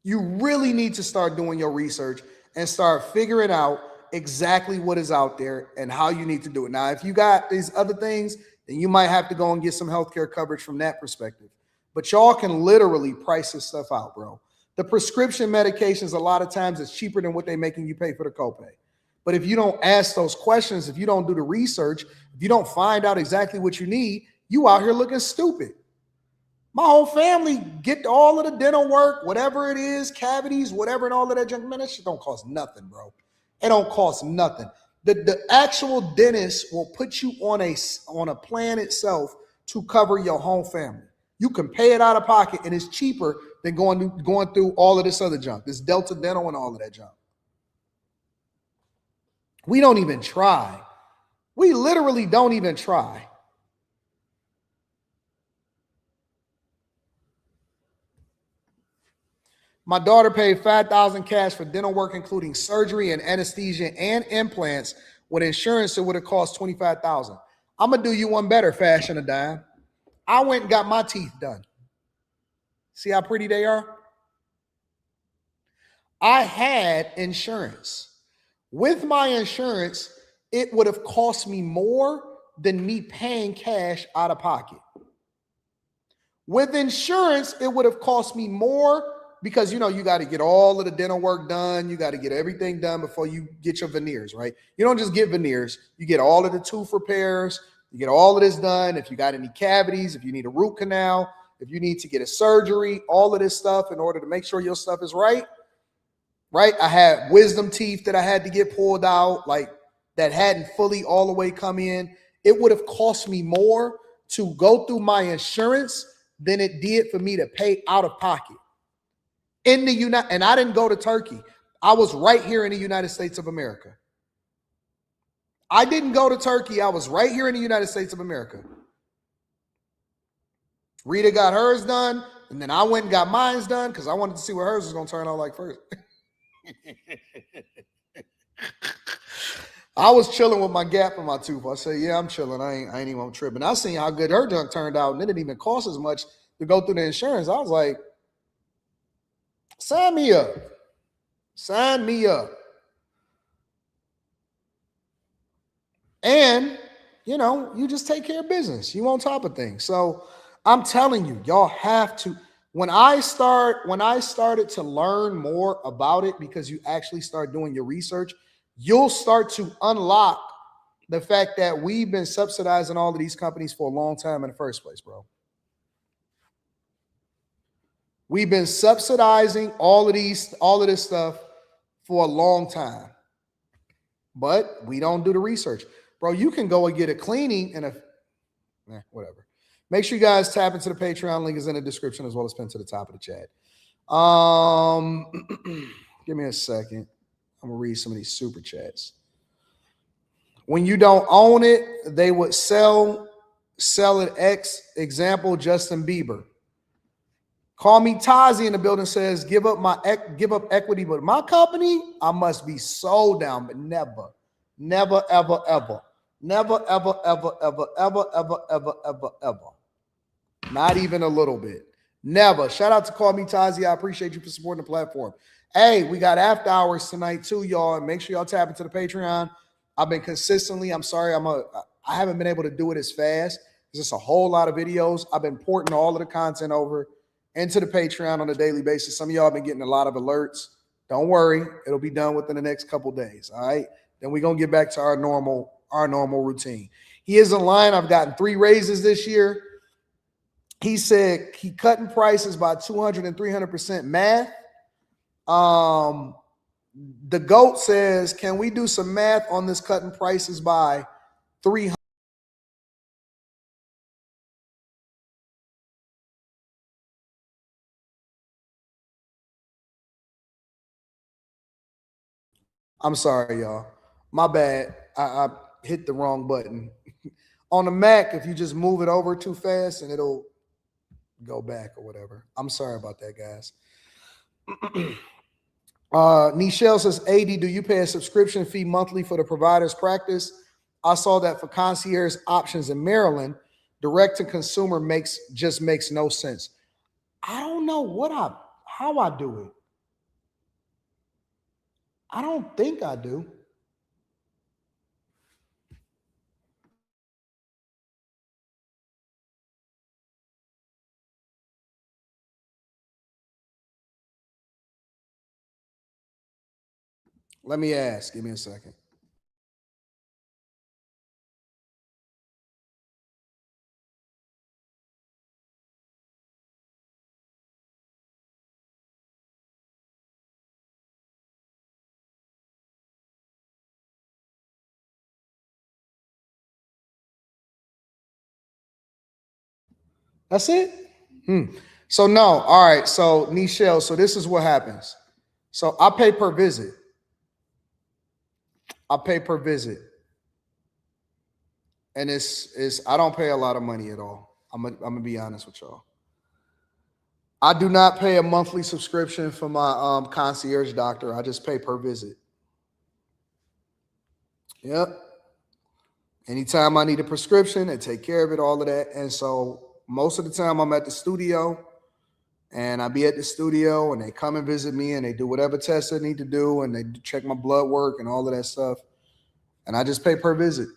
You really need to start doing your research and start figuring out exactly what is out there and how you need to do it. Now, if you got these other things, then you might have to go and get some healthcare coverage from that perspective. But y'all can literally price this stuff out, bro. The prescription medications, a lot of times, is cheaper than what they're making you pay for the copay. But if you don't ask those questions, if you don't do the research, if you don't find out exactly what you need, you out here looking stupid. My whole family get all of the dental work, whatever it is, cavities, whatever, and all of that junk. Man, that shit don't cost nothing, bro. It don't cost nothing. The actual dentist will put you on a plan itself to cover your home family. You can pay it out of pocket, and it's cheaper than going through all of this other junk, this Delta Dental and all of that junk. We don't even try. We literally don't even try. My daughter paid $5,000 cash for dental work, including surgery and anesthesia and implants. With insurance, it would have cost $25,000. I'm gonna do you one better, Fashion a Dime. I went and got my teeth done. See how pretty they are? I had insurance. With my insurance, it would have cost me more than me paying cash out of pocket. With insurance, it would have cost me more because, you got to get all of the dental work done. You got to get everything done before you get your veneers, right? You don't just get veneers. You get all of the tooth repairs. You get all of this done. If you got any cavities, if you need a root canal, if you need to get a surgery, all of this stuff in order to make sure your stuff is right. I had wisdom teeth that I had to get pulled out, like that hadn't fully all the way come in. It would have cost me more to go through my insurance than it did for me to pay out of pocket. And I didn't go to Turkey. I was right here in the United States of America. I didn't go to Turkey. I was right here in the United States of America. Rita got hers done, and then I went and got mine done because I wanted to see what hers was going to turn out like first. I was chilling with my gap in my tooth. I said, yeah, I'm chilling. I ain't even tripping. I seen how good her junk turned out, and it didn't even cost as much to go through the insurance. I was like, sign me up. Sign me up. And, you just take care of business. You on top of things. So I'm telling you, y'all have to. When I started to learn more about it, because you actually start doing your research, you'll start to unlock the fact that we've been subsidizing all of these companies for a long time in the first place, bro. We've been subsidizing all of this stuff for a long time, but we don't do the research, bro. You can go and get a cleaning and whatever. Make sure you guys tap into the Patreon. Link is in the description as well as pinned to the top of the chat. Give me a second. I'm gonna read some of these super chats. When you don't own it, they would sell it X. Example, Justin Bieber. Call me Tazi in the building says, give up equity, but my company, I must be so down, but never, ever, ever. Never, ever, ever, ever, ever, ever, ever, ever, ever. Not even a little bit. Never. Shout out to Call Me Tazi. I appreciate you for supporting the platform. Hey, we got after hours tonight too, y'all. Make sure y'all tap into the Patreon. I've been consistently, I'm sorry, I haven't been able to do it as fast. There's just a whole lot of videos. I've been porting all of the content over into the Patreon on a daily basis. Some of y'all have been getting a lot of alerts. Don't worry. It'll be done within the next couple days. All right. Then we're going to get back to our normal routine. He is in line. I've gotten 3 raises this year. He said he cutting prices by 200 and 300% math. The GOAT says, can we do some math on this cutting prices by 300? I'm sorry, y'all. My bad. I hit the wrong button. On the Mac, if you just move it over too fast and it'll go back or whatever. I'm sorry about that, guys. Nichelle says, AD, do you pay a subscription fee monthly for the provider's practice? I saw that for concierge options in Maryland. Direct to consumer makes no sense. I don't know how I do it. I don't think I do. Let me ask. Give me a second. That's it? So no, all right. So Nichelle, so this is what happens. So I pay per visit. And it's I don't pay a lot of money at all. I'm gonna be honest with y'all. I do not pay a monthly subscription for my concierge doctor. I just pay per visit. Yep. Anytime I need a prescription, they take care of it, all of that. And so most of the time I'm at the studio, and I be at the studio, and they come and visit me, and they do whatever tests they need to do, and they check my blood work and all of that stuff. And I just pay per visit.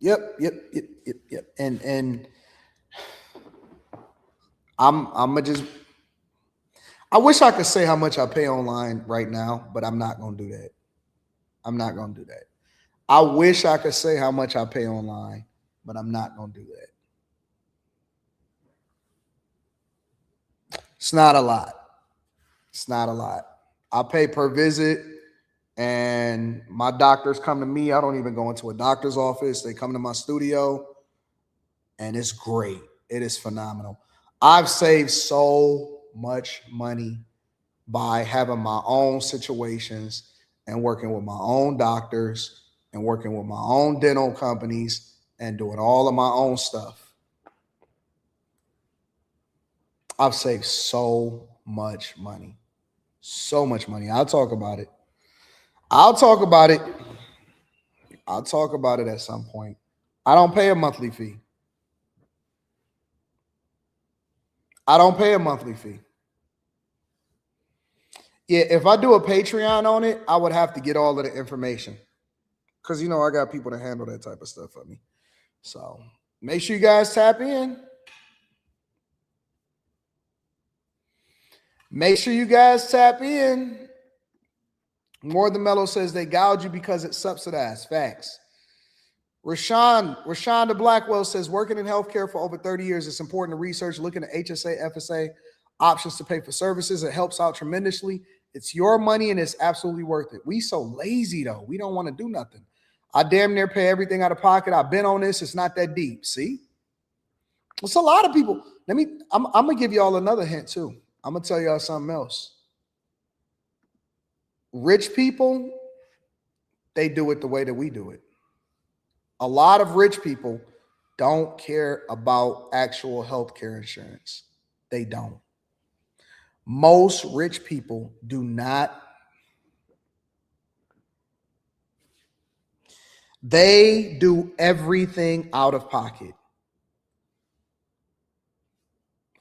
Yep. And I wish I could say how much I pay online right now, but I'm not gonna do that. I wish I could say how much I pay online, but I'm not gonna do that. It's not a lot. I pay per visit, and my doctors come to me. I don't even go into a doctor's office. They come to my studio, and it's great. It is phenomenal. I've saved so much money by having my own situations and working with my own doctors and working with my own dental companies and doing all of my own stuff. I've saved so much money. I'll talk about it at some point. I don't pay a monthly fee. Yeah, if I do a Patreon on it, I would have to get all of the information. Because, I got people to handle that type of stuff for me. So make sure you guys tap in. More Than Mellow says they gouge you because it's subsidized. Facts. Rashonda Blackwell says, working in healthcare for over 30 years, it's important to research, looking at HSA, FSA, options to pay for services. It helps out tremendously. It's your money and it's absolutely worth it. We so lazy though. We don't want to do nothing. I damn near pay everything out of pocket. I've been on this. It's not that deep. See? It's a lot of people. I'm going to give y'all another hint too. I'm going to tell y'all something else. Rich people, they do it the way that we do it. A lot of rich people don't care about actual healthcare insurance. They don't. Most rich people do not. They do everything out of pocket.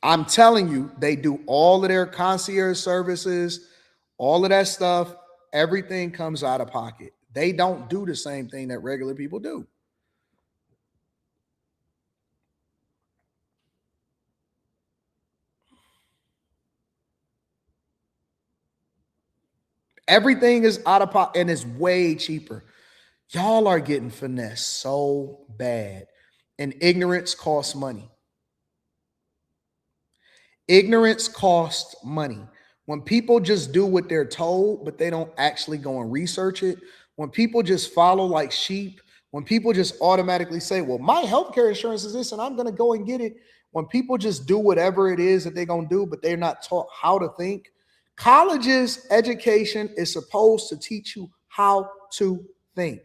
I'm telling you, they do all of their concierge services, all of that stuff. Everything comes out of pocket. They don't do the same thing that regular people do. Everything is out of pocket and it's way cheaper. Y'all are getting finessed so bad. And ignorance costs money. Ignorance costs money. When people just do what they're told, but they don't actually go and research it, when people just follow like sheep, when people just automatically say, well, my healthcare insurance is this and I'm going to go and get it. When people just do whatever it is that they're going to do, but they're not taught how to think. College's education is supposed to teach you how to think.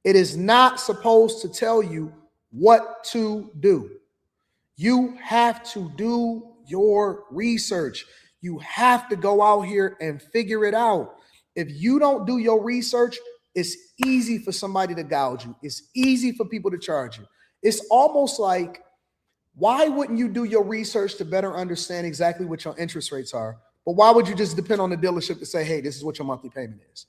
It is not supposed to tell you what to do. You have to do your research. You have to go out here and figure it out. If you don't do your research, it's easy for somebody to gouge you. It's easy for people to charge you. It's almost like, why wouldn't you do your research to better understand exactly what your interest rates are? But why would you just depend on the dealership to say, hey, this is what your monthly payment is?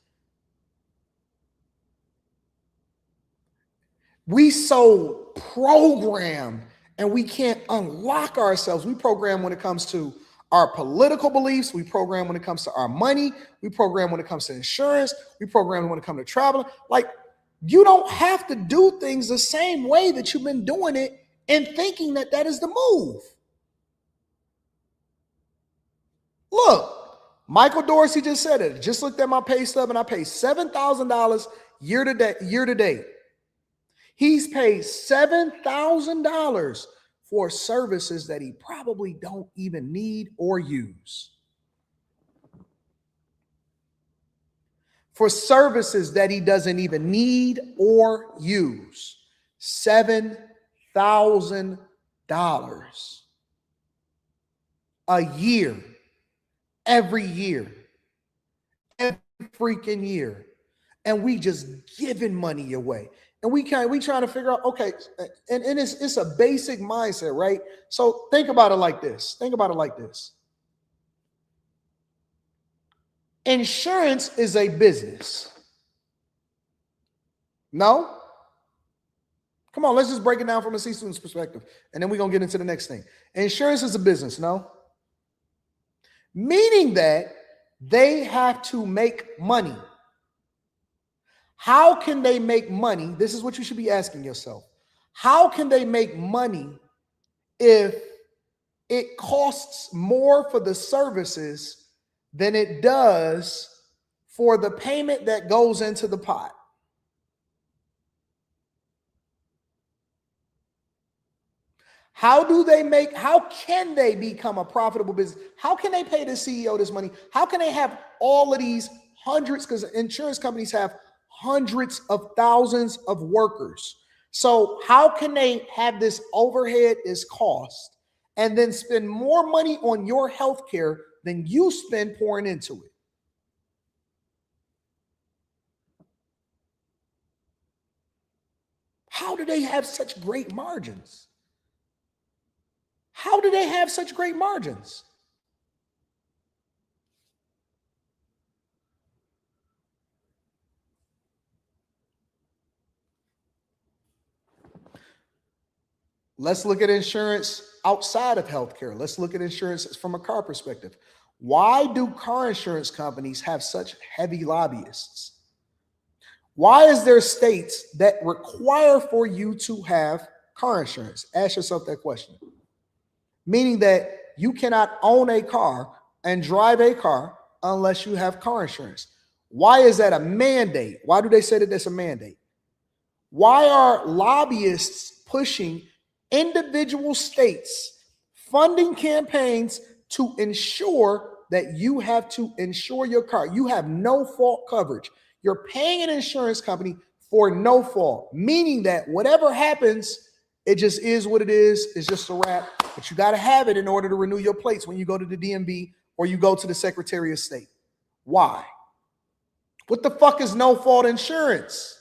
We so programmed and we can't unlock ourselves. We program when it comes to our political beliefs. We program when it comes to our money. We program when it comes to insurance. We program when it comes to traveling. Like, you don't have to do things the same way that you've been doing it and thinking that that is the move. Look, Michael Dorsey just said it. Just looked at my pay stub and I paid $7,000 year to date. He's paid $7,000 for services that he probably don't even need or use. For services that he doesn't even need or use. $7,000 a year, every year, every freaking year. And we just giving money away. And we trying to figure out, okay, and it's a basic mindset, right? So think about it like this. Think about it like this. Insurance is a business. No? Come on, let's just break it down from a C-student's perspective. And then we're going to get into the next thing. Insurance is a business, no? Meaning that they have to make money. How can they make money? This is what you should be asking yourself. How can they make money if it costs more for the services than it does for the payment that goes into the pot? How can they become a profitable business? How can they pay the CEO this money? How can they have all of these hundreds, because insurance companies have hundreds of thousands of workers. So how can they have this overhead, this cost, and then spend more money on your health care than you spend pouring into it? How do they have such great margins? How do they have such great margins? Let's look at insurance outside of healthcare. Let's look at insurance from a car perspective. Why do car insurance companies have such heavy lobbyists? Why is there states that require for you to have car insurance? Ask yourself that question. Meaning that you cannot own a car and drive a car unless you have car insurance. Why is that a mandate? Why do they say that that's a mandate? Why are lobbyists pushing individual states funding campaigns to ensure that you have to insure your car? You have no fault coverage. You're paying an insurance company for no fault, meaning that whatever happens, it just is what it is. It's just a wrap. But you got to have it in order to renew your plates when you go to the DMV or you go to the Secretary of State. Why? What the fuck is no fault insurance?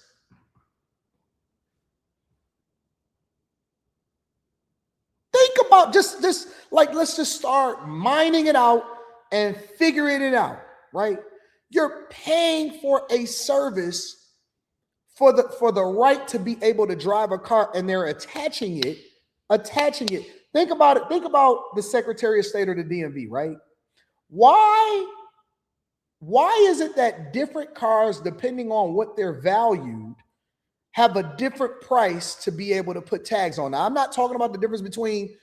Think about just like, let's just start mining it out and figuring it out, right? You're paying for a service for the right to be able to drive a car, and they're attaching it. Think about it. Think about the Secretary of State or the DMV, right? Why is it that different cars, depending on what they're valued, have a different price to be able to put tags on? Now, I'm not talking about the difference between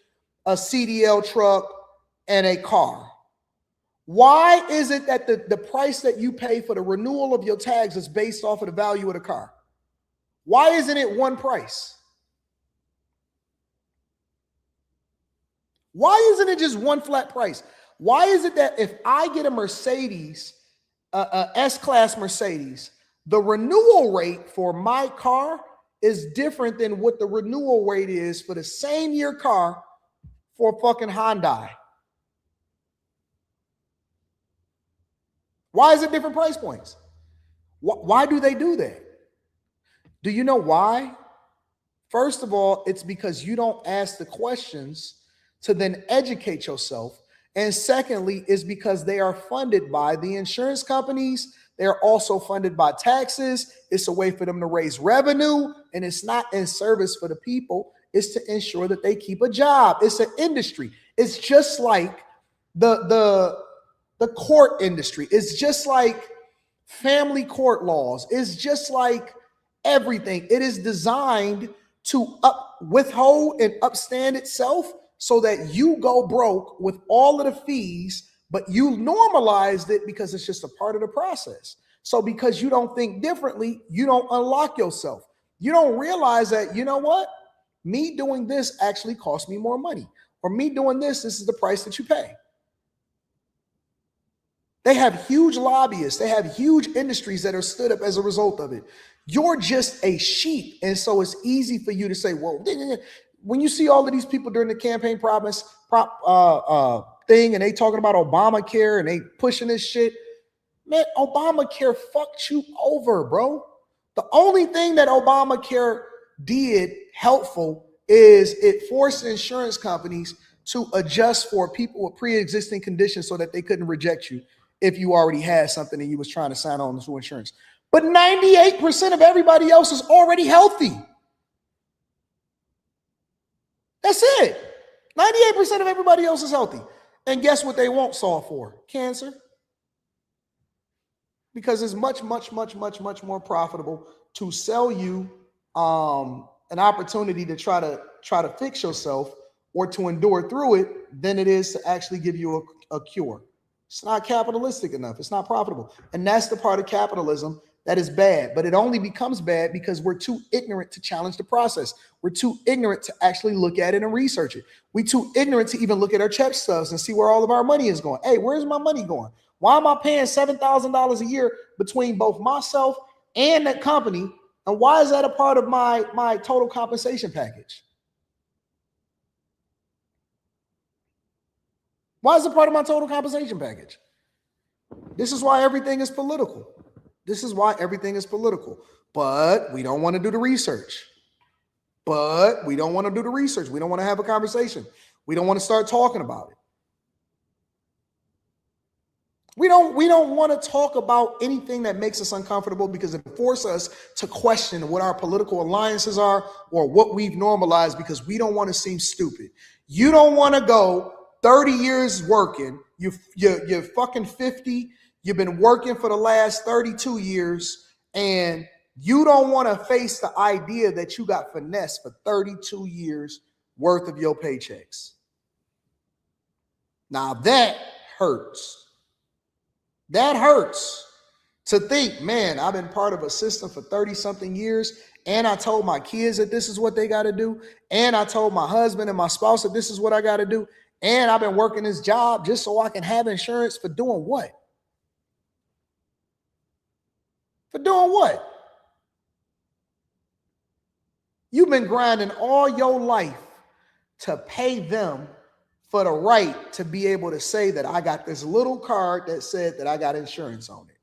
a CDL truck and a car. Why is it that the price that you pay for the renewal of your tags is based off of the value of the car? Why isn't it one price? Why isn't it just one flat price? Why is it that if I get a Mercedes, a S-Class Mercedes, the renewal rate for my car is different than what the renewal rate is for the same year car for a fucking Hyundai? Why is it different price points? Why do they do that? Do you know why? First of all, it's because you don't ask the questions to then educate yourself. And secondly, is because they are funded by the insurance companies. They're also funded by taxes. It's a way for them to raise revenue, and it's not in service for the people. It's to ensure that they keep a job. It's an industry. It's just like the court industry. It's just like family court laws. It's just like everything. It is designed to withhold and upstand itself so that you go broke with all of the fees, but you normalized it because it's just a part of the process. So because you don't think differently, you don't unlock yourself. You don't realize that, you know what? Me doing this actually costs me more money. Or me doing this is the price that you pay. They have huge lobbyists. They have huge industries that are stood up as a result of it. You're just a sheep. And so it's easy for you to say, well, when you see all of these people during the campaign thing and they talking about Obamacare and they pushing this shit, man, Obamacare fucked you over, bro. The only thing that Obamacare did helpful is it forced insurance companies to adjust for people with pre-existing conditions so that they couldn't reject you if you already had something and you was trying to sign on to insurance. But 98% of everybody else is already healthy. That's it. 98% of everybody else is healthy. And guess what they won't solve for? Cancer. Because it's much more profitable to sell you an opportunity to try to fix yourself or to endure through it than it is to actually give you a cure. It's not capitalistic enough. It's not profitable. And that's the part of capitalism that is bad. But it only becomes bad because we're too ignorant to challenge the process. We're too ignorant to actually look at it and research it. We're too ignorant to even look at our check stubs and see where all of our money is going. Hey, where's my money going? Why am I paying $7,000 a year between both myself and that company? And why is that a part of my total compensation package? Why is it part of my total compensation package? This is why everything is political. This is why everything is political. But we don't want to do the research. We don't want to have a conversation. We don't want to start talking about it. We don't want to talk about anything that makes us uncomfortable because it forces us to question what our political alliances are or what we've normalized because we don't want to seem stupid. You don't want to go 30 years working. You're fucking 50. You've been working for the last 32 years and you don't want to face the idea that you got finessed for 32 years worth of your paychecks. Now that hurts. That hurts to think, man, I've been part of a system for 30 something years. And I told my kids that this is what they got to do. And I told my husband and my spouse that this is what I got to do. And I've been working this job just so I can have insurance for doing what? For doing what? You've been grinding all your life to pay them for the right to be able to say that I got this little card that said that I got insurance on it.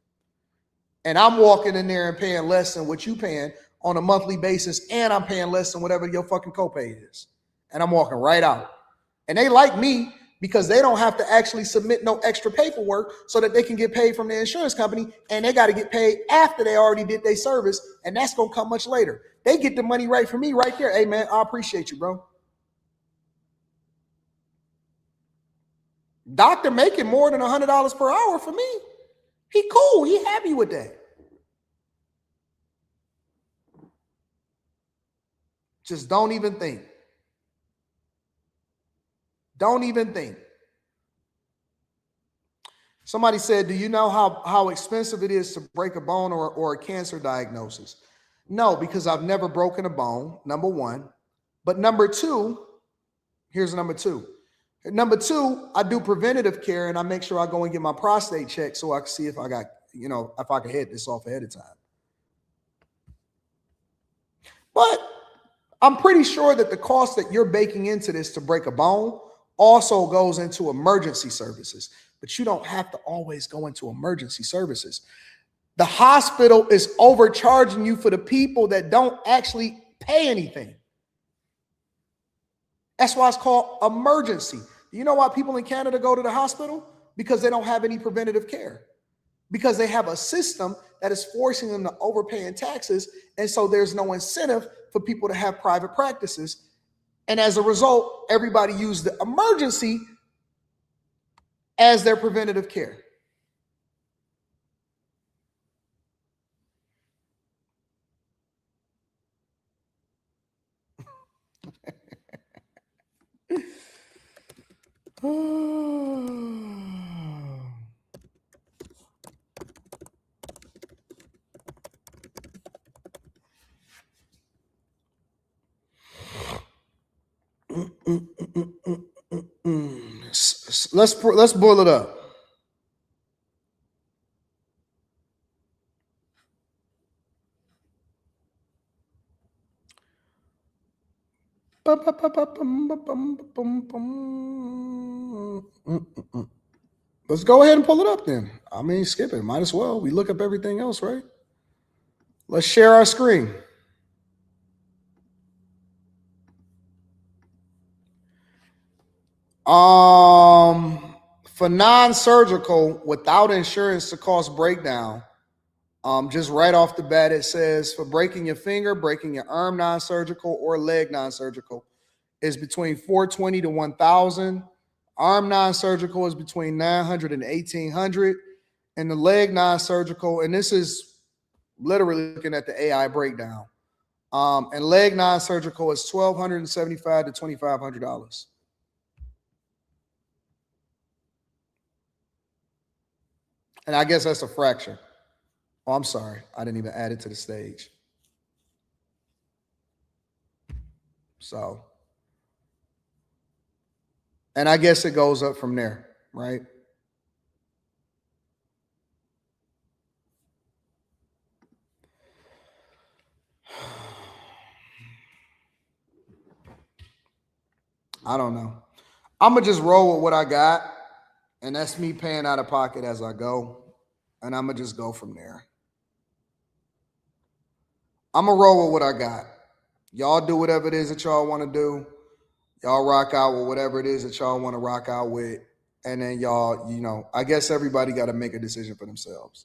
And I'm walking in there and paying less than what you paying on a monthly basis. And I'm paying less than whatever your fucking copay is. And I'm walking right out. And they like me because they don't have to actually submit no extra paperwork so that they can get paid from the insurance company. And they got to get paid after they already did their service. And that's going to come much later. They get the money right for me right there. Hey, man, I appreciate you, bro. Doctor making more than $100 per hour for me. He cool. He happy with that. Just don't even think. Don't even think. Somebody said, do you know how expensive it is to break a bone or a cancer diagnosis? No, because I've never broken a bone, number one. But number two, here's number two. Number two, I do preventative care and I make sure I go and get my prostate checked so I can see if I got, if I can head this off ahead of time. But I'm pretty sure that the cost that you're baking into this to break a bone also goes into emergency services. But you don't have to always go into emergency services. The hospital is overcharging you for the people that don't actually pay anything. That's why it's called emergency. You know why people in Canada go to the hospital? Because they don't have any preventative care. Because they have a system that is forcing them to overpay in taxes. And so there's no incentive for people to have private practices. And as a result, everybody used the emergency as their preventative care. Let's boil it up. Let's go ahead and pull it up then. I mean, skip it. Might as well. We look up everything else, right? Let's share our screen. For non-surgical, without insurance to cost breakdown, just right off the bat, it says for breaking your finger, breaking your arm non-surgical, or leg non-surgical is between $420 to $1,000. Arm non-surgical is between $900 and $1,800. And the leg non-surgical, and this is literally looking at the AI breakdown. And leg non-surgical is $1,275 to $2,500. And I guess that's a fraction. Oh, I'm sorry. I didn't even add it to the stage. So, and I guess it goes up from there, right? I don't know. I'm going to just roll with what I got. And that's me paying out of pocket as I go. And I'm going to just go from there. I'm going to roll with what I got. Y'all do whatever it is that y'all want to do. Y'all rock out with whatever it is that y'all want to rock out with. And then y'all, you know, I guess everybody got to make a decision for themselves.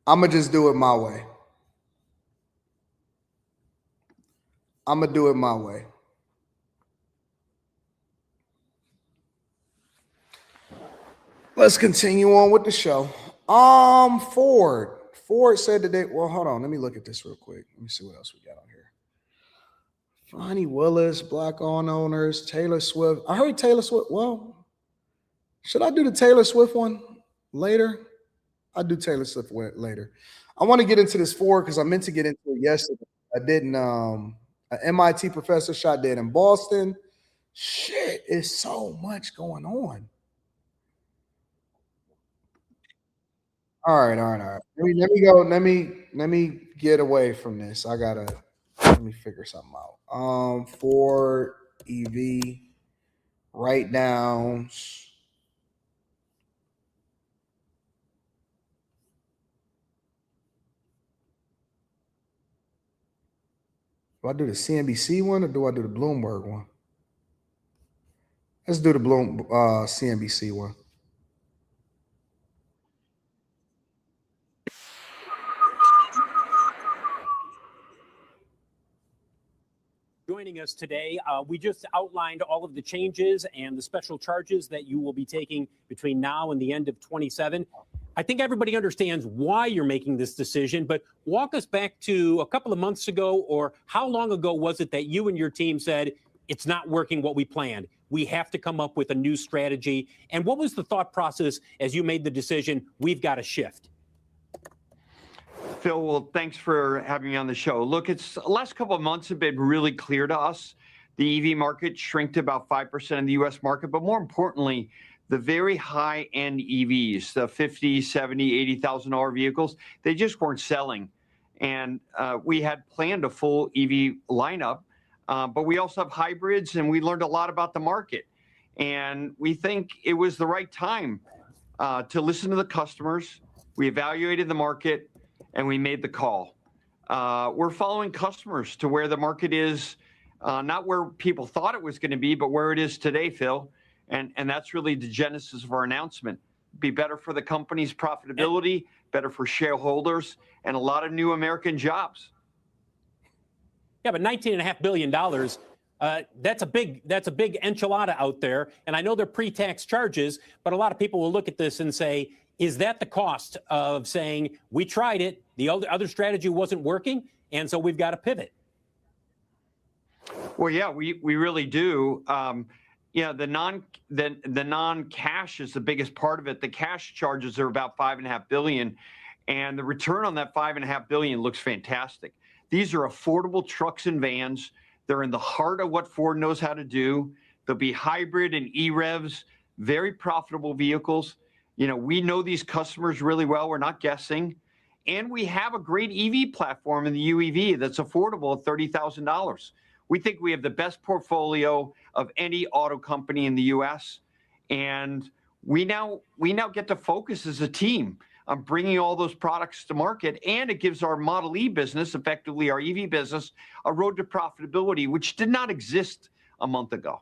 I'm going to just do it my way. I'm going to do it my way. Let's continue on with the show. Ford said today, well, hold on. Let me look at this real quick. Let me see what else we got on here. Fani, Willis, Black-owned owners, Taylor Swift. I heard Taylor Swift. Well, should I do the Taylor Swift one later? I'll do Taylor Swift later. I want to get into this Ford because I meant to get into it yesterday. I didn't. An MIT professor shot dead in Boston. Shit, it's so much going on. All right. Let me go. Let me get away from this. Let me figure something out. Ford EV write downs. Do I do the CNBC one or do I do the Bloomberg one? Let's do the CNBC one. Joining us today, we just outlined all of the changes and the special charges that you will be taking between now and the end of 27. I think everybody understands why you're making this decision, but walk us back to a couple of months ago, or how long ago was it that you and your team said, it's not working what we planned? We have to come up with a new strategy. And what was the thought process as you made the decision, we've got to shift? Phil, well, thanks for having me on the show. Look, the last couple of months have been really clear to us. The EV market shrank to about 5% of the U.S. market, but more importantly, the very high-end EVs, the $50,000, $70,000, $80,000 vehicles, they just weren't selling. And we had planned a full EV lineup, but we also have hybrids, and we learned a lot about the market. And we think it was the right time to listen to the customers. We evaluated the market, and we made the call. We're following customers to where the market is, not where people thought it was going to be, but where it is today, Phil. And that's really the genesis of our announcement. Be better for the company's profitability, better for shareholders, and a lot of new American jobs. Yeah, but $19.5 billion, that's a big enchilada out there. And I know they're pre-tax charges, but a lot of people will look at this and say, is that the cost of saying, we tried it, the other strategy wasn't working, and so we've got to pivot? Well, yeah, we really do. Yeah, the non-cash is the biggest part of it. The cash charges are about $5.5 billion, And the return on that $5.5 billion looks fantastic. These are affordable trucks and vans. They're in the heart of what Ford knows how to do. They'll be hybrid and E-Revs, very profitable vehicles. You know, we know these customers really well. We're not guessing. And we have a great EV platform in the UEV that's affordable at $30,000. We think we have the best portfolio of any auto company in the US. And we now get to focus as a team on bringing all those products to market, and it gives our Model E business, effectively our EV business, a road to profitability, which did not exist a month ago.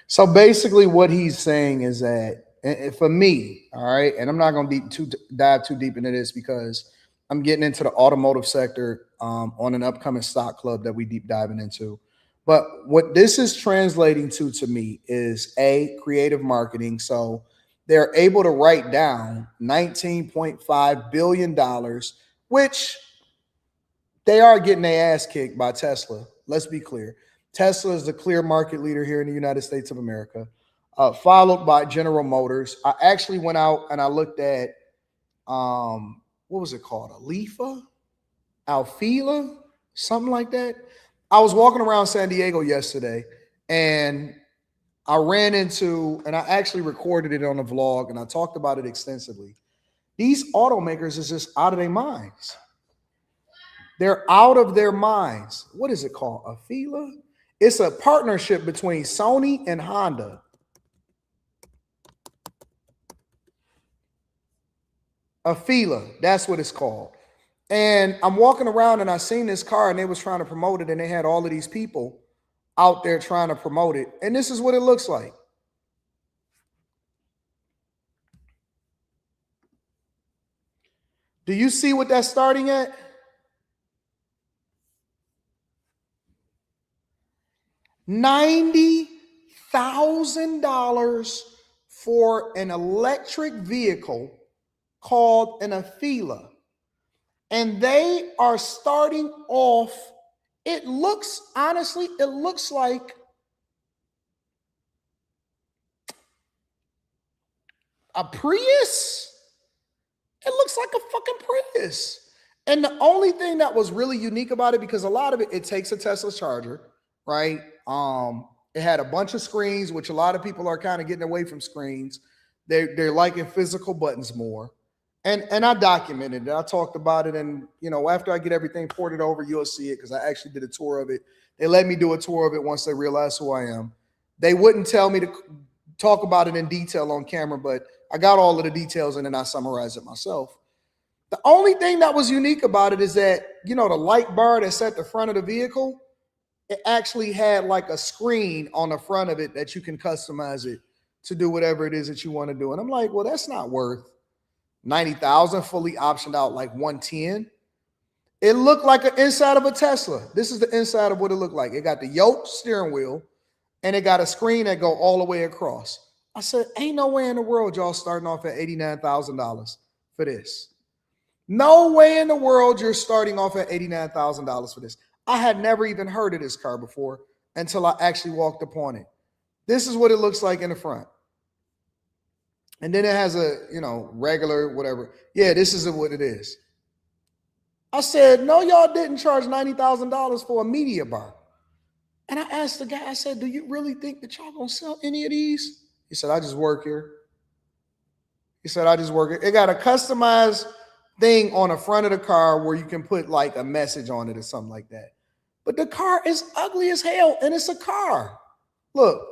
So basically what he's saying is that, and for me, all right, and I'm not going to dive too deep into this because I'm getting into the automotive sector on an upcoming stock club that we deep diving into. But what this is translating to me is creative marketing. So they're able to write down $19.5 billion, which they are getting their ass kicked by Tesla. Let's be clear. Tesla is the clear market leader here in the United States of America, followed by General Motors. I actually went out and I looked at, what was it called? Alfila, something like that. I was walking around San Diego yesterday and I ran into, and I actually recorded it on a vlog and I talked about it extensively. These automakers is just out of their minds. They're out of their minds. What is it called? Alfila? It's a partnership between Sony and Honda. Alfila, that's what it's called. And I'm walking around and I seen this car and they was trying to promote it and they had all of these people out there trying to promote it. And this is what it looks like. Do you see what that's starting at? $90,000 for an electric vehicle called an Alfila. And they are starting off, it looks like a Prius. It looks like a fucking Prius. And the only thing that was really unique about it, because a lot of it takes a Tesla charger, right? It had a bunch of screens, which a lot of people are kind of getting away from screens. They're liking physical buttons more. And I documented it. I talked about it. And, you know, after I get everything ported over, you'll see it because I actually did a tour of it. They let me do a tour of it once they realized who I am. They wouldn't tell me to talk about it in detail on camera, but I got all of the details and then I summarized it myself. The only thing that was unique about it is that, you know, the light bar that's at the front of the vehicle, it actually had like a screen on the front of it that you can customize it to do whatever it is that you want to do. And I'm like, well, that's not worth $90,000, fully optioned out like $110. It looked like an inside of a Tesla. This is the inside of what it looked like. It got the yoke steering wheel and it got a screen that go all the way across. I said, ain't no way in the world y'all starting off at $89,000 for this. No way in the world you're starting off at $89,000 for this. I had never even heard of this car before until I actually walked upon it. This is what it looks like in the front. And then it has a, you know, regular whatever. Yeah, this is what it is. I said, no, y'all didn't charge $90,000 for a media bar. And I asked the guy, I said, do you really think that y'all gonna sell any of these? He said, I just work here. He said, I just work here. It got a customized thing on the front of the car where you can put like a message on it or something like that. But the car is ugly as hell and it's a car. Look.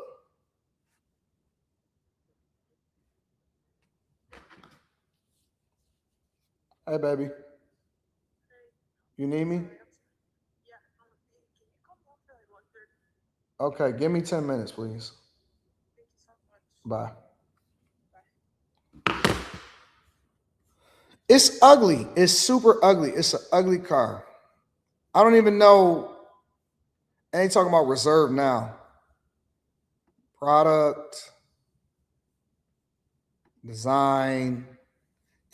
Hey, baby. You need me? Okay, give me 10 minutes, please. Bye. It's ugly. It's super ugly. It's an ugly car. I don't even know. I ain't talking about reserve now. Product. Design.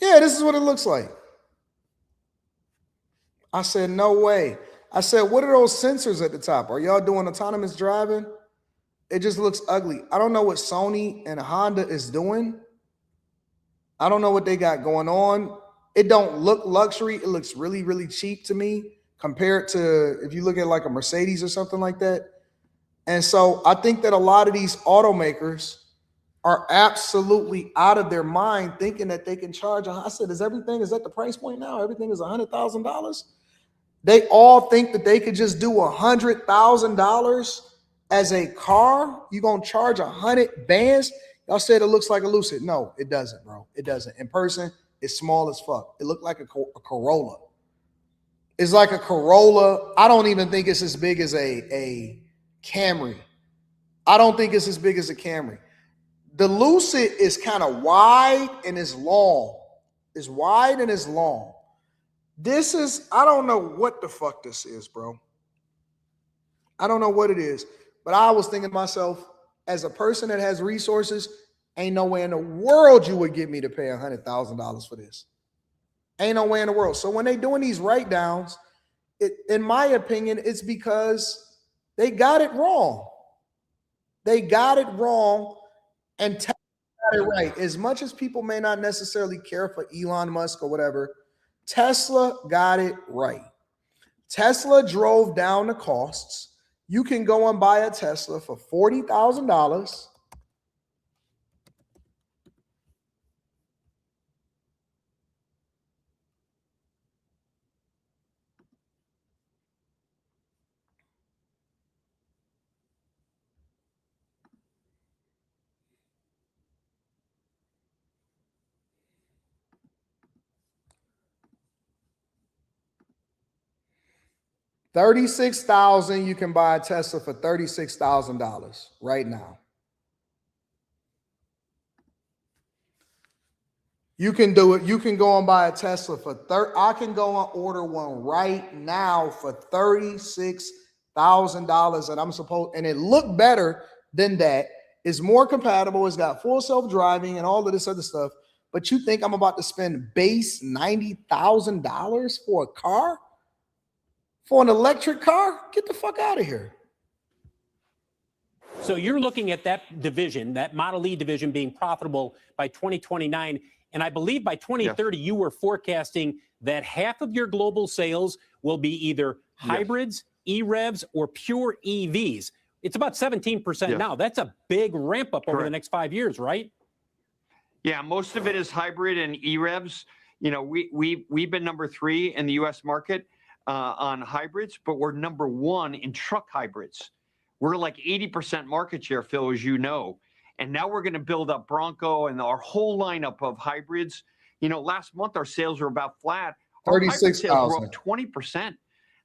Yeah, this is what it looks like. I said, no way. I said, what are those sensors at the top? Are y'all doing autonomous driving? It just looks ugly. I don't know what Sony and Honda is doing. I don't know what they got going on. It don't look luxury. It looks really, really cheap to me compared to if you look at like a Mercedes or something like that. And so I think that a lot of these automakers are absolutely out of their mind thinking that they can charge. I said, is at the price point now? Everything is $100,000. They all think that they could just do $100,000 as a car. You gonna charge 100 bands? Y'all said it looks like a Lucid. No, it doesn't, bro. It doesn't. In person, it's small as fuck. It looked like a Corolla. It's like a Corolla. I don't even think it's as big as a Camry. I don't think it's as big as a Camry. The Lucid is kind of wide and it's long. It's wide and it's long. This is, I don't know what the fuck this is, bro. I don't know what it is. But I was thinking to myself, as a person that has resources, ain't no way in the world you would get me to pay $100,000 for this. Ain't no way in the world. So when they doing these write-downs, in my opinion, it's because they got it wrong. They got it wrong and Tesla got it right. As much as people may not necessarily care for Elon Musk or whatever, Tesla got it right. Tesla drove down the costs. You can go and buy a Tesla for $40,000. $36,000. You can buy a Tesla for $36,000 right now. You can do it. You can go and buy a Tesla for I can go and order one right now for $36,000, and it looked better than that. It's more compatible. It's got full self-driving and all of this other stuff. But you think I'm about to spend base $90,000 for a car? For an electric car? Get the fuck out of here. So you're looking at that division, that Model E division, being profitable by 2029. And I believe by 2030, you were forecasting that half of your global sales will be either hybrids, E-revs, or pure EVs. It's about 17% now. That's a big ramp up over the next 5 years, right? Yeah, most of it is hybrid and E-revs. You know, we've been number 3 in the U.S. market on hybrids, but we're number 1 in truck hybrids. We're like 80% market share, Phil, as you know. And now we're going to build up Bronco and our whole lineup of hybrids. You know, last month our sales were about flat. 36,000. We're up 20%.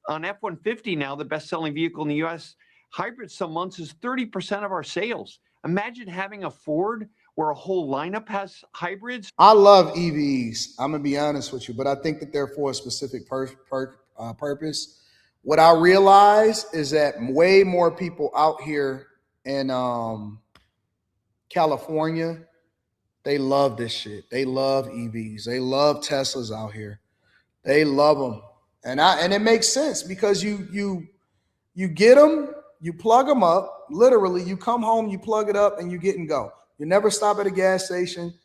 On F-150 now, the best-selling vehicle in the U.S., hybrid some months is 30% of our sales. Imagine having a Ford where a whole lineup has hybrids. I love EVs. I'm going to be honest with you, but I think that they're for a specific purpose. What I realize is that way more people out here in California, they love this shit. They love EVs. They love Teslas out here. They love them. And it makes sense because you get them, you plug them up, literally you come home, you plug it up and you get and go. You never stop at a gas station.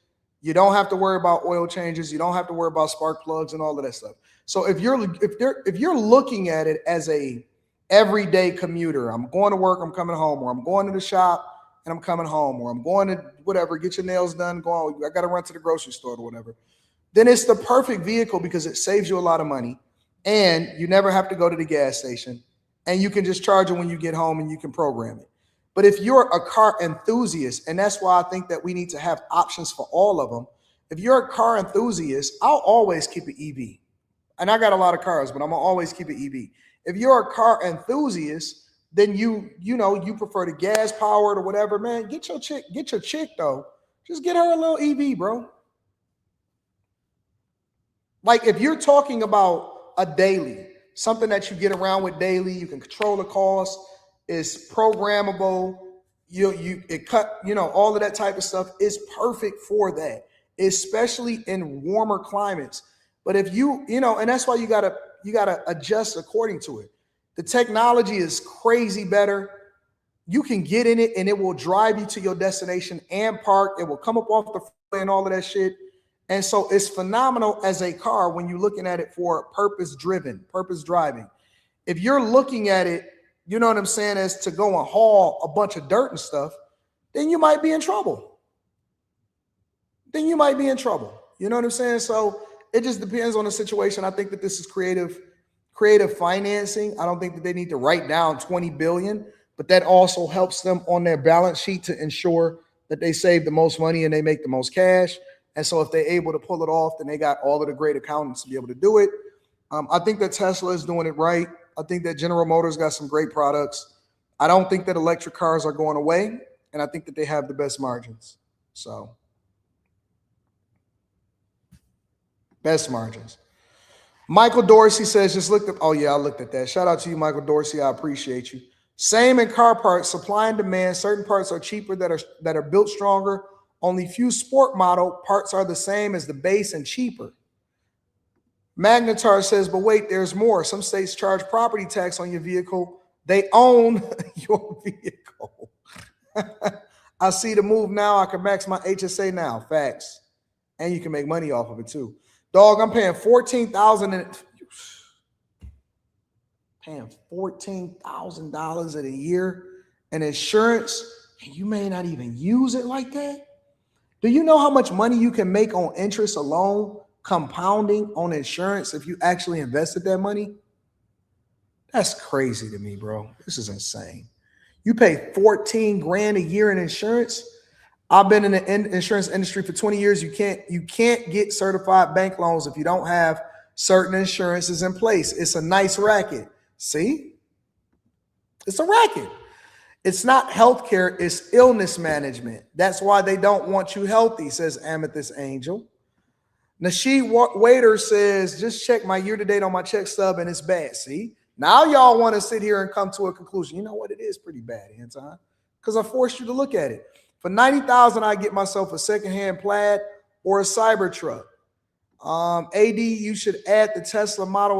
You don't have to worry about oil changes. You don't have to worry about spark plugs and all of that stuff. So if you're looking at it as a everyday commuter, I'm going to work, I'm coming home, or I'm going to the shop and I'm coming home, or I'm going to whatever, get your nails done, I got to run to the grocery store or whatever, then it's the perfect vehicle because it saves you a lot of money and you never have to go to the gas station and you can just charge it when you get home and you can program it. But if you're a car enthusiast, and that's why I think that we need to have options for all of them. If you're a car enthusiast, I'll always keep an EV. And I got a lot of cars, but I'm gonna always keep an EV. If you're a car enthusiast, then you prefer the gas powered or whatever, man, get your chick though. Just get her a little EV, bro. Like if you're talking about a daily, something that you get around with daily, you can control the cost, is programmable, all of that type of stuff is perfect for that, especially in warmer climates. But if and that's why you gotta adjust according to it. The technology is crazy better. You can get in it and it will drive you to your destination and park. It will come up off the freeway and all of that shit. And so it's phenomenal as a car when you're looking at it for purpose driving. If you're looking at it, you know what I'm saying, as to go and haul a bunch of dirt and stuff, then you might be in trouble. You know what I'm saying? So it just depends on the situation. I think that this is creative financing. I don't think that they need to write down $20 billion, but that also helps them on their balance sheet to ensure that they save the most money and they make the most cash. And so if they're able to pull it off, then they got all of the great accountants to be able to do it. I think that Tesla is doing it right. I think that General Motors got some great products. I don't think that electric cars are going away, and I think that they have the best margins. So, best margins. Michael Dorsey says, just looked at, oh yeah, I looked at that. Shout out to you, Michael Dorsey. I appreciate you. Same in car parts, supply and demand. Certain parts are cheaper that are built stronger. Only few sport model parts are the same as the base and cheaper. Magnetar says, but wait, there's more. Some states charge property tax on your vehicle. They own your vehicle. I see the move now. I can max my HSA now. Facts. And you can make money off of it too. Dog, I'm paying $14,000 $14,000 a year in insurance, and you may not even use it like that. Do you know how much money you can make on interest alone, compounding on insurance, if you actually invested that money? That's crazy to me, bro. This is insane. You pay 14 grand a year in insurance. I've been in the insurance industry for 20 years. You can't get certified bank loans if you don't have certain insurances in place. It's a nice racket. See? It's a racket. It's not healthcare, it's illness management. That's why they don't want you healthy, says Amethyst Angel. Nasheed Waiter says, just check my year-to-date on my check stub and it's bad. See? Now y'all want to sit here and come to a conclusion. You know what? It is pretty bad, Anton, because I forced you to look at it. For $90,000, I get myself a secondhand Plaid or a Cybertruck. AD, you should add the Tesla Model